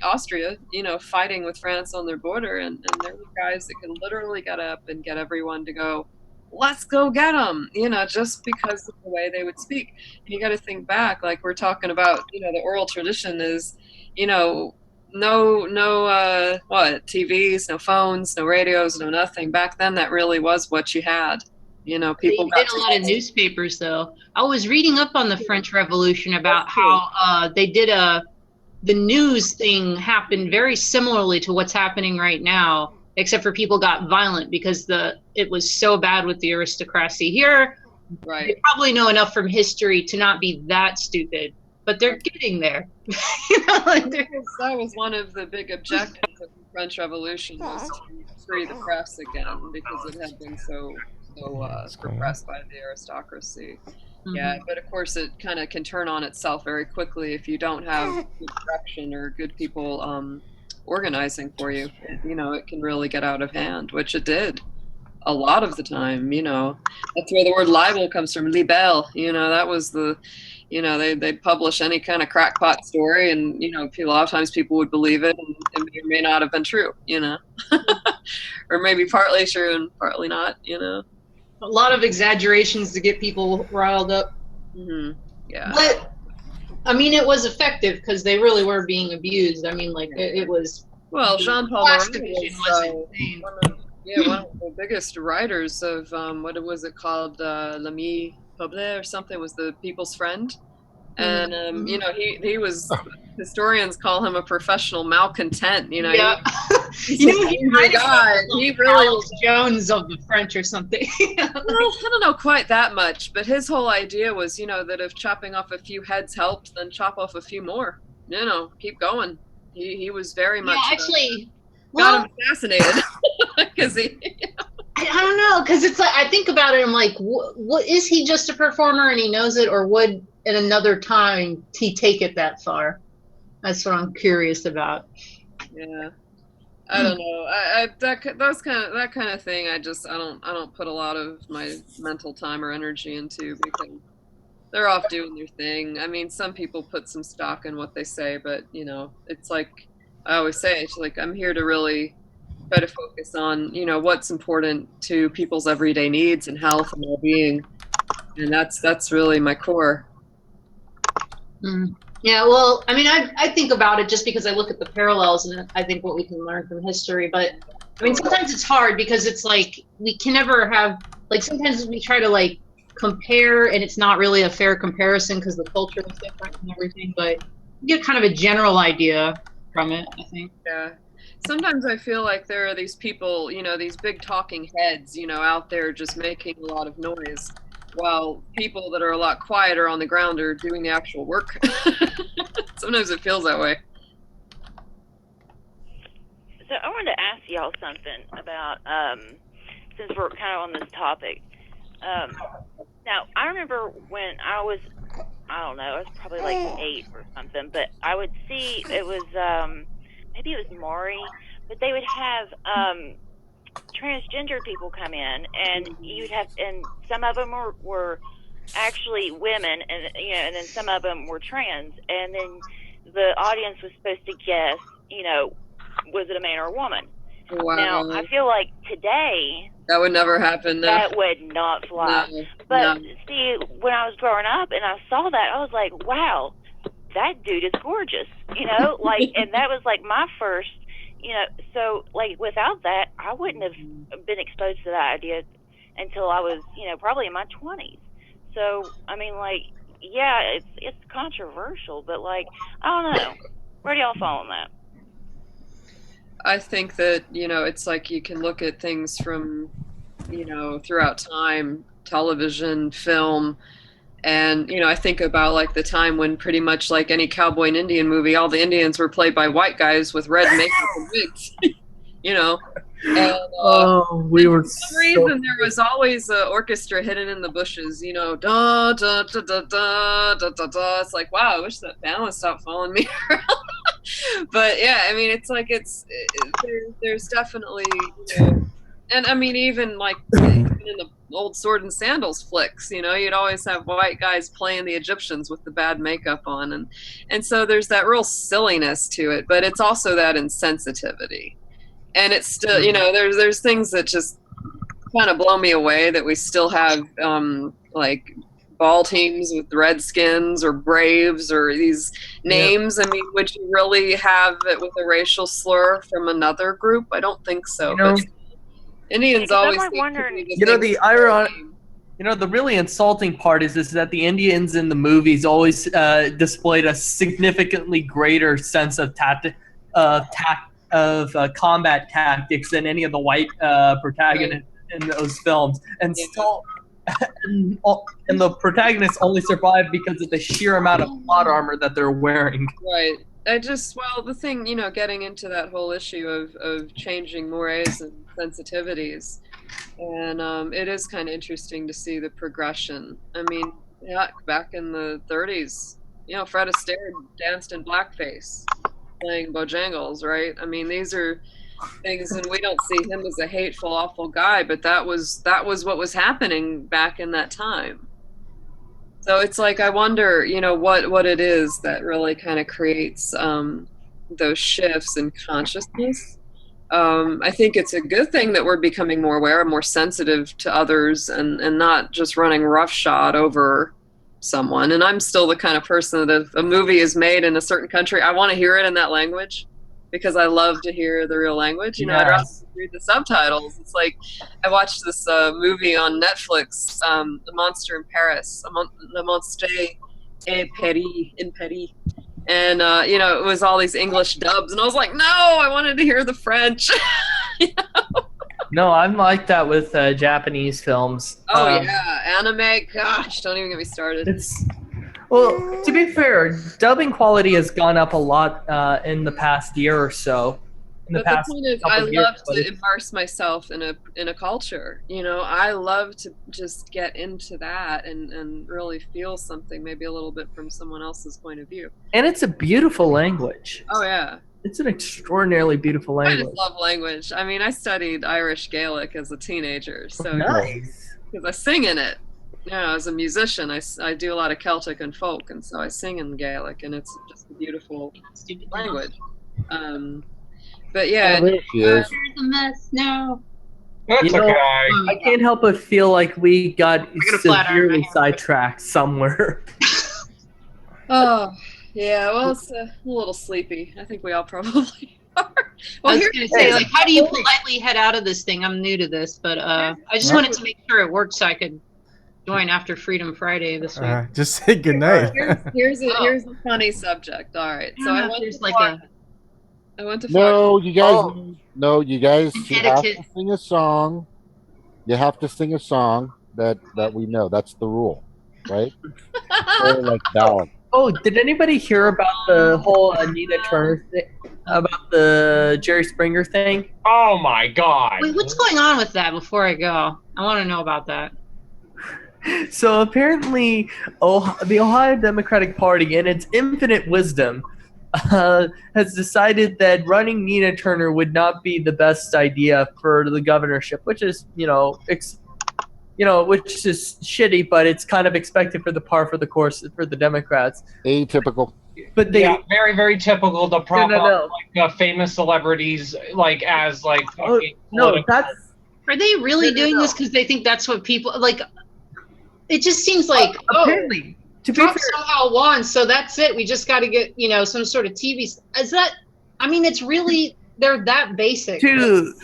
Austria, fighting with France on their border, and there were guys that could literally get up and get everyone to go, let's go get them, just because of the way they would speak. And you got to think back, like we're talking about, the oral tradition is, no TVs, no phones, no radios, no nothing. Back then, that really was what you had. People did a lot of newspapers, though. I was reading up on the French Revolution about how they did the news thing happened very similarly to what's happening right now, except for people got violent because it was so bad with the aristocracy here. Right. You probably know enough from history to not be that stupid, but they're getting there. That was one of the big objectives of the French Revolution, was to free the press again, because it had been so repressed by the aristocracy. Yeah, but of course it kind of can turn on itself very quickly if you don't have good direction or good people organizing for you. It can really get out of hand, which it did a lot of the time. That's where the word libel comes from, libel. That was the, they'd publish any kind of crackpot story, and a lot of times people would believe it, and it may or may not have been true. Or maybe partly true and partly not. A lot of exaggerations to get people riled up. Yeah. But I mean, it was effective because they really were being abused. I mean, like it was. Well, Jean-Paul Marat was one of the biggest writers of what was it called, L'Ami Peuple or something, was the People's Friend, and he was. Historians call him a professional malcontent. Yeah. He's an angry guy. He really was Jones of the French or something. Well, I don't know quite that much, but his whole idea was, that if chopping off a few heads helped, then chop off a few more. Keep going. He was very much got him assassinated because he. I don't know, because it's like, I think about it, I'm like, what is he just a performer and he knows it, or would in another time he take it that far? That's what I'm curious about. Yeah, I don't know. That kind of thing. I don't put a lot of my mental time or energy into, because they're off doing their thing. I mean, some people put some stock in what they say, but it's like I always say, it's like I'm here to really try to focus on what's important to people's everyday needs and health and well-being, and that's really my core. Yeah, well, I mean, I think about it just because I look at the parallels and I think what we can learn from history. But I mean, sometimes it's hard because it's like we can never have, like, sometimes we try to like compare and it's not really a fair comparison because the culture is different and everything. But you get kind of a general idea from it, I think. Yeah. Sometimes I feel like there are these people, these big talking heads, out there just making a lot of noise, while people that are a lot quieter on the ground are doing the actual work. Sometimes it feels that way. So I wanted to ask y'all something about, since we're kind of on this topic. Now, I remember when I was, I don't know, I was probably like 8 or something, but I would see, it was, maybe it was Maury, but they would have transgender people come in, and you'd have, and some of them were actually women, and then some of them were trans, and then the audience was supposed to guess, was it a man or a woman? Wow. Now, I feel like today that would never happen. No. That would not fly. No, but see, when I was growing up and I saw that, I was like, wow, that dude is gorgeous, like, and that was like my first, so like without that, I wouldn't have been exposed to that idea until I was, probably in my 20s. So, I mean, like, yeah, it's controversial, but like, I don't know. Where do y'all fall on that? I think that, it's like you can look at things from, throughout time, television, film, and, I think about like the time when pretty much like any cowboy and Indian movie, all the Indians were played by white guys with red makeup and wigs, And, we were for some reason there was always an orchestra hidden in the bushes, da da da da da da da da. It's like, wow, I wish that band would stop following me around. But yeah, I mean, it's like there's definitely, and I mean, even like even in the old Sword and Sandals flicks, you'd always have white guys playing the Egyptians with the bad makeup on, and so there's that real silliness to it, but it's also that insensitivity. And it's still, there's things that just kind of blow me away that we still have, like ball teams with Redskins or Braves or these names. Yep. I mean, would you really have it with a racial slur from another group? I don't think so. But Indians always like wondering. The ironic. The really insulting part is that the Indians in the movies always displayed a significantly greater sense of combat tactics than any of the white protagonists in those films, and still, and the protagonists only survive because of the sheer amount of plot armor that they're wearing. Right. The thing, getting into that whole issue of changing mores and sensitivities, and it is kind of interesting to see the progression. I mean, back in the 30s, Fred Astaire danced in blackface, playing Bojangles, right? I mean, these are things, and we don't see him as a hateful, awful guy, but that was what was happening back in that time. So it's like, I wonder, what it is that really kind of creates those shifts in consciousness. I think it's a good thing that we're becoming more aware and more sensitive to others, and not just running roughshod over someone. And I'm still the kind of person that if a movie is made in a certain country, I want to hear it in that language because I love to hear the real language. I'd rather read the subtitles. It's like I watched this movie on Netflix, The Monster in Paris, Le Monstre in Paris. And, it was all these English dubs. And I was like, no, I wanted to hear the French. No, I'm like that with Japanese films. Oh, yeah. Anime, gosh, don't even get me started. Well, to be fair, dubbing quality has gone up a lot in the past year or so. The point is, I love to immerse myself in a culture. I love to just get into that and really feel something, maybe a little bit from someone else's point of view. And it's a beautiful language. Oh, yeah. It's an extraordinarily beautiful language. I just love language. I mean, I studied Irish Gaelic as a teenager, so nice. Because I sing in it. Yeah, as a musician, I do a lot of Celtic and folk, and so I sing in Gaelic, and it's just a beautiful language. But yeah, Oh, there she is. Here's a mess now. That's You know, okay. I can't help but feel like we got a flat iron severely sidetracked somewhere. oh, yeah. Well, it's a little sleepy. I think we all probably are. I Well, was here's going to say, like, how do you politely head out of this thing? I'm new to this, but I just wanted to make sure it worked so I could join after Freedom Friday this week. Just say goodnight. here's a funny subject. All right, so I went there's to like Florida. a I went to No, Florida. you guys. No, you guys. You have Etiquette. to sing a song. You have to sing a song that we know. That's the rule, right? Or like ballad. Oh, did anybody hear about the whole Nina Turner thing? About the Jerry Springer thing? Oh my god. Wait, what's going on with that before I go? I want to know about that. So apparently, the Ohio Democratic Party, in its infinite wisdom, has decided that running Nina Turner would not be the best idea for the governorship, which is, which is shitty, but it's kind of expected for the course for the Democrats. Atypical. But they, yeah, very, very typical to prop No. up like famous celebrities like as like fucking no, political- that's Are they really doing this because they think that's what people like? It just seems like apparently. To be Trump fair, somehow won, so that's it. We just got to get some sort of TV. Is that? I mean, it's really they're that basic. to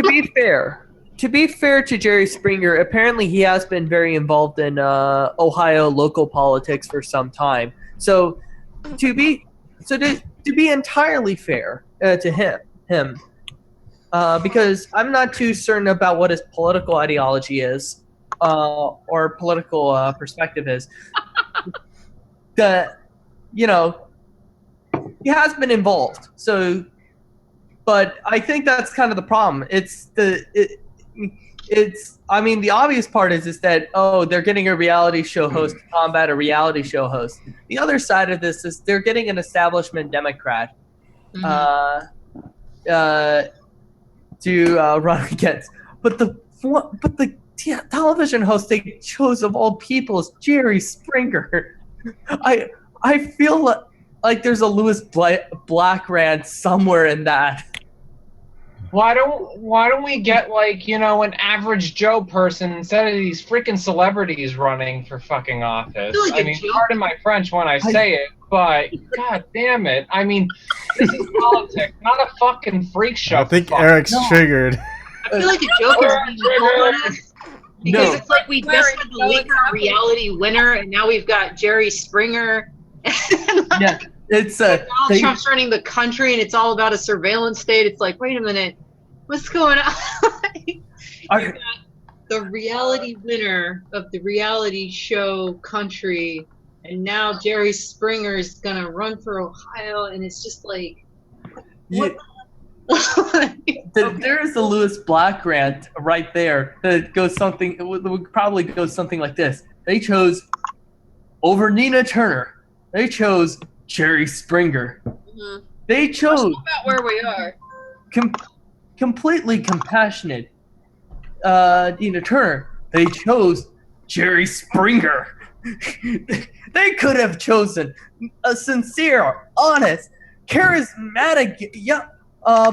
be fair. To be fair to Jerry Springer, apparently he has been very involved in Ohio local politics for some time. So to be entirely fair to him, because I'm not too certain about what his political ideology is or political perspective is. That he has been involved. So, but I think that's kind of the problem. I mean, the obvious part is that they're getting a reality show host to combat a reality show host. The other side of this is they're getting an establishment Democrat to run against. But the television host they chose of all people is Jerry Springer. I feel like there's a Lewis Black rant somewhere in that. Why don't we get like, an average Joe person instead of these freaking celebrities running for fucking office? Like I mean, pardon my French when I say it, but god damn it. I mean, this is politics, not a fucking freak show. I think Eric's triggered. I feel like a joke is being pulled on us because it's like we just had the leaker reality winner, and now we've got Jerry Springer. Yeah, it's Donald Trump's running the country, and it's all about a surveillance state. It's like, wait a minute, what's going on? You got the reality winner of the reality show country, and now Jerry Springer is gonna run for Ohio, and it's just like, what? There's a Lewis Black rant right there that goes something. It would probably go something like this: they chose over Nina Turner. They chose Jerry Springer. Mm-hmm. They chose about where we are. Completely compassionate Nina Turner. They chose Jerry Springer. They could have chosen a sincere, honest, charismatic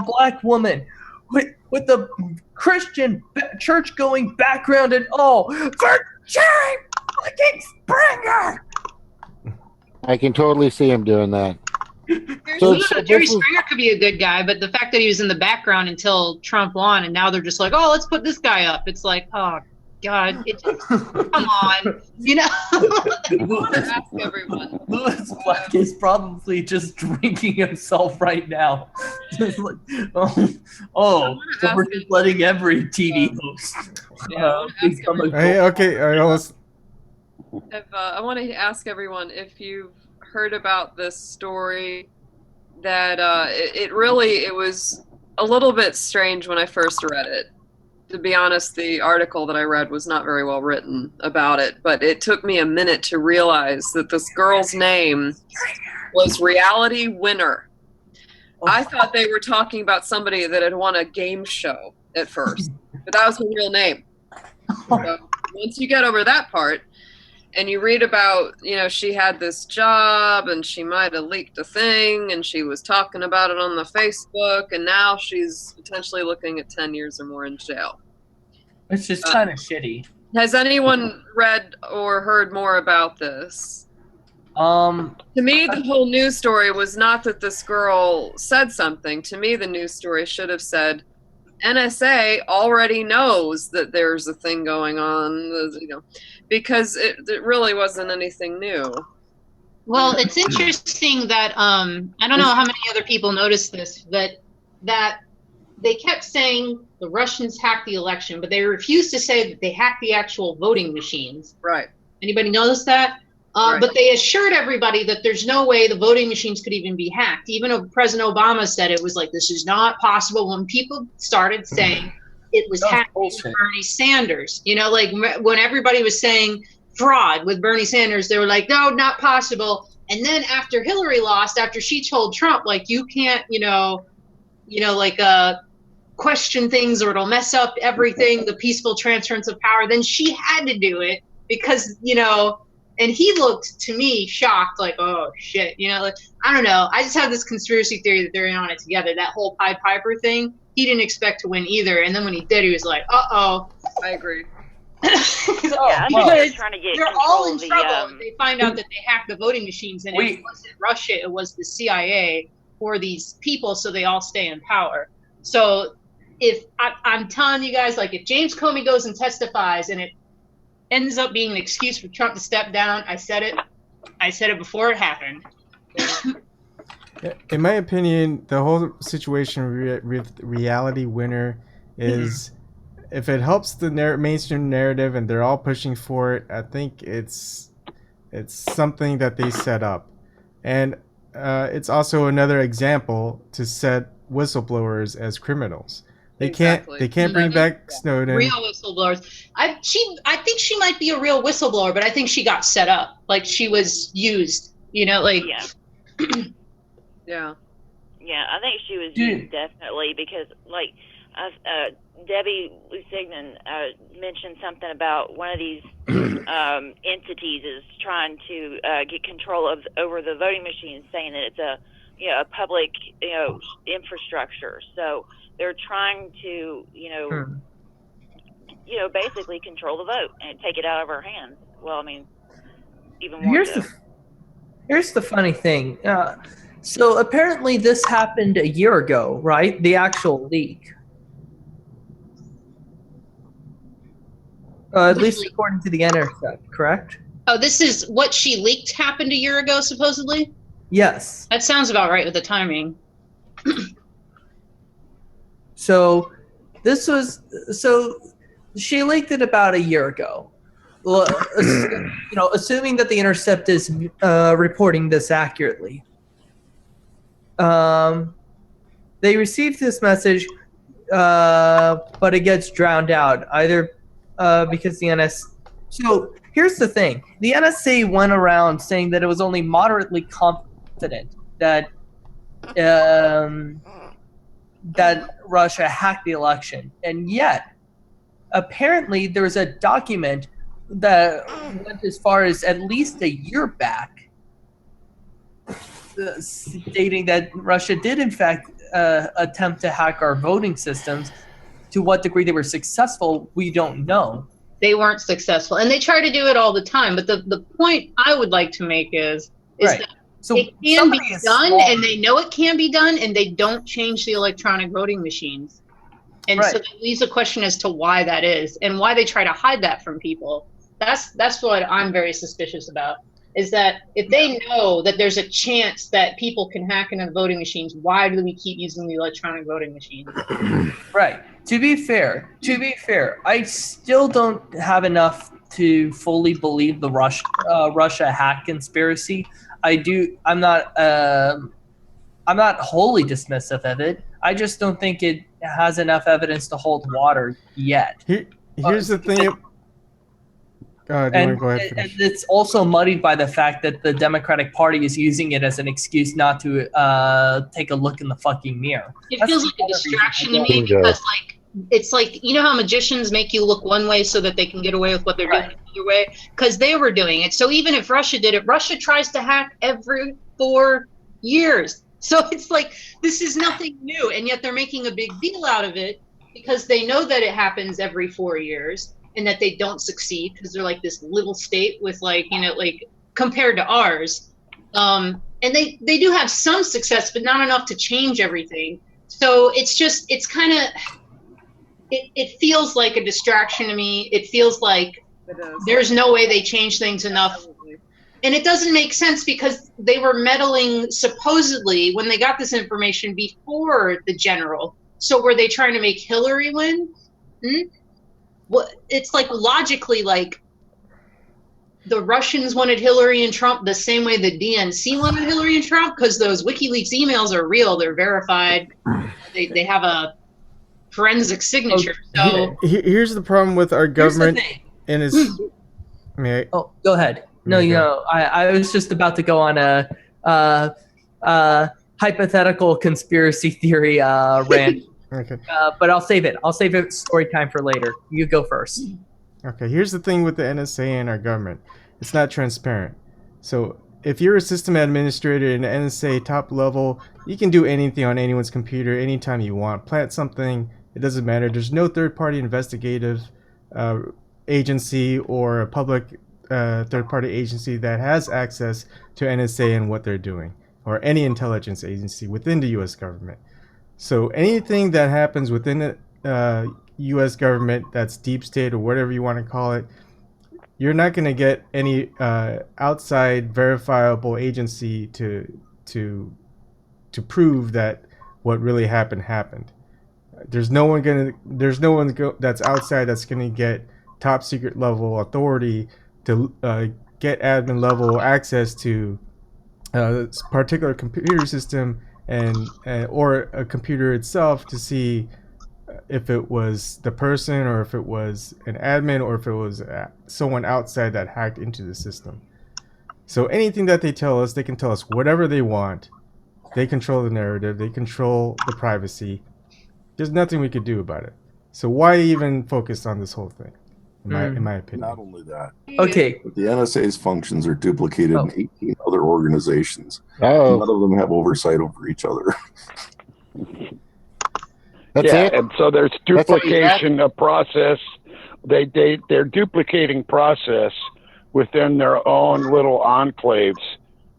black woman with a Christian church-going background and all for Jerry fucking Springer. I can totally see him doing that. Jerry Springer could be a good guy, but the fact that he was in the background until Trump won, and now they're just like, oh, let's put this guy up. It's like, oh God, come on, Ask everyone. Lewis Black is probably just drinking himself right now. Just like, so we're just letting every TV host become a. Hey, okay, all right, let's. I want to ask everyone if you've heard about this story that it was a little bit strange when I first read it. To be honest, the article that I read was not very well written about it, but it took me a minute to realize that this girl's name was Reality Winner. I thought they were talking about somebody that had won a game show at first, but that was her real name. So once you get over that part, and you read about, she had this job and she might have leaked a thing and she was talking about it on the Facebook, and now she's potentially looking at 10 years or more in jail. It's just kind of shitty. Has anyone read or heard more about this? To me, the whole news story was not that this girl said something. To me, the news story should have said, NSA already knows that there's a thing going on, because it really wasn't anything new. Well, it's interesting that I don't know how many other people noticed this, but that they kept saying the Russians hacked the election, but they refused to say that they hacked the actual voting machines. Right. Anybody notice that? Right. But they assured everybody that there's no way the voting machines could even be hacked. Even though President Obama said it was like, this is not possible. When people started saying it was hacked with Bernie Sanders, like when everybody was saying fraud with Bernie Sanders, they were like, no, not possible. And then after Hillary lost, after she told Trump, like, you can't, question things or it'll mess up everything, the peaceful transference of power, then she had to do it because, and he looked to me shocked, like, oh shit, I don't know. I just have this conspiracy theory that they're in on it together. That whole Pied Piper thing, he didn't expect to win either. And then when he did, he was like, uh-oh. I agree. I think they're trying to get they're control all in of the, trouble if they find out that they hacked the voting machines, and it wasn't Russia, it was the CIA for these people, so they all stay in power. So if I'm telling you guys, like, if James Comey goes and testifies and it ends up being an excuse for Trump to step down, I said it before it happened. In my opinion, the whole situation with Reality Winner is, if it helps the mainstream narrative and they're all pushing for it, I think it's something that they set up. And it's also another example to set whistleblowers as criminals. They can't bring back Snowden. Real whistleblowers. I think she might be a real whistleblower, but I think she got set up. Like, she was used, like. Yeah. Yeah, I think she was used, definitely, because, like, Debbie Lusignan mentioned something about one of these entities is trying to get control over the voting machines, saying that it's a public infrastructure. So they're trying to basically control the vote and take it out of our hands. Well, I mean, even more. Here's the funny thing. So apparently this happened a year ago, right? The actual leak. At least according to the Intercept, correct? Oh, this is what she leaked happened a year ago, supposedly? Yes. That sounds about right with the timing. So she leaked it about a year ago. Well, assuming that the Intercept is reporting this accurately. They received this message, but it gets drowned out either because the NSA. So here's the thing: the NSA went around saying that it was only moderately confident that that Russia hacked the election, and yet apparently there's a document that went as far as at least a year back, stating that Russia did in fact attempt to hack our voting systems. To what degree they were successful, we don't know. They weren't successful, and they try to do it all the time. But the point I would like to make is that it can be done, and they know it can be done, and they don't change the electronic voting machines. And so that leaves a question as to why that is, and why they try to hide that from people. That's what I'm very suspicious about. Is that if they know that there's a chance that people can hack into the voting machines, why do we keep using the electronic voting machines? Right. To be fair, I still don't have enough to fully believe the Russia hack conspiracy. I'm not wholly dismissive of it. I just don't think it has enough evidence to hold water yet. Here's the thing. And it's also muddied by the fact that the Democratic Party is using it as an excuse not to take a look in the fucking mirror. It feels like a distraction to me because, like, it's like, you know how magicians make you look one way so that they can get away with what they're doing another way? Because they were doing it. So even if Russia did it, Russia tries to hack every 4 years. So it's like, this is nothing new. And yet they're making a big deal out of it because they know that it happens every 4 years and that they don't succeed because they're like this little state with like, you know, like compared to ours. And they do have some success, but not enough to change everything. So it's kind of, it feels like a distraction to me. It feels like there's no way they change things enough. And it doesn't make sense because they were meddling supposedly when they got this information before the general. So were they trying to make Hillary win? Well, it's like logically, like the Russians wanted Hillary and Trump the same way the DNC wanted Hillary and Trump, because those WikiLeaks emails are real. They're verified. They have a forensic signature. So Here's the problem with our government, and it's. Oh, go ahead. No, you know, I was just about to go on a hypothetical conspiracy theory rant. Okay. But I'll save it. I'll save it story time for later. You go first. Okay, here's the thing with the NSA and our government. It's not transparent. So if you're a system administrator in the NSA top level, you can do anything on anyone's computer anytime you want. Plant something, it doesn't matter. There's no third-party investigative agency or a public third-party agency that has access to NSA and what they're doing, or any intelligence agency within the U.S. government. So anything that happens within the U.S. government that's deep state or whatever you want to call it, you're not going to get any outside verifiable agency to prove that what really happened. There's no one that's outside that's going to get top secret level authority to get admin level access to a particular computer system and or a computer itself to see if it was the person or if it was an admin or if it was someone outside that hacked into the system. So anything that they tell us, they can tell us whatever they want. They control the narrative. They control the privacy. There's nothing we could do about it. So why even focus on this whole thing? In my opinion. Not only that. Okay. But the NSA's functions are duplicated in 18 other organizations. Oh. None of them have oversight over each other. That's it? And so there's duplication of process. They're duplicating process within their own little enclaves.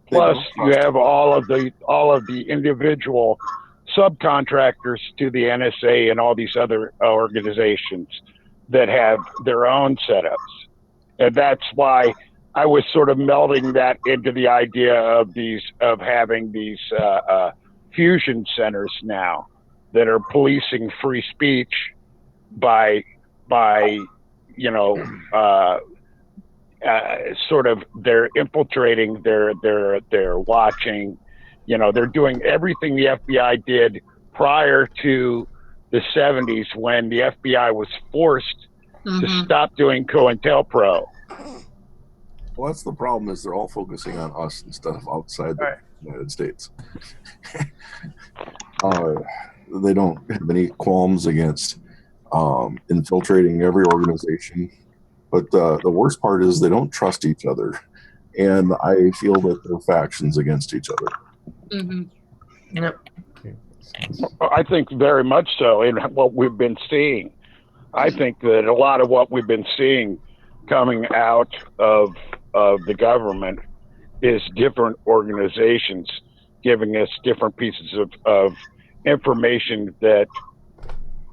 Plus, you have all of the individual subcontractors to the NSA and all these other organizations that have their own setups. And that's why I was sort of melding that into the idea of having these fusion centers now that are policing free speech by sort of they're infiltrating, they're watching, they're doing everything the FBI did prior to the 70s when the FBI was forced to stop doing COINTELPRO. Well, that's the problem, is they're all focusing on us instead of outside the United States. They don't have any qualms against infiltrating every organization. But the worst part is they don't trust each other. And I feel that they're factions against each other. Yep. I think very much so in what we've been seeing. I think that a lot of what we've been seeing coming out of the government is different organizations giving us different pieces of information that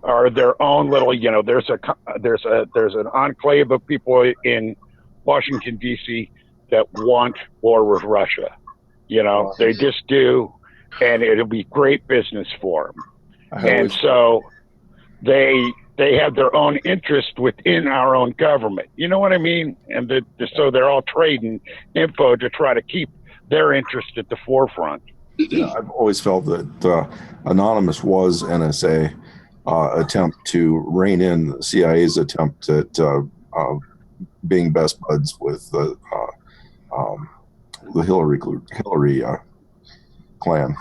are their own little, there's an enclave of people in Washington, D.C. that want war with Russia. They just do, and it'll be great business for them. And so they have their own interest within our own government. You know what I mean? And so they're all trading info to try to keep their interest at the forefront. Yeah, I've always felt that Anonymous was NSA attempt to rein in the CIA's attempt at being best buds with the Hillary clan.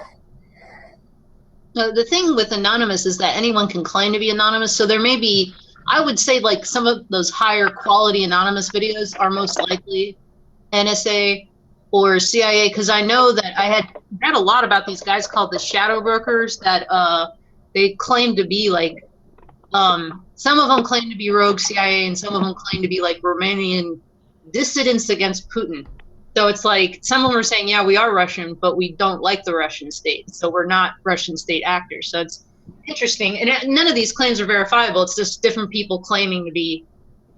The thing with anonymous is that anyone can claim to be anonymous. So there may be, I would say, like some of those higher quality anonymous videos are most likely NSA or CIA, because I know that I had read a lot about these guys called the shadow brokers that they claim to be like, some of them claim to be rogue CIA and some of them claim to be like Romanian dissidents against Putin. So it's like some of them are saying, yeah, we are Russian, but we don't like the Russian state. So we're not Russian state actors. So it's interesting. And none of these claims are verifiable. It's just different people claiming to be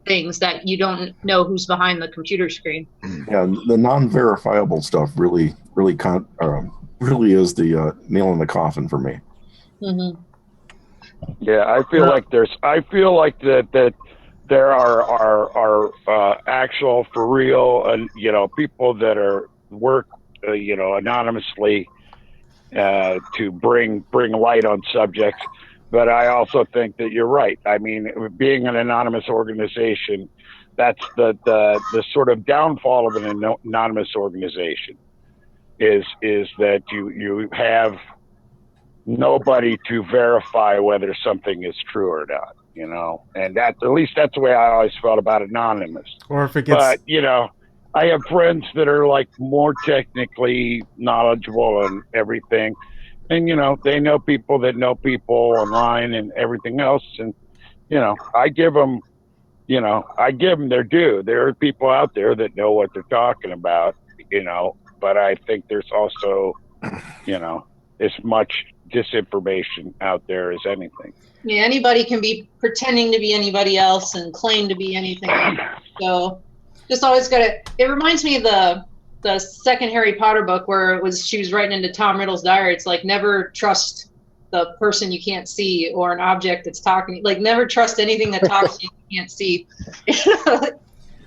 things that you don't know who's behind the computer screen. Yeah, the non-verifiable stuff really is the nail in the coffin for me. Mm-hmm. Yeah, I feel like that there are actual for real, people that work anonymously to bring light on subjects. But I also think that you're right. I mean, being an anonymous organization, that's the sort of downfall of an anonymous organization is that you have nobody to verify whether something is true or not, and at least that's the way I always felt about anonymous. Or if it gets, but I have friends that are like more technically knowledgeable and everything, and they know people that know people online and everything else, and I give them their due. There are people out there that know what they're talking about, but I think there's also as much disinformation out there as anything. Yeah, anybody can be pretending to be anybody else and claim to be anything else. So just always it reminds me of the second Harry Potter book where she was writing into Tom Riddle's diary. It's like, never trust the person you can't see or an object that's talking. Like, never trust anything that talks to you can't see.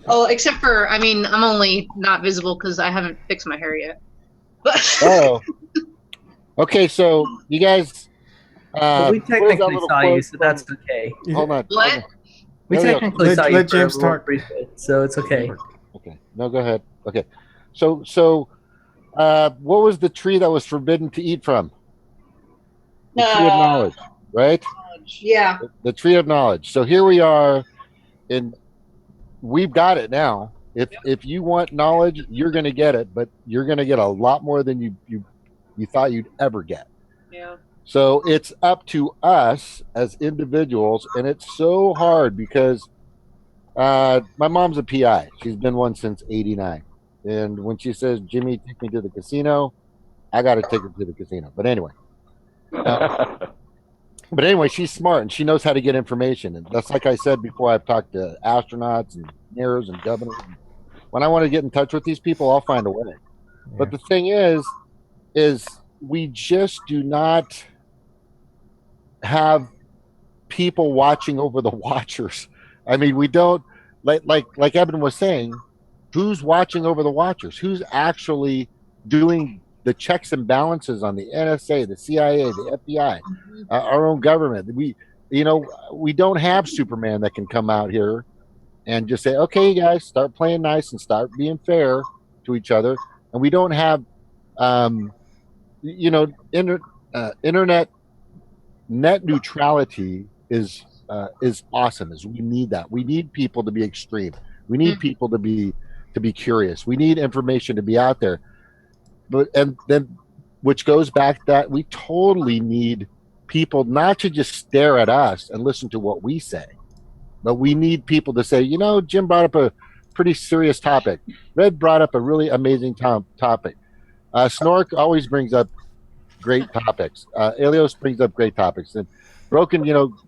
Oh, except for, I mean, I'm only not visible because I haven't fixed my hair yet. Oh. Okay, so you guys. Well, we technically saw you, so that's okay. Hold on. What? We technically saw you. Let James talk. So it's okay. Okay. No, go ahead. Okay. So, what was the tree that was forbidden to eat from? The tree of knowledge, right? Yeah. The tree of knowledge. So here we are, and we've got it now. If you want knowledge, you're going to get it, but you're going to get a lot more than you thought you'd ever get. Yeah. So it's up to us as individuals, and it's so hard because my mom's a PI. She's been one since '89, and when she says, "Jimmy, take me to the casino," I got to take her to the casino. But anyway, she's smart and she knows how to get information, and that's like I said before. I've talked to astronauts and mayors and governors. When I want to get in touch with these people, I'll find a way. Yeah. But the thing is we just do not have people watching over the watchers. I mean, we don't, like Eben was saying, who's watching over the watchers? Who's actually doing the checks and balances on the NSA, the CIA, the FBI, our own government? We don't have Superman that can come out here and just say, okay, you guys, start playing nice and start being fair to each other. And we don't have internet net neutrality is awesome. We need that. We need people to be extreme. We need people to be curious. We need information to be out there. And then, which goes back that we totally need people not to just stare at us and listen to what we say, but we need people to say, Jim brought up a pretty serious topic. Red brought up a really amazing topic. Snork always brings up great topics. Elios brings up great topics, and Broken,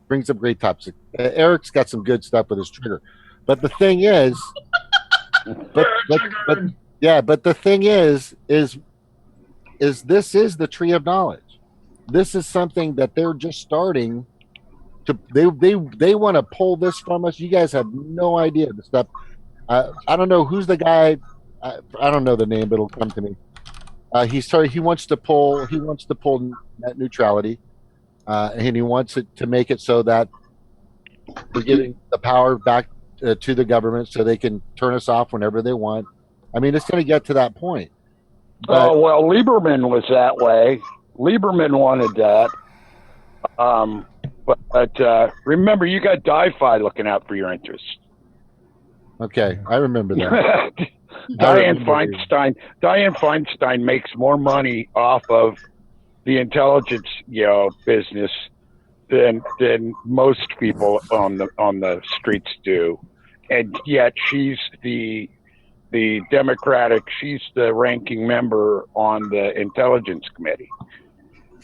brings up great topics. Eric's got some good stuff with his trigger. But the thing is, but the thing is this is the tree of knowledge. This is something that they're just starting to. They want to pull this from us. You guys have no idea the stuff. I don't know who's the guy. I don't know the name, but it'll come to me. He wants to pull net neutrality, and he wants it to make it so that we're giving the power back to the government so they can turn us off whenever they want. I mean, it's going to get to that point. But, Lieberman was that way. Lieberman wanted that. But remember, you got Di-Fi looking out for your interests. Okay, I remember that. Dianne Feinstein makes more money off of the intelligence, business than most people on the streets do, and yet she's the Democratic. She's the ranking member on the Intelligence Committee.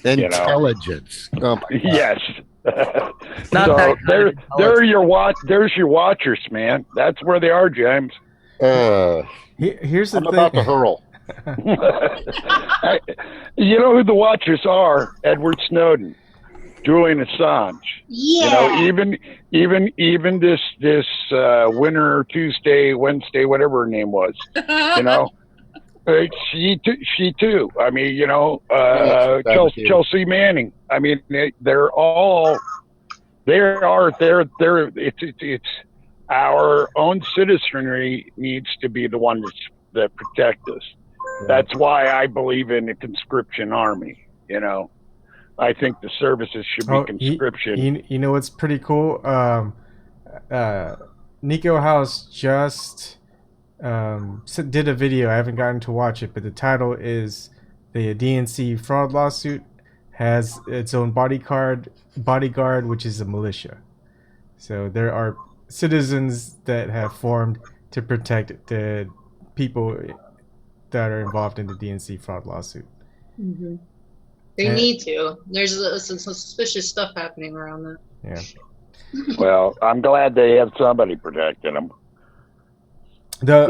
Intelligence. Oh my God. Yes. Not So that kind of there's your watchers, man. That's where they are, James. Here's the I'm thing. about to hurl. You know who the watchers are? Edward Snowden, Julian Assange. Yeah. Even this Winter Tuesday, Wednesday, whatever her name was. She too. I mean, Chelsea Manning. I mean, they're all. They're it's our own citizenry needs to be the one that protect us. That's why I believe in a conscription army. I think the services should be conscription. You know what's pretty cool? Niko House just did a video. I haven't gotten to watch it, but the title is "The DNC Fraud Lawsuit Has Its Own Bodyguard, which is a militia." So there are citizens that have formed to protect the people that are involved in the DNC fraud lawsuit. Mm-hmm. They need to. There's some suspicious stuff happening around that. Yeah. Well, I'm glad they have somebody protecting them. So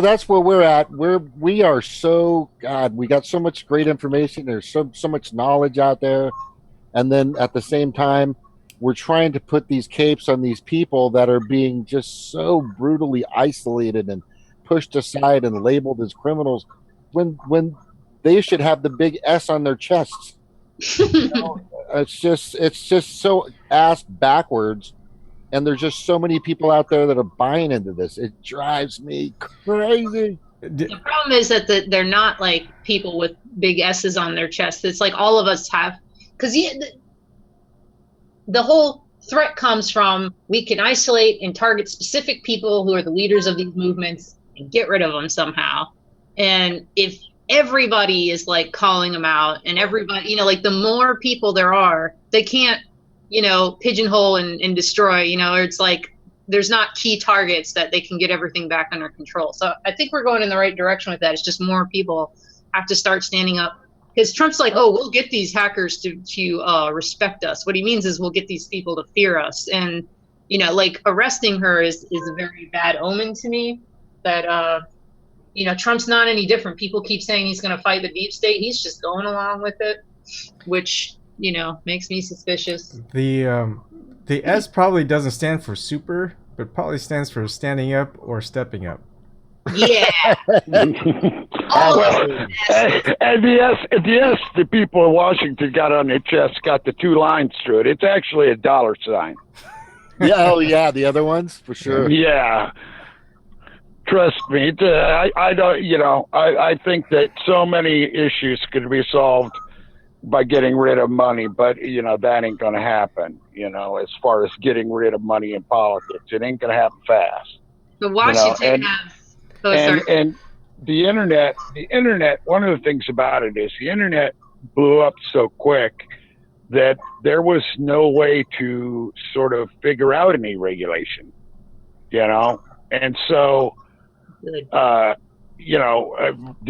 that's where we're at. We are so God. We got so much great information. There's so much knowledge out there, and then at the same time, we're trying to put these capes on these people that are being just so brutally isolated and pushed aside and labeled as criminals, when they should have the big S on their chests. It's just so ass backwards. And there's just so many people out there that are buying into this. It drives me crazy. The problem is that they're not like people with big S's on their chest. It's like all of us have, because the whole threat comes from we can isolate and target specific people who are the leaders of these movements and get rid of them somehow. And if everybody is like calling them out and everybody, like the more people there are, they can't, pigeonhole and destroy, or it's like there's not key targets that they can get everything back under control. So I think we're going in the right direction with that. It's just more people have to start standing up, because Trump's like, oh, we'll get these hackers to respect us. What he means is we'll get these people to fear us. And, like arresting her is a very bad omen to me. That, Trump's not any different. People keep saying he's going to fight the deep state. He's just going along with it, which makes me suspicious. The S probably doesn't stand for super, but probably stands for standing up or stepping up. Yeah. And the S, the people in Washington got on their chest, got the two lines through it. It's actually a dollar sign. Yeah. Oh yeah, the other ones for sure. Yeah. Trust me. I don't. I think that so many issues could be solved by getting rid of money, but that ain't going to happen. As far as getting rid of money in politics, it ain't going to happen fast. But Washington and the internet. One of the things about it is the internet blew up so quick that there was no way to sort of figure out any regulation. And so. The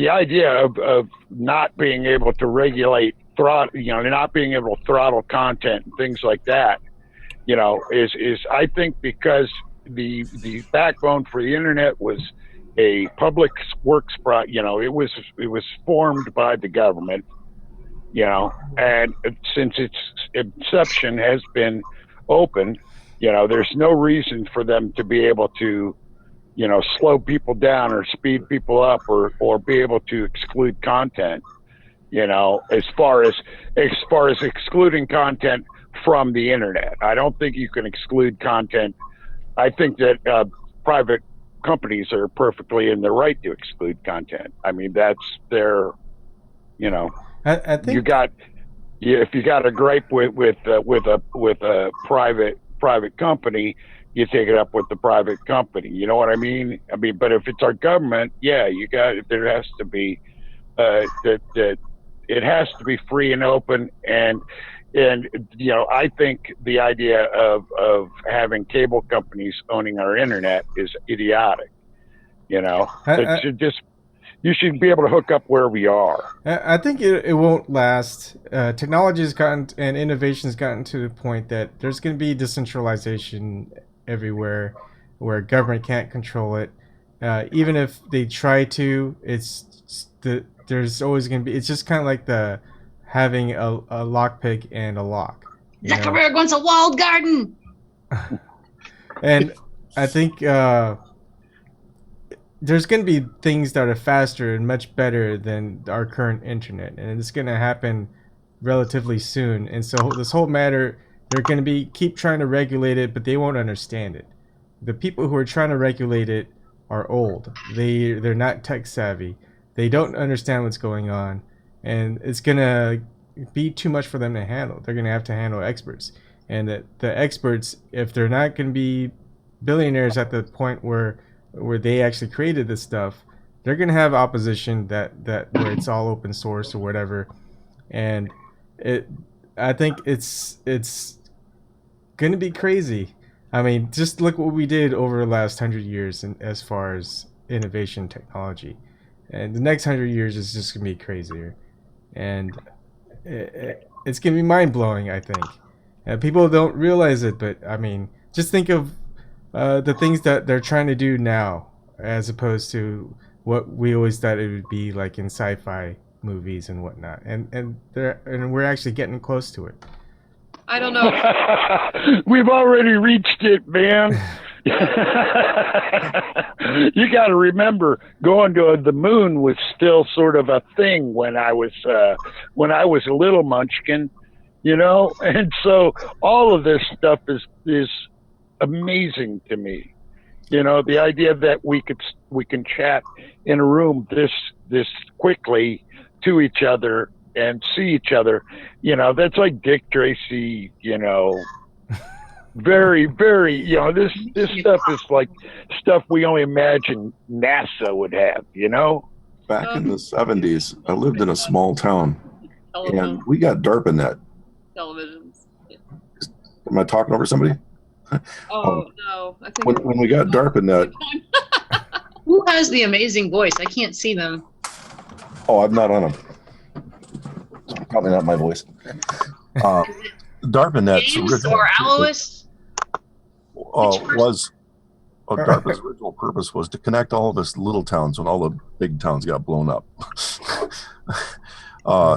idea of not being able to regulate not being able to throttle content and things like that, is I think because the backbone for the internet was a public works it was formed by the government, and since its inception has been open, there's no reason for them to be able to slow people down or speed people up or be able to exclude content, as far as excluding content from the internet. I don't think you can exclude content. I think that private companies are perfectly in the right to exclude content. I mean, that's their, I think you got. if you got a gripe with a private company, you take it up with the private company. You know what I mean? I mean, but if it's our government, yeah, there has to be that it has to be free and open, and I think the idea of having cable companies owning our internet is idiotic. You should be able to hook up wherever you are. I think it won't last. Technology has gotten and innovation has gotten to the point that there's going to be decentralization everywhere, where government can't control it. Even if they try to, there's always going to be. It's just kind of like having a lockpick and a lock. Zuckerberg wants a walled garden. And I think there's going to be things that are faster and much better than our current internet, and it's going to happen relatively soon. And so this whole matter, they're going to keep trying to regulate it, but they won't understand it. The people who are trying to regulate it are old. They're not tech savvy. They don't understand what's going on, and it's going to be too much for them to handle. They're going to have to handle experts, and the experts, if they're not going to be billionaires at the point where they actually created this stuff, they're going to have opposition that where it's all open source or whatever. And I think it's going to be crazy. I mean, just look what we did over the last 100 years as far as innovation technology. And the next 100 years is just going to be crazier. And it's going to be mind-blowing, I think. People don't realize it, but I mean, just think of the things that they're trying to do now, as opposed to what we always thought it would be like in sci-fi movies and whatnot. And we're actually getting close to it. I don't know. We've already reached it, man. You got to remember, going to the moon was still sort of a thing when I was a little munchkin, and so all of this stuff is amazing to me. The idea that we can chat in a room this quickly to each other and see each other, that's like Dick Tracy, very, very, this stuff is like stuff we only imagine NASA would have, Back in the 70s, I lived in a small town, and we got DARPANet. Televisions. Yeah. Am I talking over somebody? No. I think when we got DARPANet. Who has the amazing voice? I can't see them. Oh, I'm not on them. Probably not my voice. DARPANet's James or Alois? DARPA's original purpose was to connect all of us little towns when all the big towns got blown up.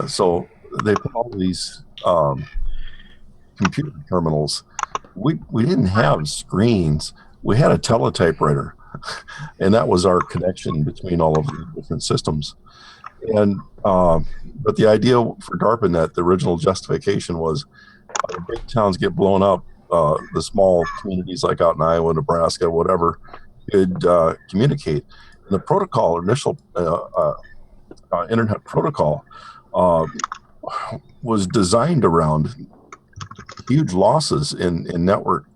So they put all these computer terminals. We didn't have screens. We had a teletypewriter, and that was our connection between all of the different systems. And but the idea for DARPANet, the original justification was the big towns get blown up, the small communities like out in Iowa, Nebraska, whatever, could communicate. And the protocol, initial internet protocol, was designed around huge losses in network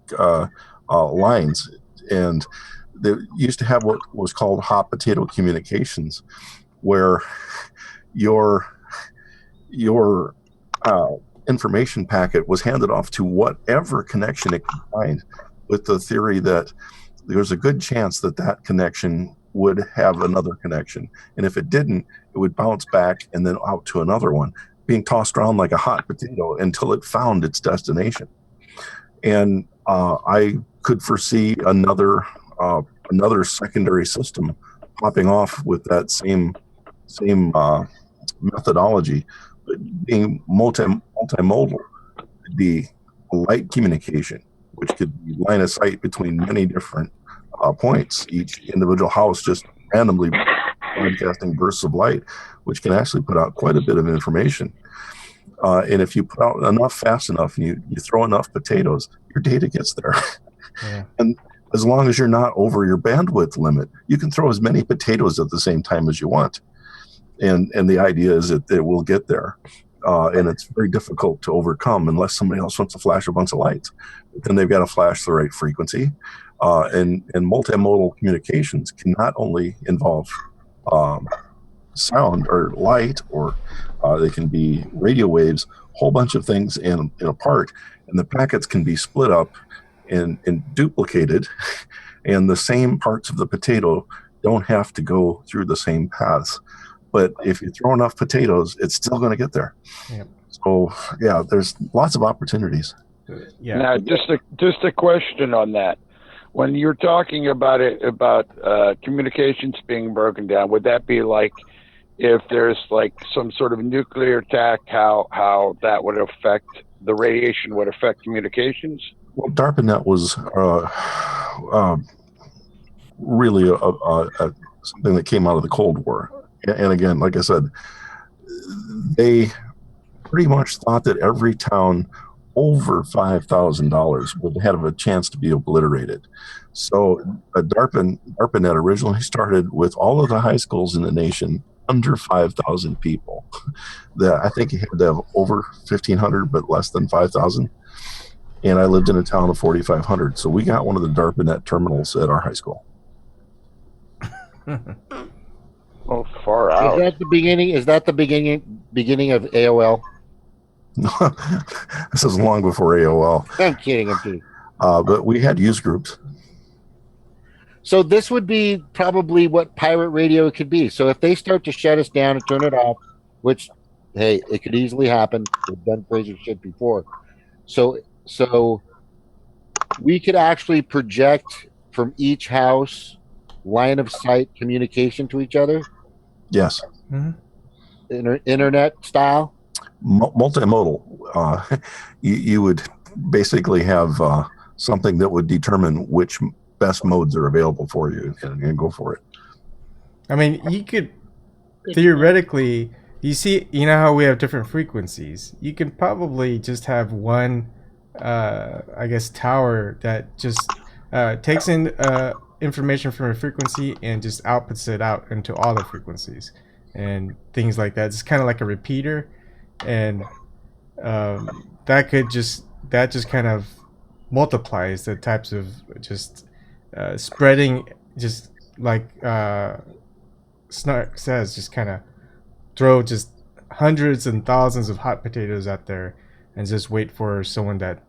lines. And they used to have what was called hot potato communications, where your information packet was handed off to whatever connection it could find, with the theory that there was a good chance that that connection would have another connection. And if it didn't, it would bounce back and then out to another one, being tossed around like a hot potato until it found its destination. And I could foresee another secondary system popping off with that same methodology, but being multimodal. The light communication, which could be line of sight between many different points, each individual house just randomly broadcasting bursts of light, which can actually put out quite a bit of information. And if you put out enough fast enough and you throw enough potatoes, your data gets there. Yeah. And as long as you're not over your bandwidth limit, you can throw as many potatoes at the same time as you want. And the idea is that it will get there. and it's very difficult to overcome unless somebody else wants to flash a bunch of lights. But then they've got to flash the right frequency, and multimodal communications can not only involve sound or light, or they can be radio waves, a whole bunch of things in a part, and the packets can be split up and duplicated, and the same parts of the potato don't have to go through the same paths. But if you throw enough potatoes, it's still going to get there. Yep. So yeah, there's lots of opportunities. Yeah. Now, just a question on that. When you're talking about communications being broken down, would that be like if there's like some sort of nuclear attack, how that would affect the radiation would affect communications? Well, DARPANET was really something that came out of the Cold War. And again, like I said, they pretty much thought that every town over $5,000 would have a chance to be obliterated. So DARPANET originally started with all of the high schools in the nation under 5,000 people. I think you had to have over 1,500, but less than 5,000. And I lived in a town of 4,500. So we got one of the DARPANET terminals at our high school. Oh, far out. Is that the beginning of AOL? This is long before AOL. I'm kidding. But we had use groups. So this would be probably what pirate radio could be. So if they start to shut us down and turn it off, which, hey, it could easily happen. We've done crazy shit before. So we could actually project from each house line of sight communication to each other. Yes. Mm-hmm. Internet style. Multimodal. You would basically have something that would determine which best modes are available for you and go for it. I mean, you could theoretically, you know how we have different frequencies. You can probably just have one, I guess, tower that just takes in information from a frequency and just outputs it out into all the frequencies and things like that. It's kind of like a repeater, and that just kind of multiplies the types of just spreading, just like Snark says, just kind of throw just hundreds and thousands of hot potatoes out there and just wait for someone that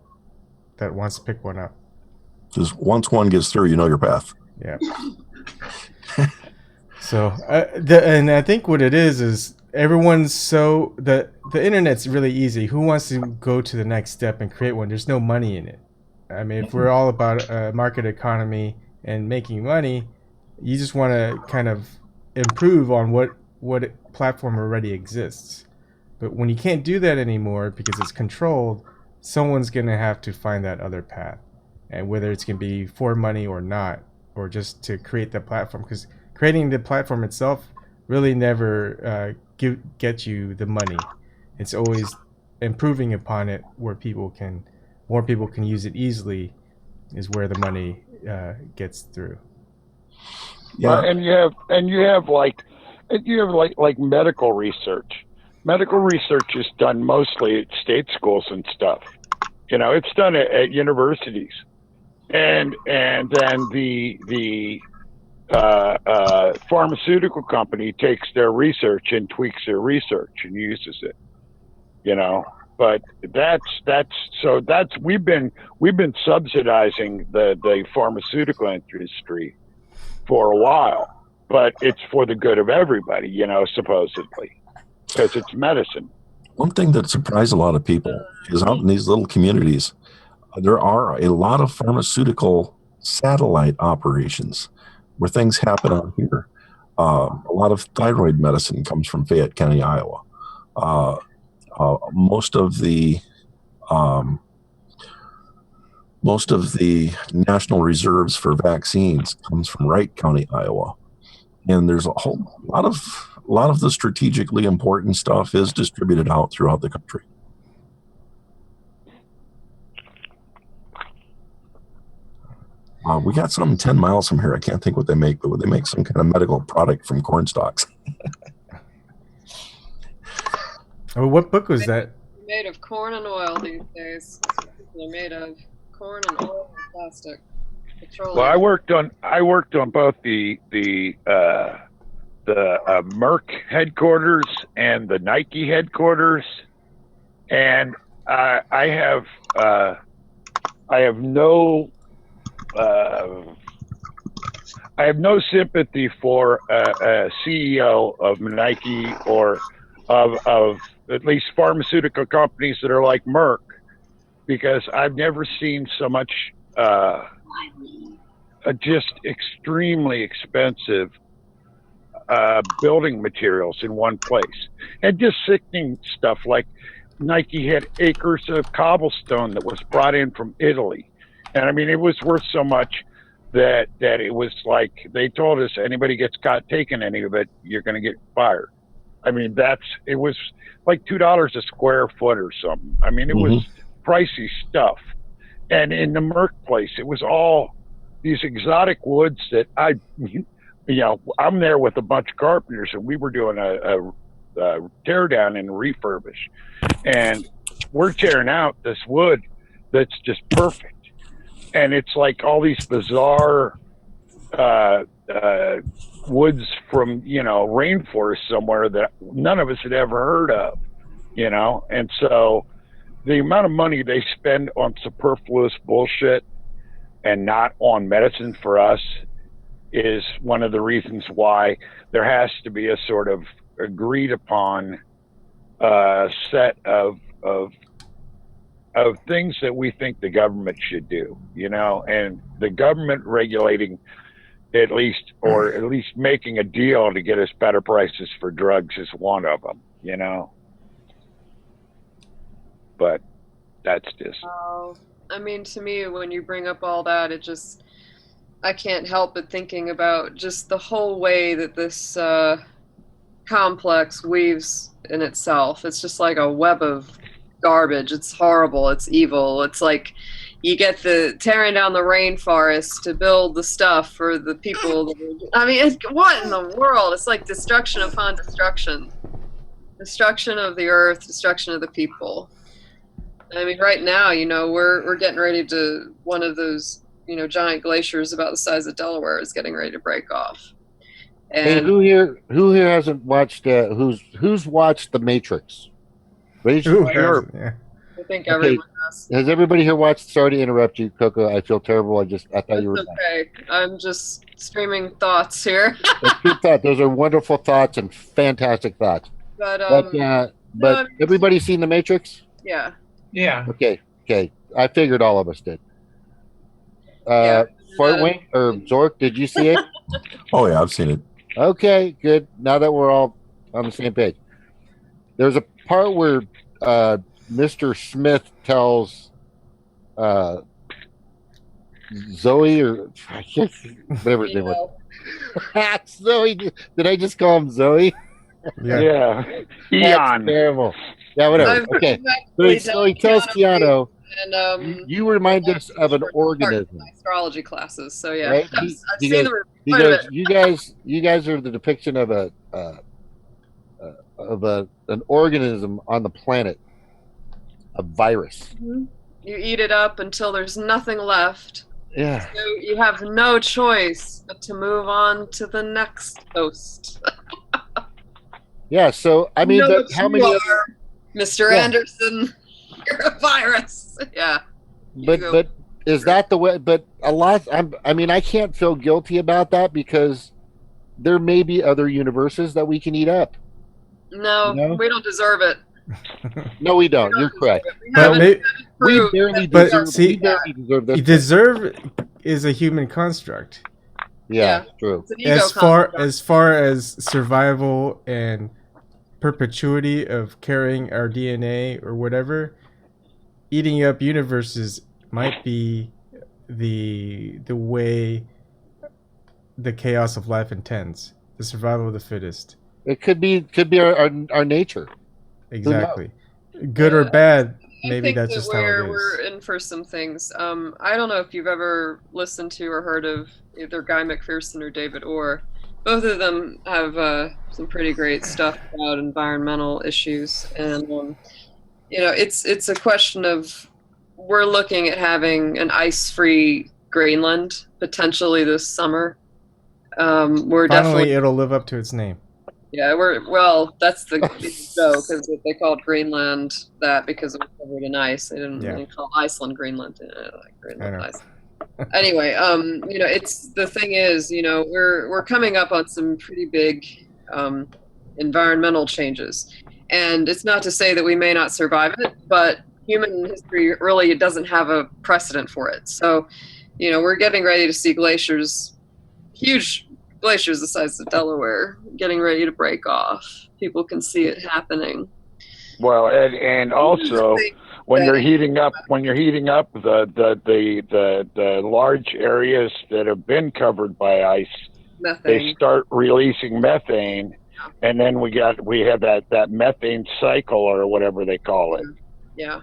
wants to pick one up. Just once one gets through, you know your path. Yeah. So, and I think what it is everyone's so the internet's really easy. Who wants to go to the next step and create one? There's no money in it. I mean, if we're all about a market economy and making money, you just want to kind of improve on what platform already exists. But when you can't do that anymore because it's controlled, someone's gonna have to find that other path, and whether it's gonna be for money or not, or just to create the platform, because creating the platform itself really never get you the money. It's always improving upon it where more people can use it easily is where the money gets through. Yeah, and you have like medical research. Medical research is done mostly at state schools and stuff. You know, it's done at universities, and then the pharmaceutical company takes their research and tweaks their research and uses it. You know, but we've been subsidizing the pharmaceutical industry for a while, but it's for the good of everybody, you know, supposedly, because it's medicine. One thing that surprised a lot of people is out in these little communities, there are a lot of pharmaceutical satellite operations where things happen out here. A lot of thyroid medicine comes from Fayette County, Iowa. Most of the national reserves for vaccines comes from Wright County, Iowa, and there's a lot of the strategically important stuff is distributed out throughout the country. We got some 10 miles from here. I can't think what they make, but they make some kind of medical product from corn stalks. Oh, what book was that? Made of corn and oil these days. That's what people are made of. Corn and oil and plastic. Petroleum. Well, I worked on both the Merck headquarters and the Nike headquarters, and I have no sympathy for a CEO of Nike or of at least pharmaceutical companies that are like Merck, because I've never seen so much just extremely expensive building materials in one place, and just sickening stuff like Nike had acres of cobblestone that was brought in from Italy, and I mean it was worth so much that it was like they told us anybody gets caught taking any of it, you're going to get fired. I mean it was like $2 a square foot or something. I mean it was pricey stuff, and in the Merck place it was all these exotic woods that I'm there with a bunch of carpenters, and we were doing a tear down and refurbish, and we're tearing out this wood that's just perfect, and it's like all these bizarre woods from rainforest somewhere that none of us had ever heard of, and so the amount of money they spend on superfluous bullshit and not on medicine for us is one of the reasons why there has to be a sort of agreed upon set of things that we think the government should do, and the government regulating at least making a deal to get us better prices for drugs is one of them, but that's just I mean, to me, when you bring up all that, I can't help but thinking about just the whole way that this complex weaves in itself. It's just like a web of garbage. It's horrible. It's evil. It's like you get the tearing down the rainforest to build the stuff for the people. I mean, what in the world? It's like destruction upon destruction. Destruction of the earth, destruction of the people. I mean, right now, we're getting ready to, one of those, giant glaciers about the size of Delaware is getting ready to break off. And hey, who here hasn't watched? Who's watched The Matrix? Sure. Yeah. I think everyone has. Has everybody here watched? Sorry to interrupt you, Coco. I feel terrible. I thought you were. Okay. I'm just streaming thoughts here. That's good thought. Those are wonderful thoughts and fantastic thoughts. But everybody's seen The Matrix? Yeah. Yeah. Okay. I figured all of us did. Fartwing or Zork, did you see it? Oh yeah, I've seen it. Okay, good. Now that we're all on the same page, there's a part where Mr. Smith tells Zoe, or I can't, whatever his name was. Zoe. Did I just call him Zoe? Yeah. That's terrible. Yeah, whatever. Okay. So he tells Keanu, and you remind us of an organism. Astrology classes. So yeah, Right? I've He seen goes, the you guys are the depiction of an organism on the planet, a virus. You eat it up until there's nothing left. Yeah. So you have no choice but to move on to the next host. Yeah. So I mean, how many? Mr. Anderson, you're a virus. Yeah. But is that the way? But a lot. I mean, I can't feel guilty about that because there may be other universes that we can eat up. No, we don't deserve it. No, we don't. You're correct. We barely deserve this. Deserve is a human construct. Yeah, true. As far as survival and perpetuity of carrying our DNA or whatever, eating up universes might be the way the chaos of life intends. The survival of the fittest. It could be our nature. Exactly. Good or bad, maybe that's just how it is. We're in for some things. I don't know if you've ever listened to or heard of either Guy McPherson or David Orr, both of them have some pretty great stuff about environmental issues, and it's a question of we're looking at having an ice-free Greenland potentially this summer. We're Finally, definitely it'll live up to its name. yeah, that's the joke, because they called Greenland that because it was covered in ice. They didn't really call Iceland Greenland. Like Greenland Iceland. Anyway, it's the thing is, we're coming up on some pretty big environmental changes, and it's not to say that we may not survive it, but human history really doesn't have a precedent for it. So, we're getting ready to see glaciers, huge glaciers the size of Delaware, getting ready to break off. People can see it happening. Well, and also when you're heating up the large areas that have been covered by ice, methane. They start releasing methane, and then we have that methane cycle or whatever they call it. Yeah.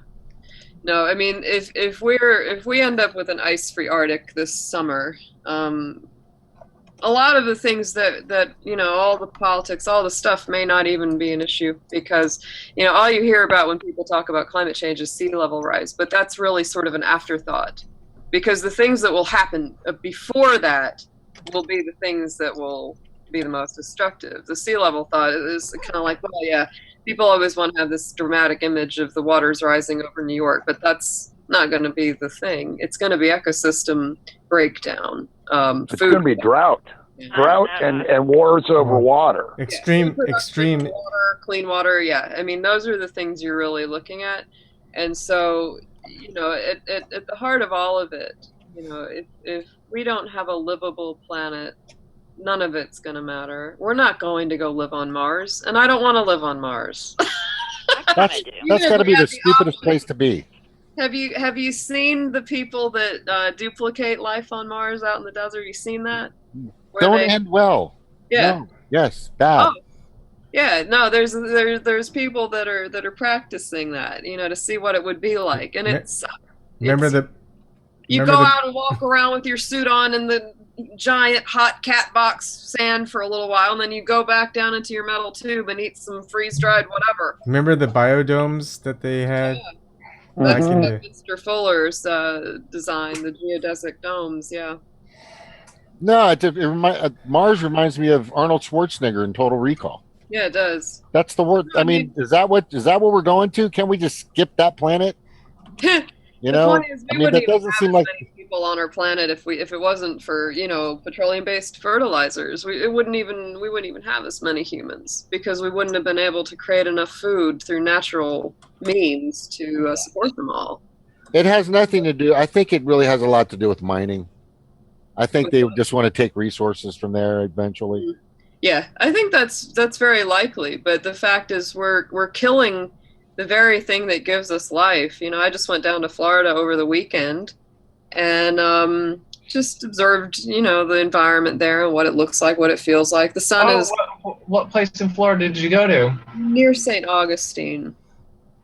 No, I mean, if we end up with an ice-free Arctic this summer, a lot of the things that all the politics, all the stuff may not even be an issue, because all you hear about when people talk about climate change is sea level rise, but that's really sort of an afterthought, because the things that will happen before that will be the things that will be the most destructive. The sea level thought is kind of like, well, yeah, people always want to have this dramatic image of the waters rising over New York, but that's not going to be the thing. It's going to be ecosystem breakdown. It's going to be drought and wars over water. Extreme. Water, clean water. Yeah, I mean, those are the things you're really looking at. And so, at the heart of all of it, if we don't have a livable planet, none of it's going to matter. We're not going to go live on Mars, and I don't want to live on Mars. That's got to be the stupidest place to be. Have you seen the people that duplicate life on Mars out in the desert? You seen that? Don't end well. Yeah. No. Yes. Bad. Oh. Yeah. No. There's people that are practicing that. To see what it would be like, and you go out and walk around with your suit on in the giant hot cat box sand for a little while, and then you go back down into your metal tube and eat some freeze-dried whatever. Remember the biodomes that they had? Yeah. That's Mr. Fuller's design, the geodesic domes. Yeah. No, Mars reminds me of Arnold Schwarzenegger in Total Recall. Yeah, it does. That's the word. I mean, is that what we're going to? Can we just skip that planet? That doesn't seem like people on our planet if it wasn't for petroleum-based fertilizers. We wouldn't even have this many humans, because we wouldn't have been able to create enough food through natural means to support them all. It has nothing to do. I think it really has a lot to do with mining. I think they just want to take resources from there eventually. Yeah, I think that's very likely. But the fact is, we're killing the very thing that gives us life. I just went down to Florida over the weekend and just observed, the environment there and what it looks like, what it feels like. The sun is. What place in Florida did you go to? Near St. Augustine.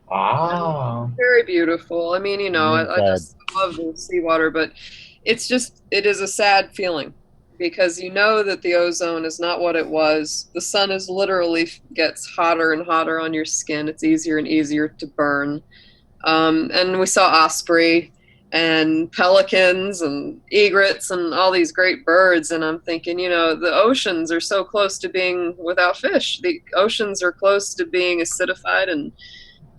Wow. Very beautiful. I mean, I just love the seawater, but it is a sad feeling, because that the ozone is not what it was. The sun is literally gets hotter and hotter on your skin. It's easier and easier to burn. And we saw osprey and pelicans and egrets and all these great birds. And I'm thinking, the oceans are so close to being without fish. The oceans are close to being acidified and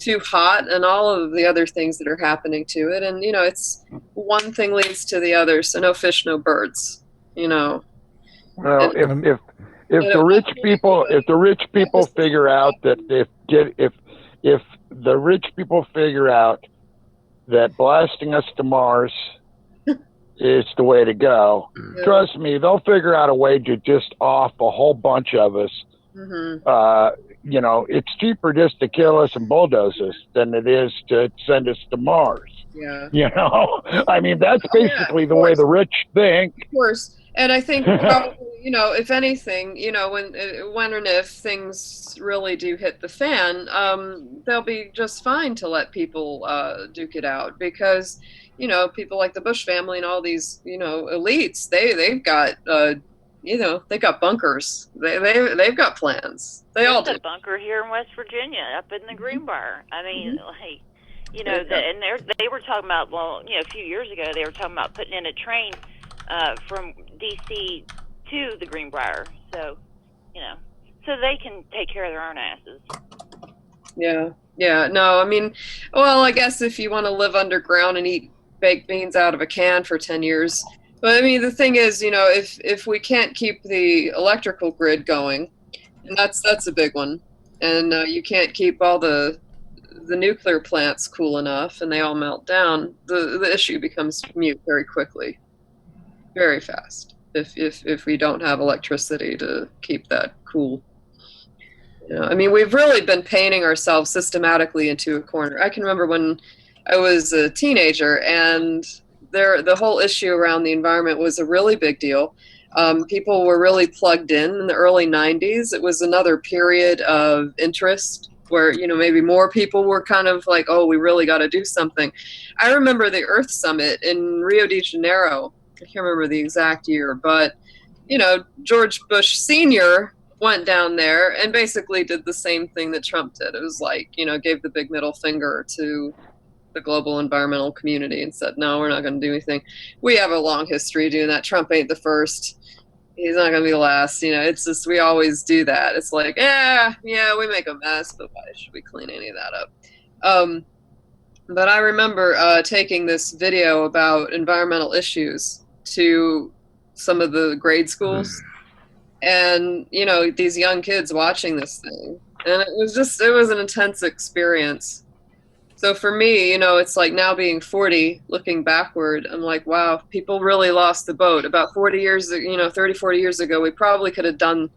too hot, and all of the other things that are happening to it. And, it's one thing leads to the other. So no fish, no birds, Well, if the rich people figure out that if the rich people figure out that blasting us to Mars is the way to go, trust me, they'll figure out a way to just off a whole bunch of us. Mm-hmm. It's cheaper just to kill us and bulldoze us than it is to send us to Mars. Yeah. I mean, that's basically the way the rich think. Of course. And I think probably, if anything, when and if things really do hit the fan, they'll be just fine to let people duke it out, because, people like the Bush family and all these, elites, they've got they got bunkers. They've got plans. They all do. There's a bunker here in West Virginia, up in the Greenbrier. I mean, like, and they were talking about, a few years ago, they were talking about putting in a train from D.C. to the Greenbrier. So, so they can take care of their own asses. Yeah. No, I mean, well, I guess if you want to live underground and eat baked beans out of a can for 10 years. But I mean, the thing is, if we can't keep the electrical grid going, and that's a big one, and you can't keep all the nuclear plants cool enough, and they all melt down, the issue becomes mute very quickly, very fast. If we don't have electricity to keep that cool. I mean, we've really been painting ourselves systematically into a corner. I can remember when I was a teenager, and the whole issue around the environment was a really big deal. People were really plugged in the early 90s. It was another period of interest where, maybe more people were kind of like, oh, we really got to do something. I remember the Earth Summit in Rio de Janeiro. I can't remember the exact year, but, George Bush Sr. went down there and basically did the same thing that Trump did. It was like, gave the big middle finger to the global environmental community and said, no, we're not going to do anything. We have a long history doing that. Trump ain't the first. He's not going to be the last. It's just, we always do that. It's like, yeah, we make a mess, but why should we clean any of that up? But I remember taking this video about environmental issues to some of the grade schools. And, these young kids watching this thing. And it was an intense experience. So for me, it's like now being 40, looking backward, I'm like, wow, people really lost the boat. About 40 years, 30, 40 years ago, we probably could have done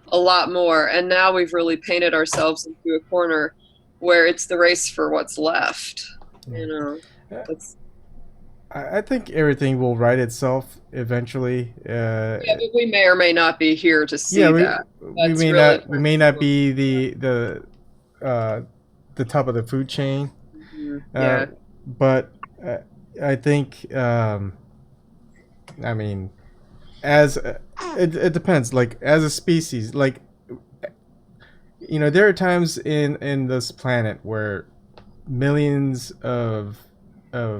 a lot more. And now we've really painted ourselves into a corner where it's the race for what's left. I think everything will right itself eventually. But we may or may not be here to see that. We may not be the top of the food chain. But I think I mean, as it depends. Like as a species, like there are times in this planet where millions of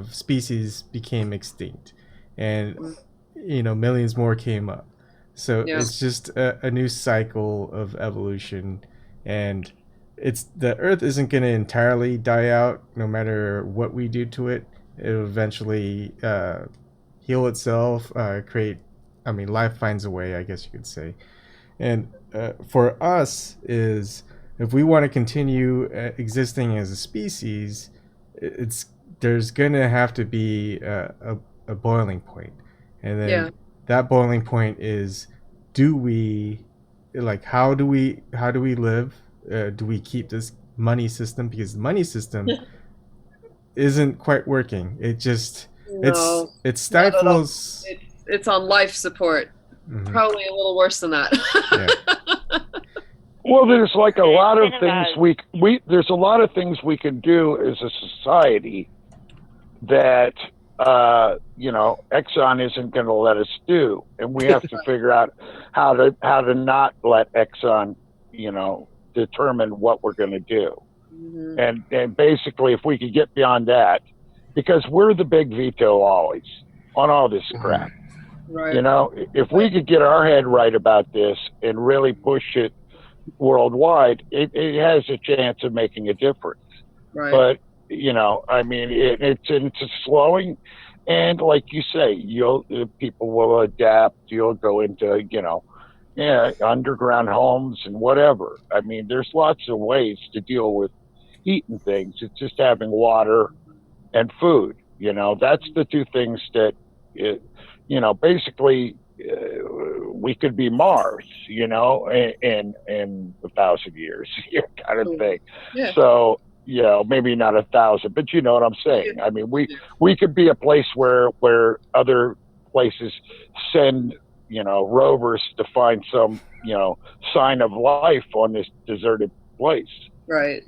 species became extinct, and millions more came up. So it's just a new cycle of evolution, and the Earth isn't going to entirely die out no matter what we do to it. It'll eventually heal itself, life finds a way, I guess you could say. And for us is, if we want to continue existing as a species, there's going to have to be a boiling point. And then that boiling point is, how do we live? Do we keep this money system? Because the money system isn't quite working. It just it stifles. It's on life support. Mm-hmm. Probably a little worse than that. Well, there's like a lot of things there's a lot of things we can do as a society that Exxon isn't going to let us do, and we have to figure out how to not let Exxon determine what we're going to do. Mm-hmm. And basically, if we could get beyond that, because we're the big veto always on all this crap. Right. If we could get our head right about this and really push it worldwide, it has a chance of making a difference. Right. But it's a slowing, and like you say, people will adapt. You'll go into underground homes and whatever. I mean, there's lots of ways to deal with heating things. It's just having water and food. That's the two things that, basically we could be Mars, in 1,000 years, kind of thing. Yeah. So, maybe not 1,000, but you know what I'm saying. I mean, we could be a place where other places send rovers to find some, sign of life on this deserted place. Right.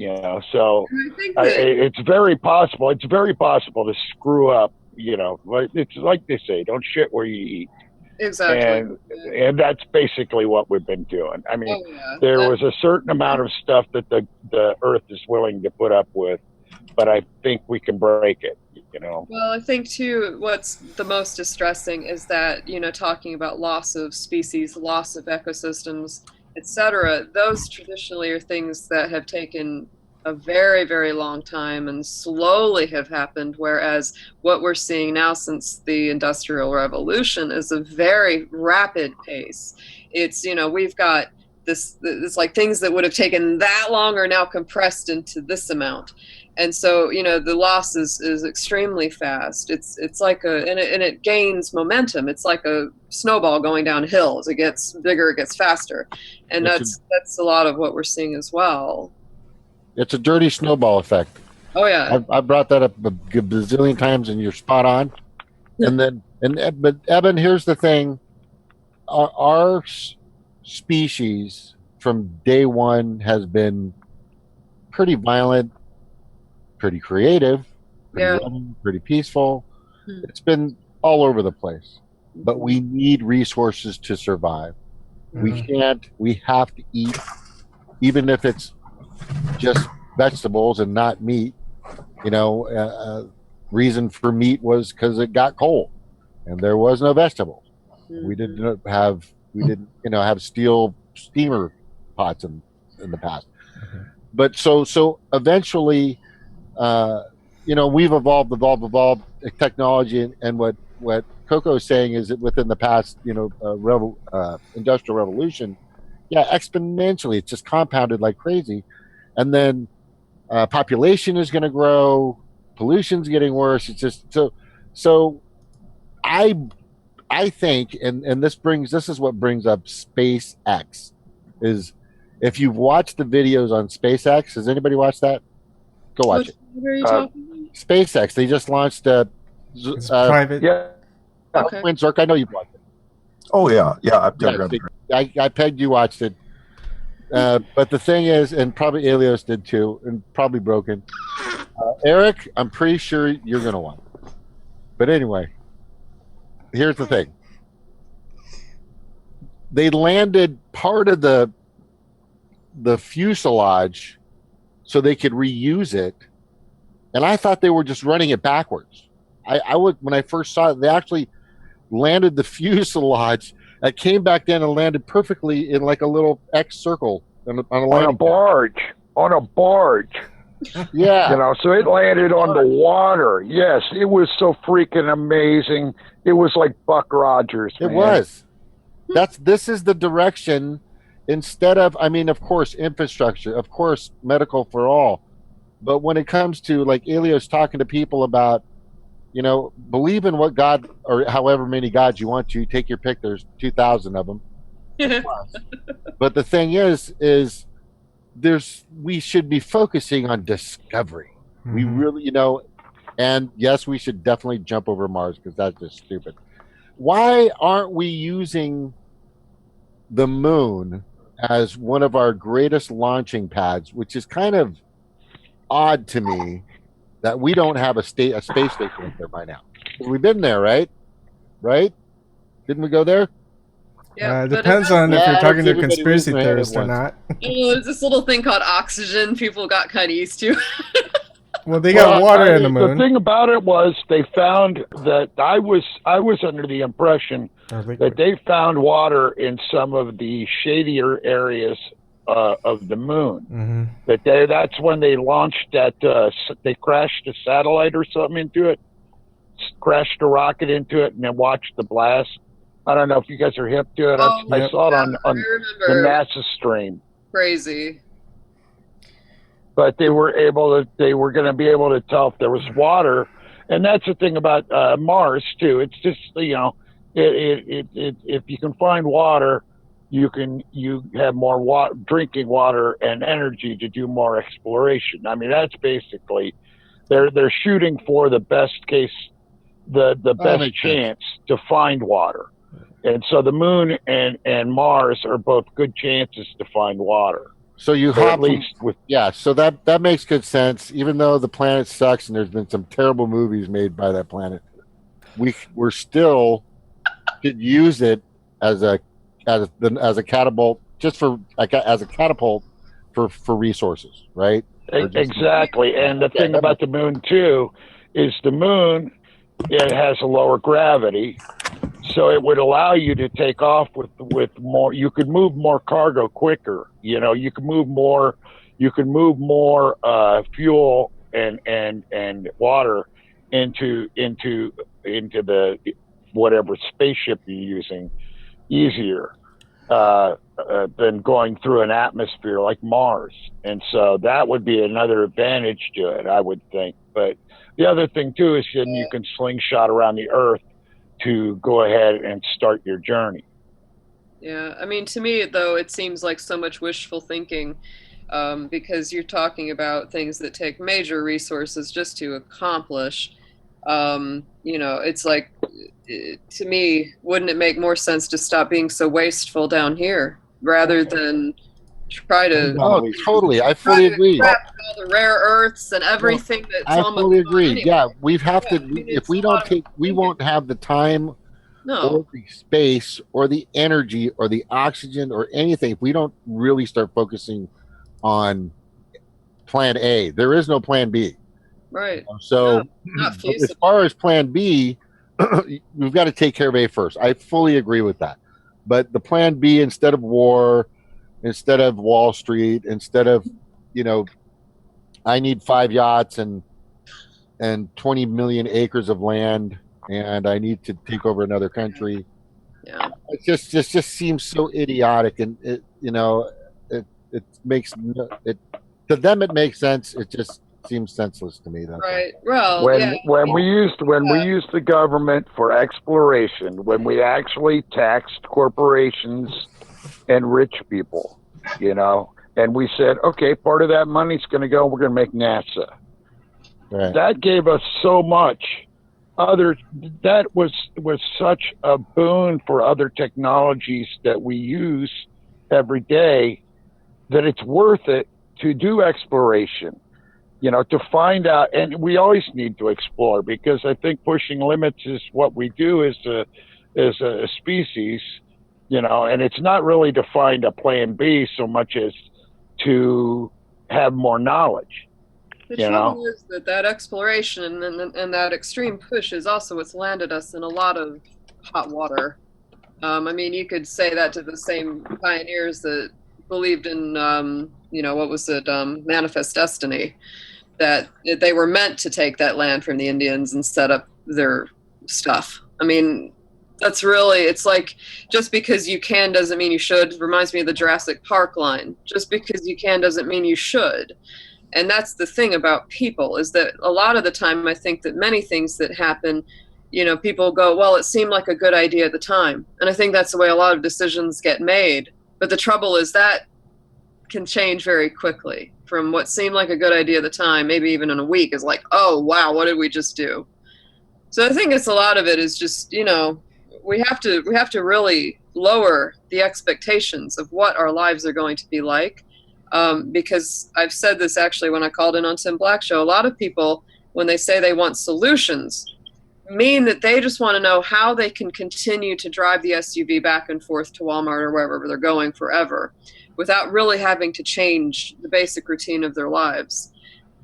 So it's very possible. It's very possible to screw up. It's like they say, don't shit where you eat. Exactly. And that's basically what we've been doing. I mean, Oh, yeah. there was a certain amount of stuff that the Earth is willing to put up with, but I think we can break it. You know. Well, I think too, what's the most distressing is that, talking about loss of species, loss of ecosystems, etc., those traditionally are things that have taken a very, very long time and slowly have happened, whereas what we're seeing now since the Industrial Revolution is a very rapid pace. It's, we've got it's like things that would have taken that long are now compressed into this amount. And so, the loss is extremely fast. It's like and it gains momentum. It's like a snowball going downhill. As it gets bigger, it gets faster. And that's a lot of what we're seeing as well. It's a dirty snowball effect. Oh yeah. I brought that up a bazillion times, and you're spot on. But Eben, here's the thing: our species from day one has been pretty violent, pretty creative, pretty loving, pretty peaceful. It's been all over the place, but we need resources to survive. We have to eat, even if it's just vegetables and not meat. Reason for meat was because it got cold and there was no vegetables. We didn't have steel steamer pots in the past. But so eventually, we've evolved technology, and what Coco is saying is that within the past, industrial revolution, exponentially, it's just compounded like crazy, and then population is going to grow, pollution's getting worse. It's just so. I think, and this is what brings up SpaceX, is if you've watched the videos on SpaceX, has anybody watched that? Go watch it. What are you talking about? SpaceX, they just launched it's private. Yeah. Okay. Zerk, I know you've watched it. Oh yeah. I pegged you watched it. But the thing is, and probably Elios did too, and probably Broken. Erik, I'm pretty sure you're going to want it. But anyway, here's the thing. They landed part of the fuselage so they could reuse it, and I thought they were just running it backwards. I would, when I first saw it, they actually landed the fuselage. It came back down and landed perfectly in like a little X circle on a barge. On a barge. Yeah. So it landed on the water. Yes, it was so freaking amazing. It was like Buck Rogers. It was. This is the direction. Instead of, of course, infrastructure, of course, medical for all. But when it comes to, like Elios talking to people about, believe in what God, or however many gods you want to, take your pick, there's 2,000 of them. But the thing is we should be focusing on discovery. We really, and yes, we should definitely jump over Mars because that's just stupid. Why aren't we using the moon as one of our greatest launching pads, which is kind of odd to me that we don't have a space station up there by now. We've been there, right? Didn't we go there? Yeah, it depends on if you're talking to a conspiracy theorist or not. There's this little thing called oxygen people got kind of used to. Well, they got water in the moon. The thing about it was they found that I was under the impression that they found water in some of the shadier areas of the moon. That's when they launched that. They crashed a satellite or something into it, crashed a rocket into it, and then watched the blast. I don't know if you guys are hip to it. I saw it on the NASA stream. Crazy. But they were going to be able to tell if there was water, and that's the thing about Mars too. It's just if you can find water, you have more drinking water and energy to do more exploration. I mean, that's basically they're shooting for the best case, the best chance to find water, and so the moon and Mars are both good chances to find water. So you hop so that makes good sense. Even though the planet sucks and there's been some terrible movies made by that planet, we're still could use it as a catapult, just for as a catapult for resources, right? Exactly. And the thing about the moon too is the moon, it has a lower gravity, so it would allow you to take off with more. You could move more cargo quicker. You know, you could move more. You could move more fuel and water into the whatever spaceship you're using easier than going through an atmosphere like Mars. And so that would be another advantage to it, I would think. But the other thing too is then you can slingshot around the Earth to go ahead and start your journey. Yeah, I mean, to me, though, it seems like so much wishful thinking because you're talking about things that take major resources just to accomplish. You know, it's like, to me, wouldn't it make more sense to stop being so wasteful down here rather than try to... Oh, totally. I fully agree. All the rare earths and everything that's I almost fully agree. anyway. Yeah, we have to. If we don't take, we won't have the time, or the space, or the energy, or the oxygen, or anything. If we don't really start focusing on Plan A, there is no Plan B. Right. So, not but as far as Plan B, we've got to take care of A first. I fully agree with that. But the Plan B, instead of war, instead of Wall Street, instead of, you know, I need 5 yachts and 20 million acres of land, and I need to take over another country. Yeah, it just seems so idiotic, and it, you know, it makes it, to them it makes sense. It just seems senseless to me. Right. Well, when we used the government for exploration, when we actually taxed corporations and rich people, you know, and we said, okay, part of that money's going to go, we're going to make NASA. Right. That gave us so much. That was such a boon for other technologies that we use every day, that it's worth it to do exploration, you know, to find out. And we always need to explore, because I think pushing limits is what we do as a species, you know, and it's not really to find a plan B so much as to have more knowledge. The trouble is that exploration and that extreme push is also what's landed us in a lot of hot water. I mean, you could say that to the same pioneers that believed in, you know, what was it, Manifest Destiny, that they were meant to take that land from the Indians and set up their stuff. I mean, that's really, it's like, just because you can doesn't mean you should. It reminds me of the Jurassic Park line. Just because you can doesn't mean you should. And that's the thing about people, is that a lot of the time I think that many things that happen, you know, people go, well, it seemed like a good idea at the time. And I think that's the way a lot of decisions get made. But the trouble is that can change very quickly. From what seemed like a good idea at the time, maybe even in a week, is like, oh, wow, what did we just do? So I think it's a lot of it is just, you know, we have to really lower the expectations of what our lives are going to be like. Because I've said this actually when I called in on Tim Black's show, a lot of people, when they say they want solutions, mean that they just want to know how they can continue to drive the SUV back and forth to Walmart or wherever they're going forever without really having to change the basic routine of their lives.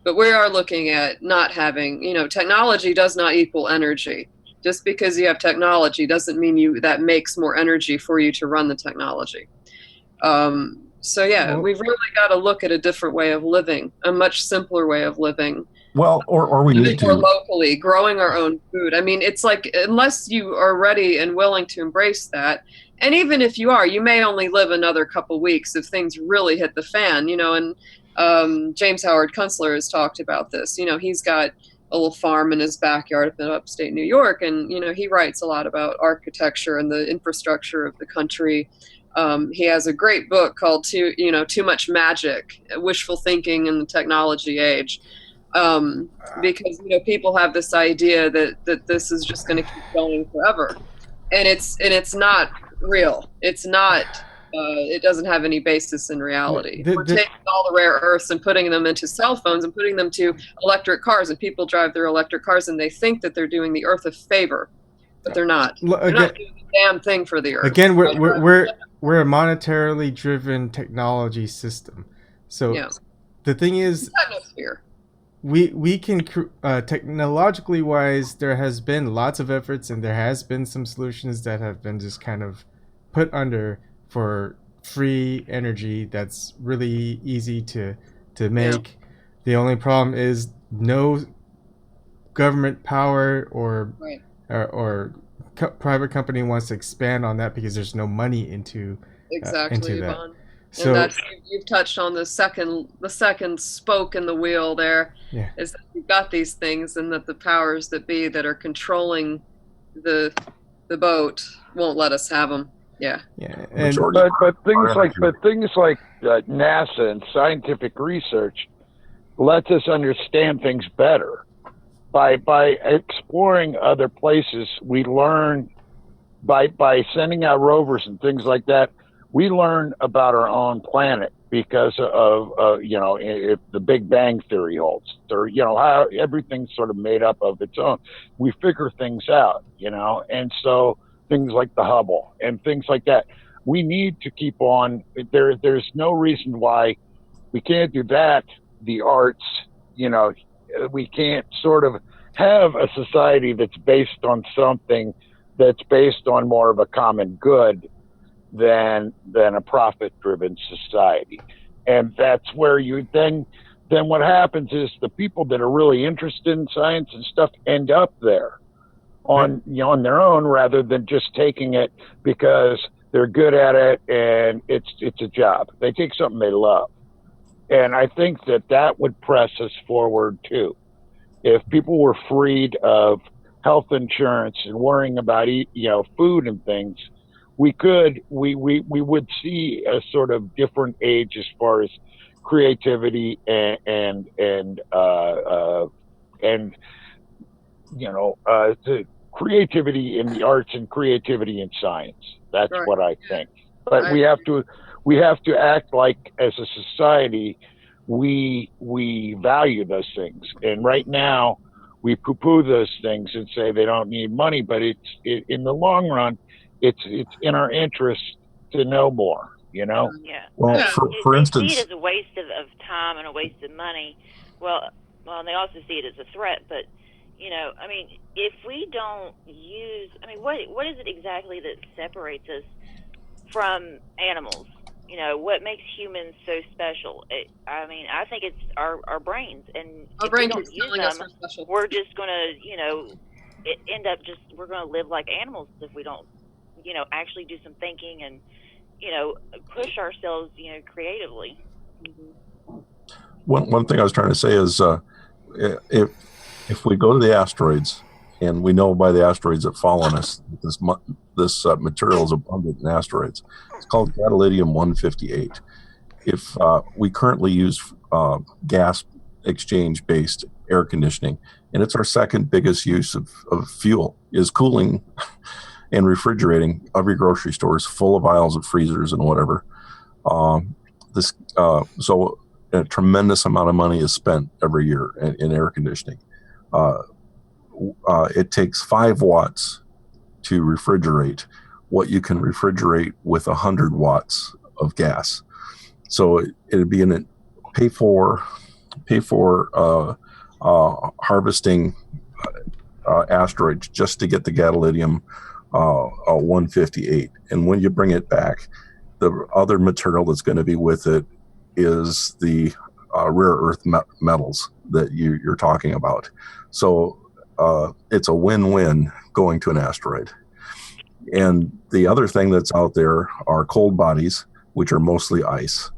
But we are looking at not having, you know, technology does not equal energy. Just because you have technology doesn't mean that makes more energy for you to run the technology. So yeah, we've really got to look at a different way of living, a much simpler way of living. Well, or we need more to locally, growing our own food. I mean, it's like, unless you are ready and willing to embrace that, and even if you are, you may only live another couple weeks if things really hit the fan, you know. And James Howard Kunstler has talked about this. You know, he's got a little farm in his backyard up in upstate New York, and you know, he writes a lot about architecture and the infrastructure of the country. He has a great book called Too Much Magic, Wishful Thinking in the Technology Age. Because, you know, people have this idea that this is just going to keep going forever. And it's not real. It's not, it doesn't have any basis in reality. We're taking all the rare earths and putting them into cell phones and putting them to electric cars, and people drive their electric cars and they think that they're doing the earth a favor. but they're not. They're Again, not doing a damn thing for the Earth. again, we're a monetarily driven technology system. So Yeah. the thing is, Atmosphere. we can technologically wise, there has been lots of efforts and there has been some solutions that have been just kind of put under for free energy that's really easy to make. The only problem is no government power or private company wants to expand on that because there's no money into Exactly, that. Yvonne. So And that's you've touched on the second spoke in the wheel there. Yeah. Is that you've got these things and that the powers that be that are controlling the boat won't let us have them. Yeah. Yeah. And, but things like NASA and scientific research lets us understand things better. By exploring other places, we learn by sending out rovers and things like that. We learn about our own planet because of if the Big Bang theory holds, or how everything's sort of made up of its own. We figure things out, and so things like the Hubble and things like that. We need to keep on. There's no reason why we can't do that. The arts, we can't sort of have a society that's based on something that's based on more of a common good than a profit-driven society. And that's where you then what happens is the people that are really interested in science and stuff end up there on their own rather than just taking it because they're good at it and it's a job. They take something they love. And I think that would press us forward too. If people were freed of health insurance and worrying about food and things, we would see a sort of different age as far as creativity and the creativity in the arts and creativity in science. That's Right. what I think. But we have to act like, as a society, we value those things. And right now, we poo-poo those things and say they don't need money. But in the long run, it's in our interest to know more. Yeah. Well, for they instance, see it as a waste of time and a waste of money. Well, and they also see it as a threat. But if we don't use, what is it exactly that separates us from animals? What makes humans so special? I think it's our brains, and if we don't use them, we're just gonna, end up we're gonna live like animals if we don't, actually do some thinking and, push ourselves, creatively. one thing I was trying to say is if we go to the asteroids, and we know by the asteroids that fall on us, this material is abundant in asteroids. It's called gadolinium-158. If we currently use gas exchange-based air conditioning, and it's our second biggest use of fuel, is cooling and refrigerating every grocery store is full of aisles of freezers and whatever. So a tremendous amount of money is spent every year in air conditioning. It takes 5 watts to refrigerate what you can refrigerate with 100 watts of gas. So it'd be pay for harvesting asteroids just to get the gadolinium 158. And when you bring it back, the other material that's going to be with it is the rare earth metals that you're talking about. So it's a win-win going to an asteroid. And the other thing that's out there are cold bodies, which are mostly ice.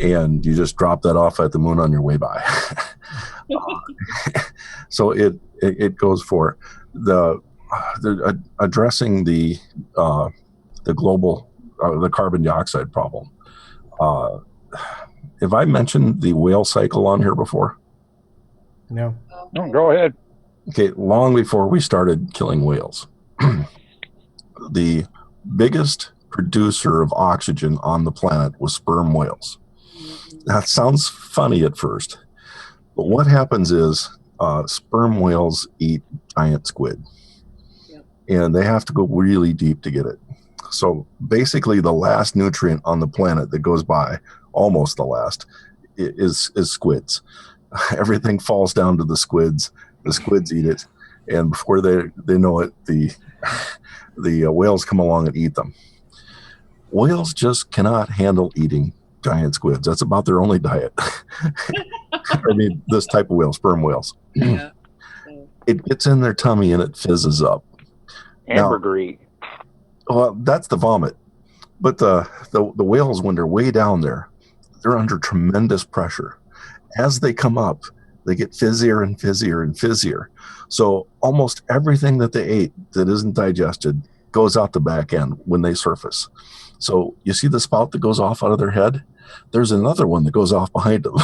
And you just drop that off at the moon on your way by. So it goes for addressing the global the carbon dioxide problem. Have I mentioned the whale cycle on here before? No. No, go ahead. Okay, long before we started killing whales, the biggest producer of oxygen on the planet was sperm whales. That sounds funny at first, but what happens is sperm whales eat giant squid. and they have to go really deep to get it. So basically, the last nutrient on the planet that goes by, almost the last, is squids. Everything falls down to the squids. The squids eat it, and before they know it, the whales come along and eat them. Whales just cannot handle eating giant squids. That's about their only diet. I mean, this type of whale, sperm whales. Yeah. It gets in their tummy and it fizzes up. Hamburger eat. Well, that's the vomit. But the whales, when they're way down there, they're under tremendous pressure. As they come up, they get fizzier and fizzier and fizzier. So almost everything that they ate that isn't digested goes out the back end when they surface. So you see the spout that goes off out of their head? There's another one that goes off behind them.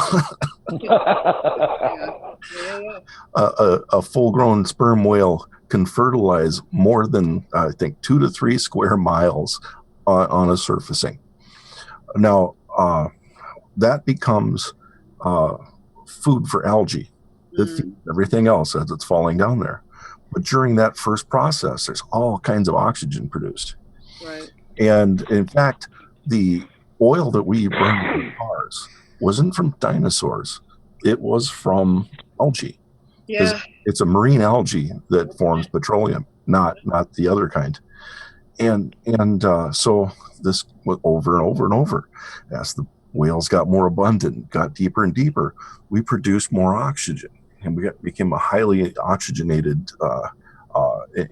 A full-grown sperm whale can fertilize more than, I think, 2 to 3 square miles on a surfacing. Now, that becomes food for algae that feeds everything else as it's falling down there. But during that first process, there's all kinds of oxygen produced. Right. And in fact, the oil that we burn in cars wasn't from dinosaurs. It was from algae. Yeah. It's a marine algae that forms petroleum, not the other kind. And so this went over and over and over. As the whales got more abundant, got deeper and deeper, we produced more oxygen, and became a highly oxygenated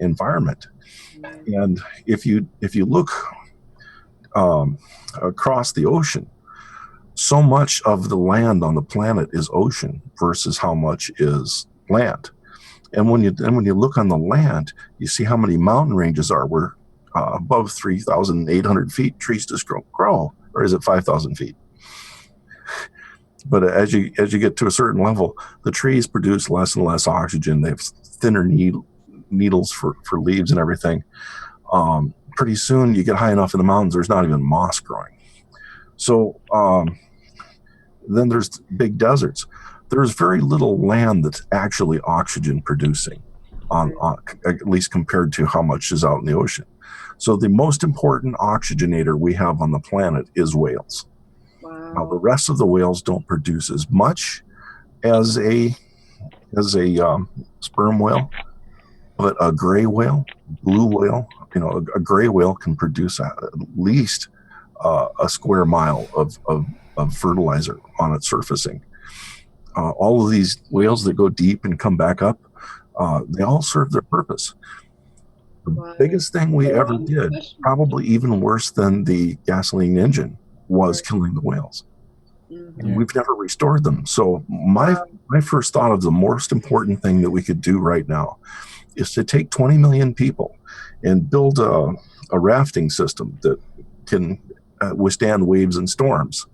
environment. And if you look across the ocean, so much of the land on the planet is ocean versus how much is land. And when you look on the land, you see how many mountain ranges are where above 3,800 feet trees just grow, or is it 5,000 feet? But as you get to a certain level, the trees produce less and less oxygen. They have thinner needles for leaves and everything. Pretty soon, you get high enough in the mountains, there's not even moss growing. So then there's big deserts. There's very little land that's actually oxygen producing, at least compared to how much is out in the ocean. So the most important oxygenator we have on the planet is whales. Wow. Now the rest of the whales don't produce as much as a sperm whale, but a gray whale, blue whale, a gray whale can produce at least a square mile of fertilizer on its surfacing. All of these whales that go deep and come back up, they all serve their purpose. The biggest thing we ever did, probably even worse than the gasoline engine, was killing the whales. And we've never restored them. So my first thought of the most important thing that we could do right now is to take 20 million people and build a rafting system that can withstand waves and storms,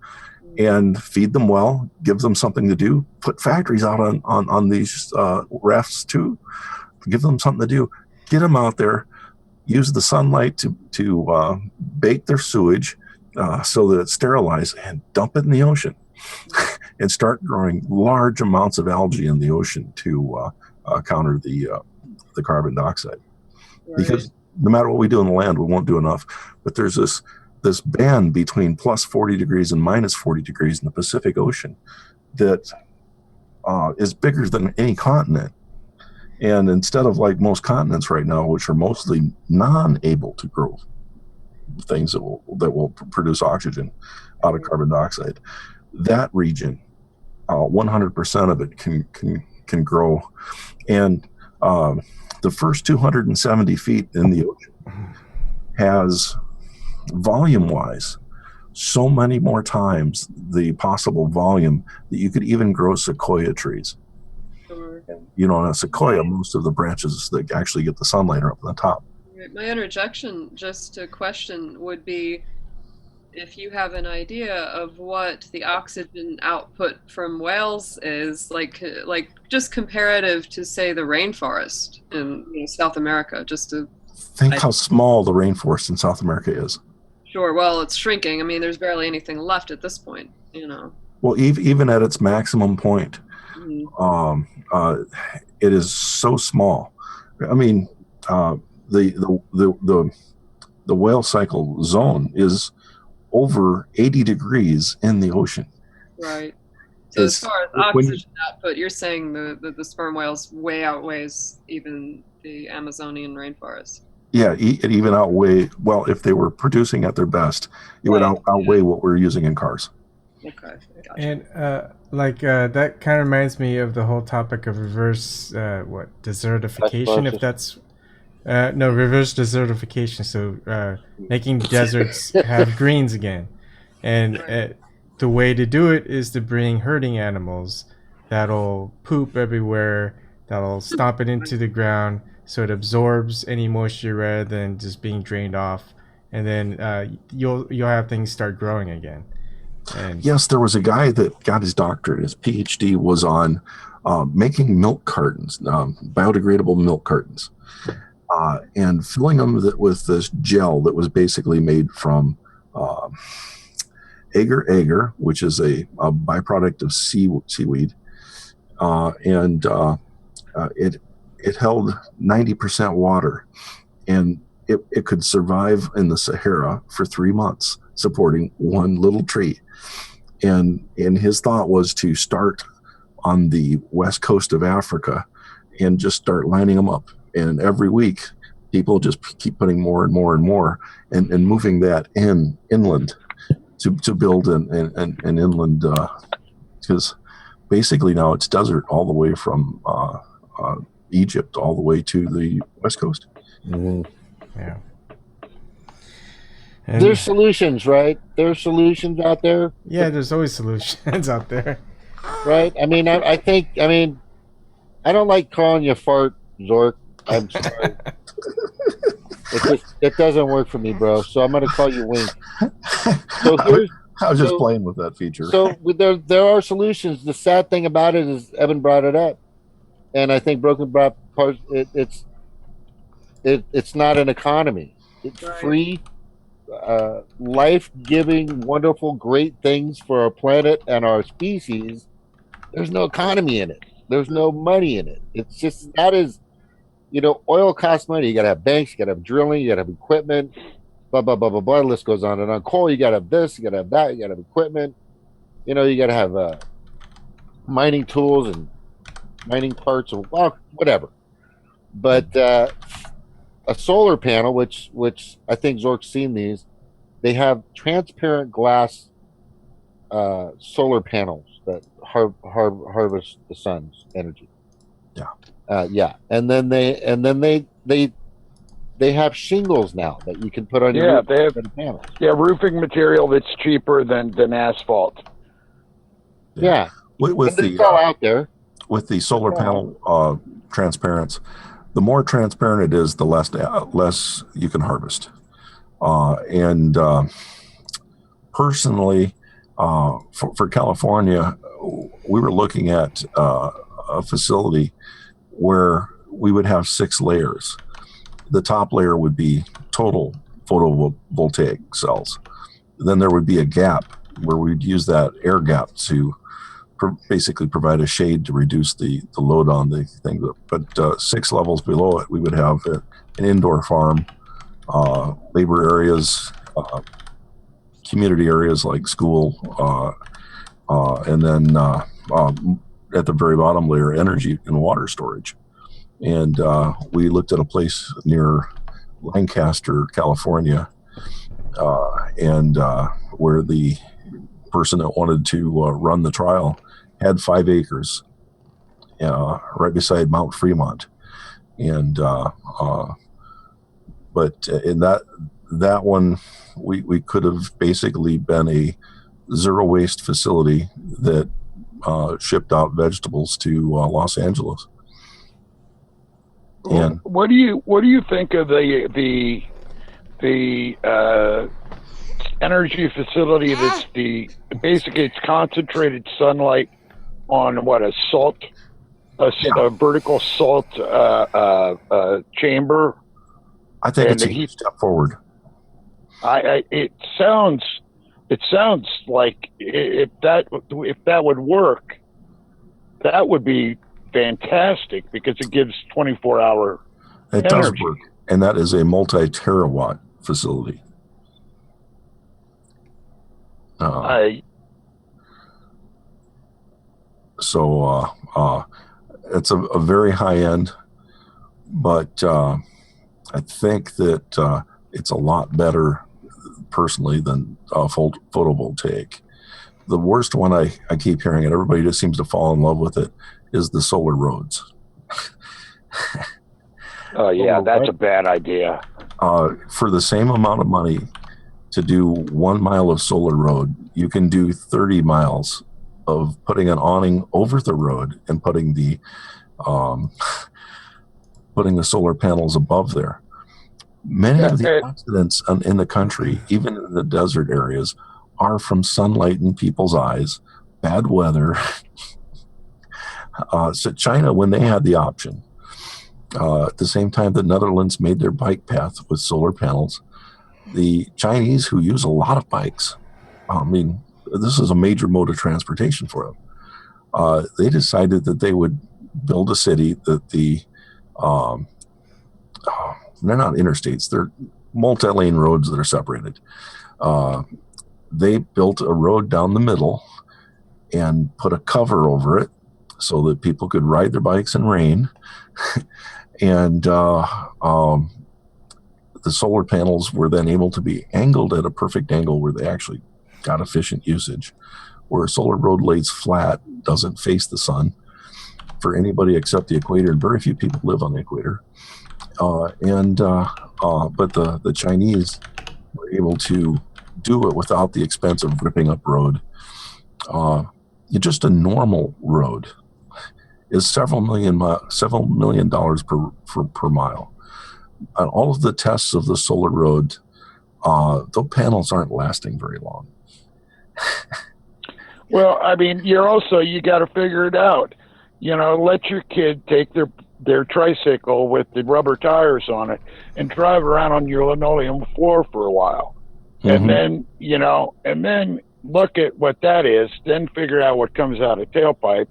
and feed them well, give them something to do, put factories out on these rafts too, give them something to do, get them out there, use the sunlight to bake their sewage so that it's sterilized, and dump it in the ocean and start growing large amounts of algae in the ocean to counter the carbon dioxide. Right. Because no matter what we do on the land, we won't do enough. But there's this band between plus 40 degrees and minus 40 degrees in the Pacific Ocean that is bigger than any continent. And instead of like most continents right now, which are mostly non-able to grow things that will produce oxygen out of carbon dioxide, that region, 100% of it can grow. And the first 270 feet in the ocean has, volume-wise, so many more times the possible volume that you could even grow sequoia trees. And, in a sequoia, most of the branches that actually get the sunlight are up on the top. My interjection, just a question, would be if you have an idea of what the oxygen output from whales is, like just comparative to, say, the rainforest in South America, just to think how small the rainforest in South America is. Sure. Well, it's shrinking. I mean, there's barely anything left at this point. Well, even at its maximum point, it is so small. I mean, the whale cycle zone is over 80 degrees in the ocean. Right. So as far as when you- oxygen output, you're saying the sperm whales way outweighs even the Amazonian rainforest. Yeah, it even outweigh, well, if they were producing at their best, it would outweigh what we're using in cars. Okay, gotcha. And that kind of reminds me of the whole topic of reverse desertification, if that's reverse desertification. So making deserts have greens again, and the way to do it is to bring herding animals that'll poop everywhere, that'll stomp it into the ground, so it absorbs any moisture rather than just being drained off, and then you'll have things start growing again. And yes, there was a guy that got his doctorate. His PhD was on making milk cartons, biodegradable milk cartons, and filling them with this gel that was basically made from agar, which is a byproduct of seaweed, and it held 90% water, and it could survive in the Sahara for 3 months, supporting one little tree. And his thought was to start on the west coast of Africa and just start lining them up. And every week, people just keep putting more and more and more, and moving that inland to build an inland, because basically now it's desert all the way from Egypt all the way to the west coast. Mm-hmm. Yeah. There's solutions, right? There's solutions out there. Yeah, there's always solutions out there. Right? I mean, I think, I don't like calling you fart, Zork. I'm sorry. It doesn't work for me, bro. So I'm going to call you Wink. So I was just playing with that feature. So there are solutions. The sad thing about it is Evan brought it up, and I think Broken brought part. It's not an economy. It's free, life-giving, wonderful, great things for our planet and our species. There's no economy in it. There's no money in it. It's just that is, oil costs money. You got to have banks. You got to have drilling. You got to have equipment. Blah blah blah blah blah. The list goes on and on. Coal, you got to have this. You got to have that. You got to have equipment. You got to have mining tools and mining parts or whatever. But a solar panel, which I think Zork's seen these, they have transparent glass solar panels that harvest the sun's energy. Yeah. And then they have shingles now that you can put on your roof. They have panels. Roofing material that's cheaper than asphalt. Yeah. It's all out there. With the solar panel transparency, the more transparent it is, the less you can harvest. And personally, for California, we were looking at a facility where we would have 6 layers. The top layer would be total photovoltaic cells. Then there would be a gap where we'd use that air gap to basically provide a shade to reduce the load on the thing. But 6 levels below it, we would have an indoor farm, labor areas, community areas like school, and then at the very bottom layer, energy and water storage. And we looked at a place near Lancaster, California, and where the person that wanted to run the trial had 5 acres right beside Mount Fremont. And but in that one, we could have basically been a zero waste facility that shipped out vegetables to Los Angeles. And what do you think of the energy facility that's basically it's concentrated sunlight on a vertical salt chamber? I think it's a huge step forward. It sounds like if that would work, that would be fantastic because it gives 24-hour energy. Does work. and that is a multi-terawatt facility. So it's a very high end, but I think that it's a lot better personally than photovoltaic. The worst one I keep hearing, and everybody just seems to fall in love with it, is the solar roads. Oh yeah, that's a bad idea. For the same amount of money to do 1 mile of solar road, you can do 30 miles of putting an awning over the road and putting the solar panels above there. Many of the accidents in the country, even in the desert areas, are from sunlight in people's eyes, bad weather. So China, when they had the option, at the same time the Netherlands made their bike path with solar panels, the Chinese, who use a lot of bikes, I mean, this is a major mode of transportation for them. They decided that they would build a city that they're not interstates, they're multi-lane roads that are separated. They built a road down the middle and put a cover over it so that people could ride their bikes in rain. And the solar panels were then able to be angled at a perfect angle where they actually got efficient usage. Where a solar road lays flat, doesn't face the sun for anybody except the equator, and very few people live on the equator. But the Chinese were able to do it without the expense of ripping up road. Just a normal road is several million dollars per mile. And all of the tests of the solar road, the panels aren't lasting very long. Well, I mean, you got to figure it out. Let your kid take their tricycle with the rubber tires on it and drive around on your linoleum floor for a while. Mm-hmm. And then look at what that is, then figure out what comes out of tailpipes,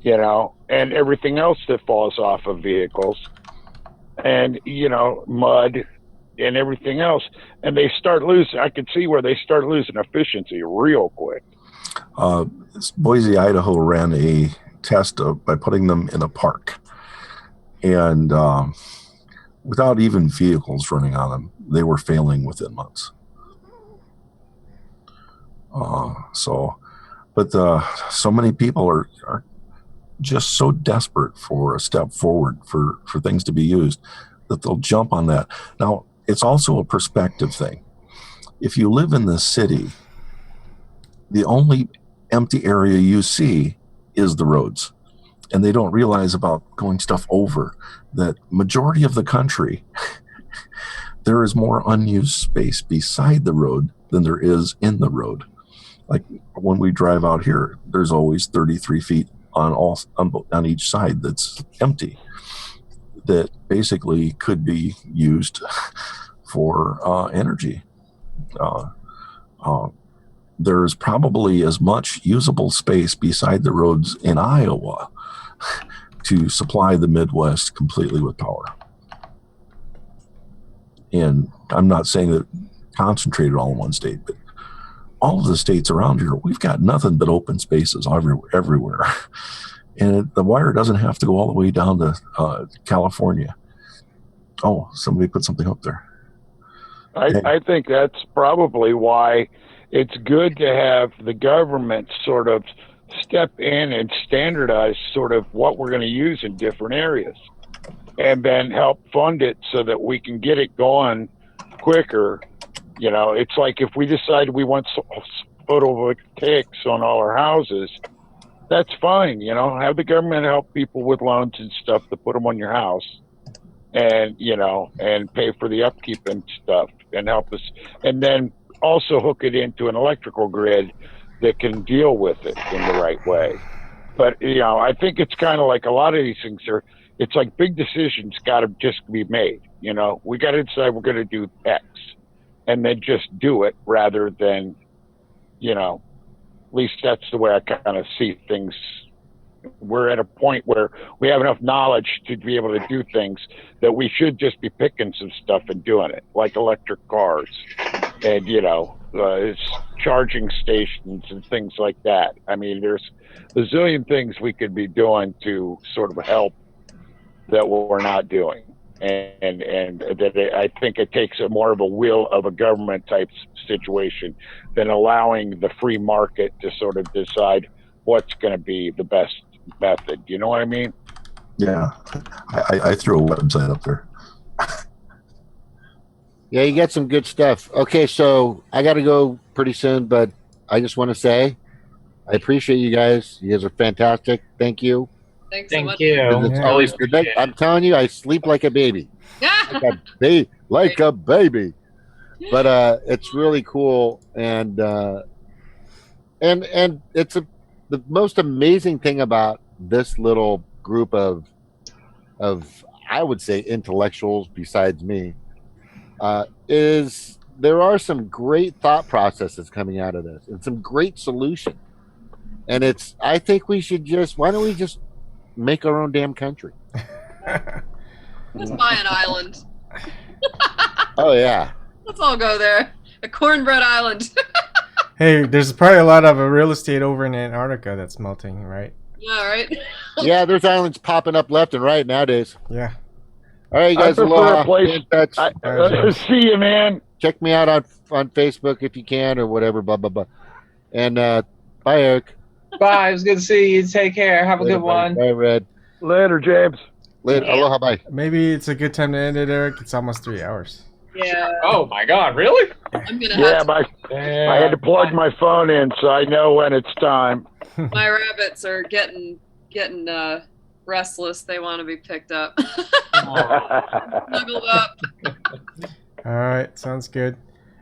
and everything else that falls off of vehicles, and, mud and everything else. And I could see where they start losing efficiency real quick. Boise, Idaho ran a test by putting them in a park. And without even vehicles running on them, they were failing within months. So many people are just so desperate for a step forward for things to be used that they'll jump on that. Now, it's also a perspective thing. If you live in the city, the only empty area you see is the roads. And they don't realize about going stuff over that majority of the country, there is more unused space beside the road than there is in the road. Like when we drive out here, there's always 33 feet on each side that's empty, that basically could be used for energy. There's probably as much usable space beside the roads in Iowa to supply the Midwest completely with power. And I'm not saying that concentrated all in one state, but all of the states around here, we've got nothing but open spaces everywhere. And the wire doesn't have to go all the way down to California. Oh, somebody put something up there. I think that's probably why it's good to have the government sort of step in and standardize sort of what we're going to use in different areas, and then help fund it so that we can get it going quicker. It's like if we decide we want photovoltaics on all our houses, that's fine. Have the government help people with loans and stuff to put them on your house, and and pay for the upkeep and stuff, and help us, and then also hook it into an electrical grid that can deal with it in the right way. But I think it's kind of like a lot of these things it's like big decisions got to just be made. We got to decide we're going to do X, and then just do it rather than, at least that's the way I kind of see things we're at a point where we have enough knowledge to be able to do things that we should just be picking some stuff and doing it, like electric cars and, it's charging stations and things like that. I mean, there's a zillion things we could be doing to sort of help that we're not doing. And that I think it takes more of a will of a government type situation than allowing the free market to sort of decide what's going to be the best method. You know what I mean? Yeah, I threw a website up there. Yeah, you got some good stuff. Okay, so I got to go pretty soon, but I just want to say I appreciate you guys. You guys are fantastic. Thank you. Thanks so much. It's always good. I'm telling you, I sleep like a baby. like a baby. But it's really cool, and it's the most amazing thing about this little group of I would say intellectuals besides me is there are some great thought processes coming out of this and some great solutions. And I think we should why don't we just make our own damn country? Let's buy an island. Oh yeah. Let's all go there. A cornbread island. Hey, there's probably a lot of real estate over in Antarctica that's melting, right? Yeah, right. Yeah, there's islands popping up left and right nowadays. Yeah. All right, you guys. I prefer a place. See you, man. Check me out on Facebook if you can or whatever. Blah blah blah. And bye, Eric. Bye. It was good to see you. Take care. Have a Later, good one. Bye, Red. Later, James. Later. Aloha. Bye. Maybe it's a good time to end it, Eric. It's almost 3 hours. Yeah. Oh my God! Really? I'm gonna I had to plug my phone in so I know when it's time. My rabbits are getting restless. They want to be picked up. Snuggled up. All right, sounds good.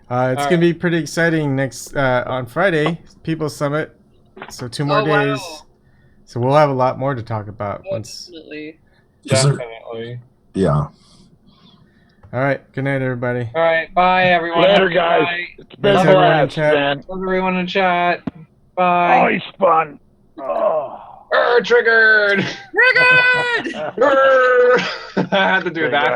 It's gonna be pretty exciting next on Friday, People's Summit. So 2 more days. Wow. So we'll have a lot more to talk about once. Definitely. Yeah. All right. Good night, everybody. All right. Bye, everyone. Later, Have a good guys. night. It's been a blast, man. Love everyone in chat. Bye. Always fun. Oh. Triggered. Triggered. I had to do that.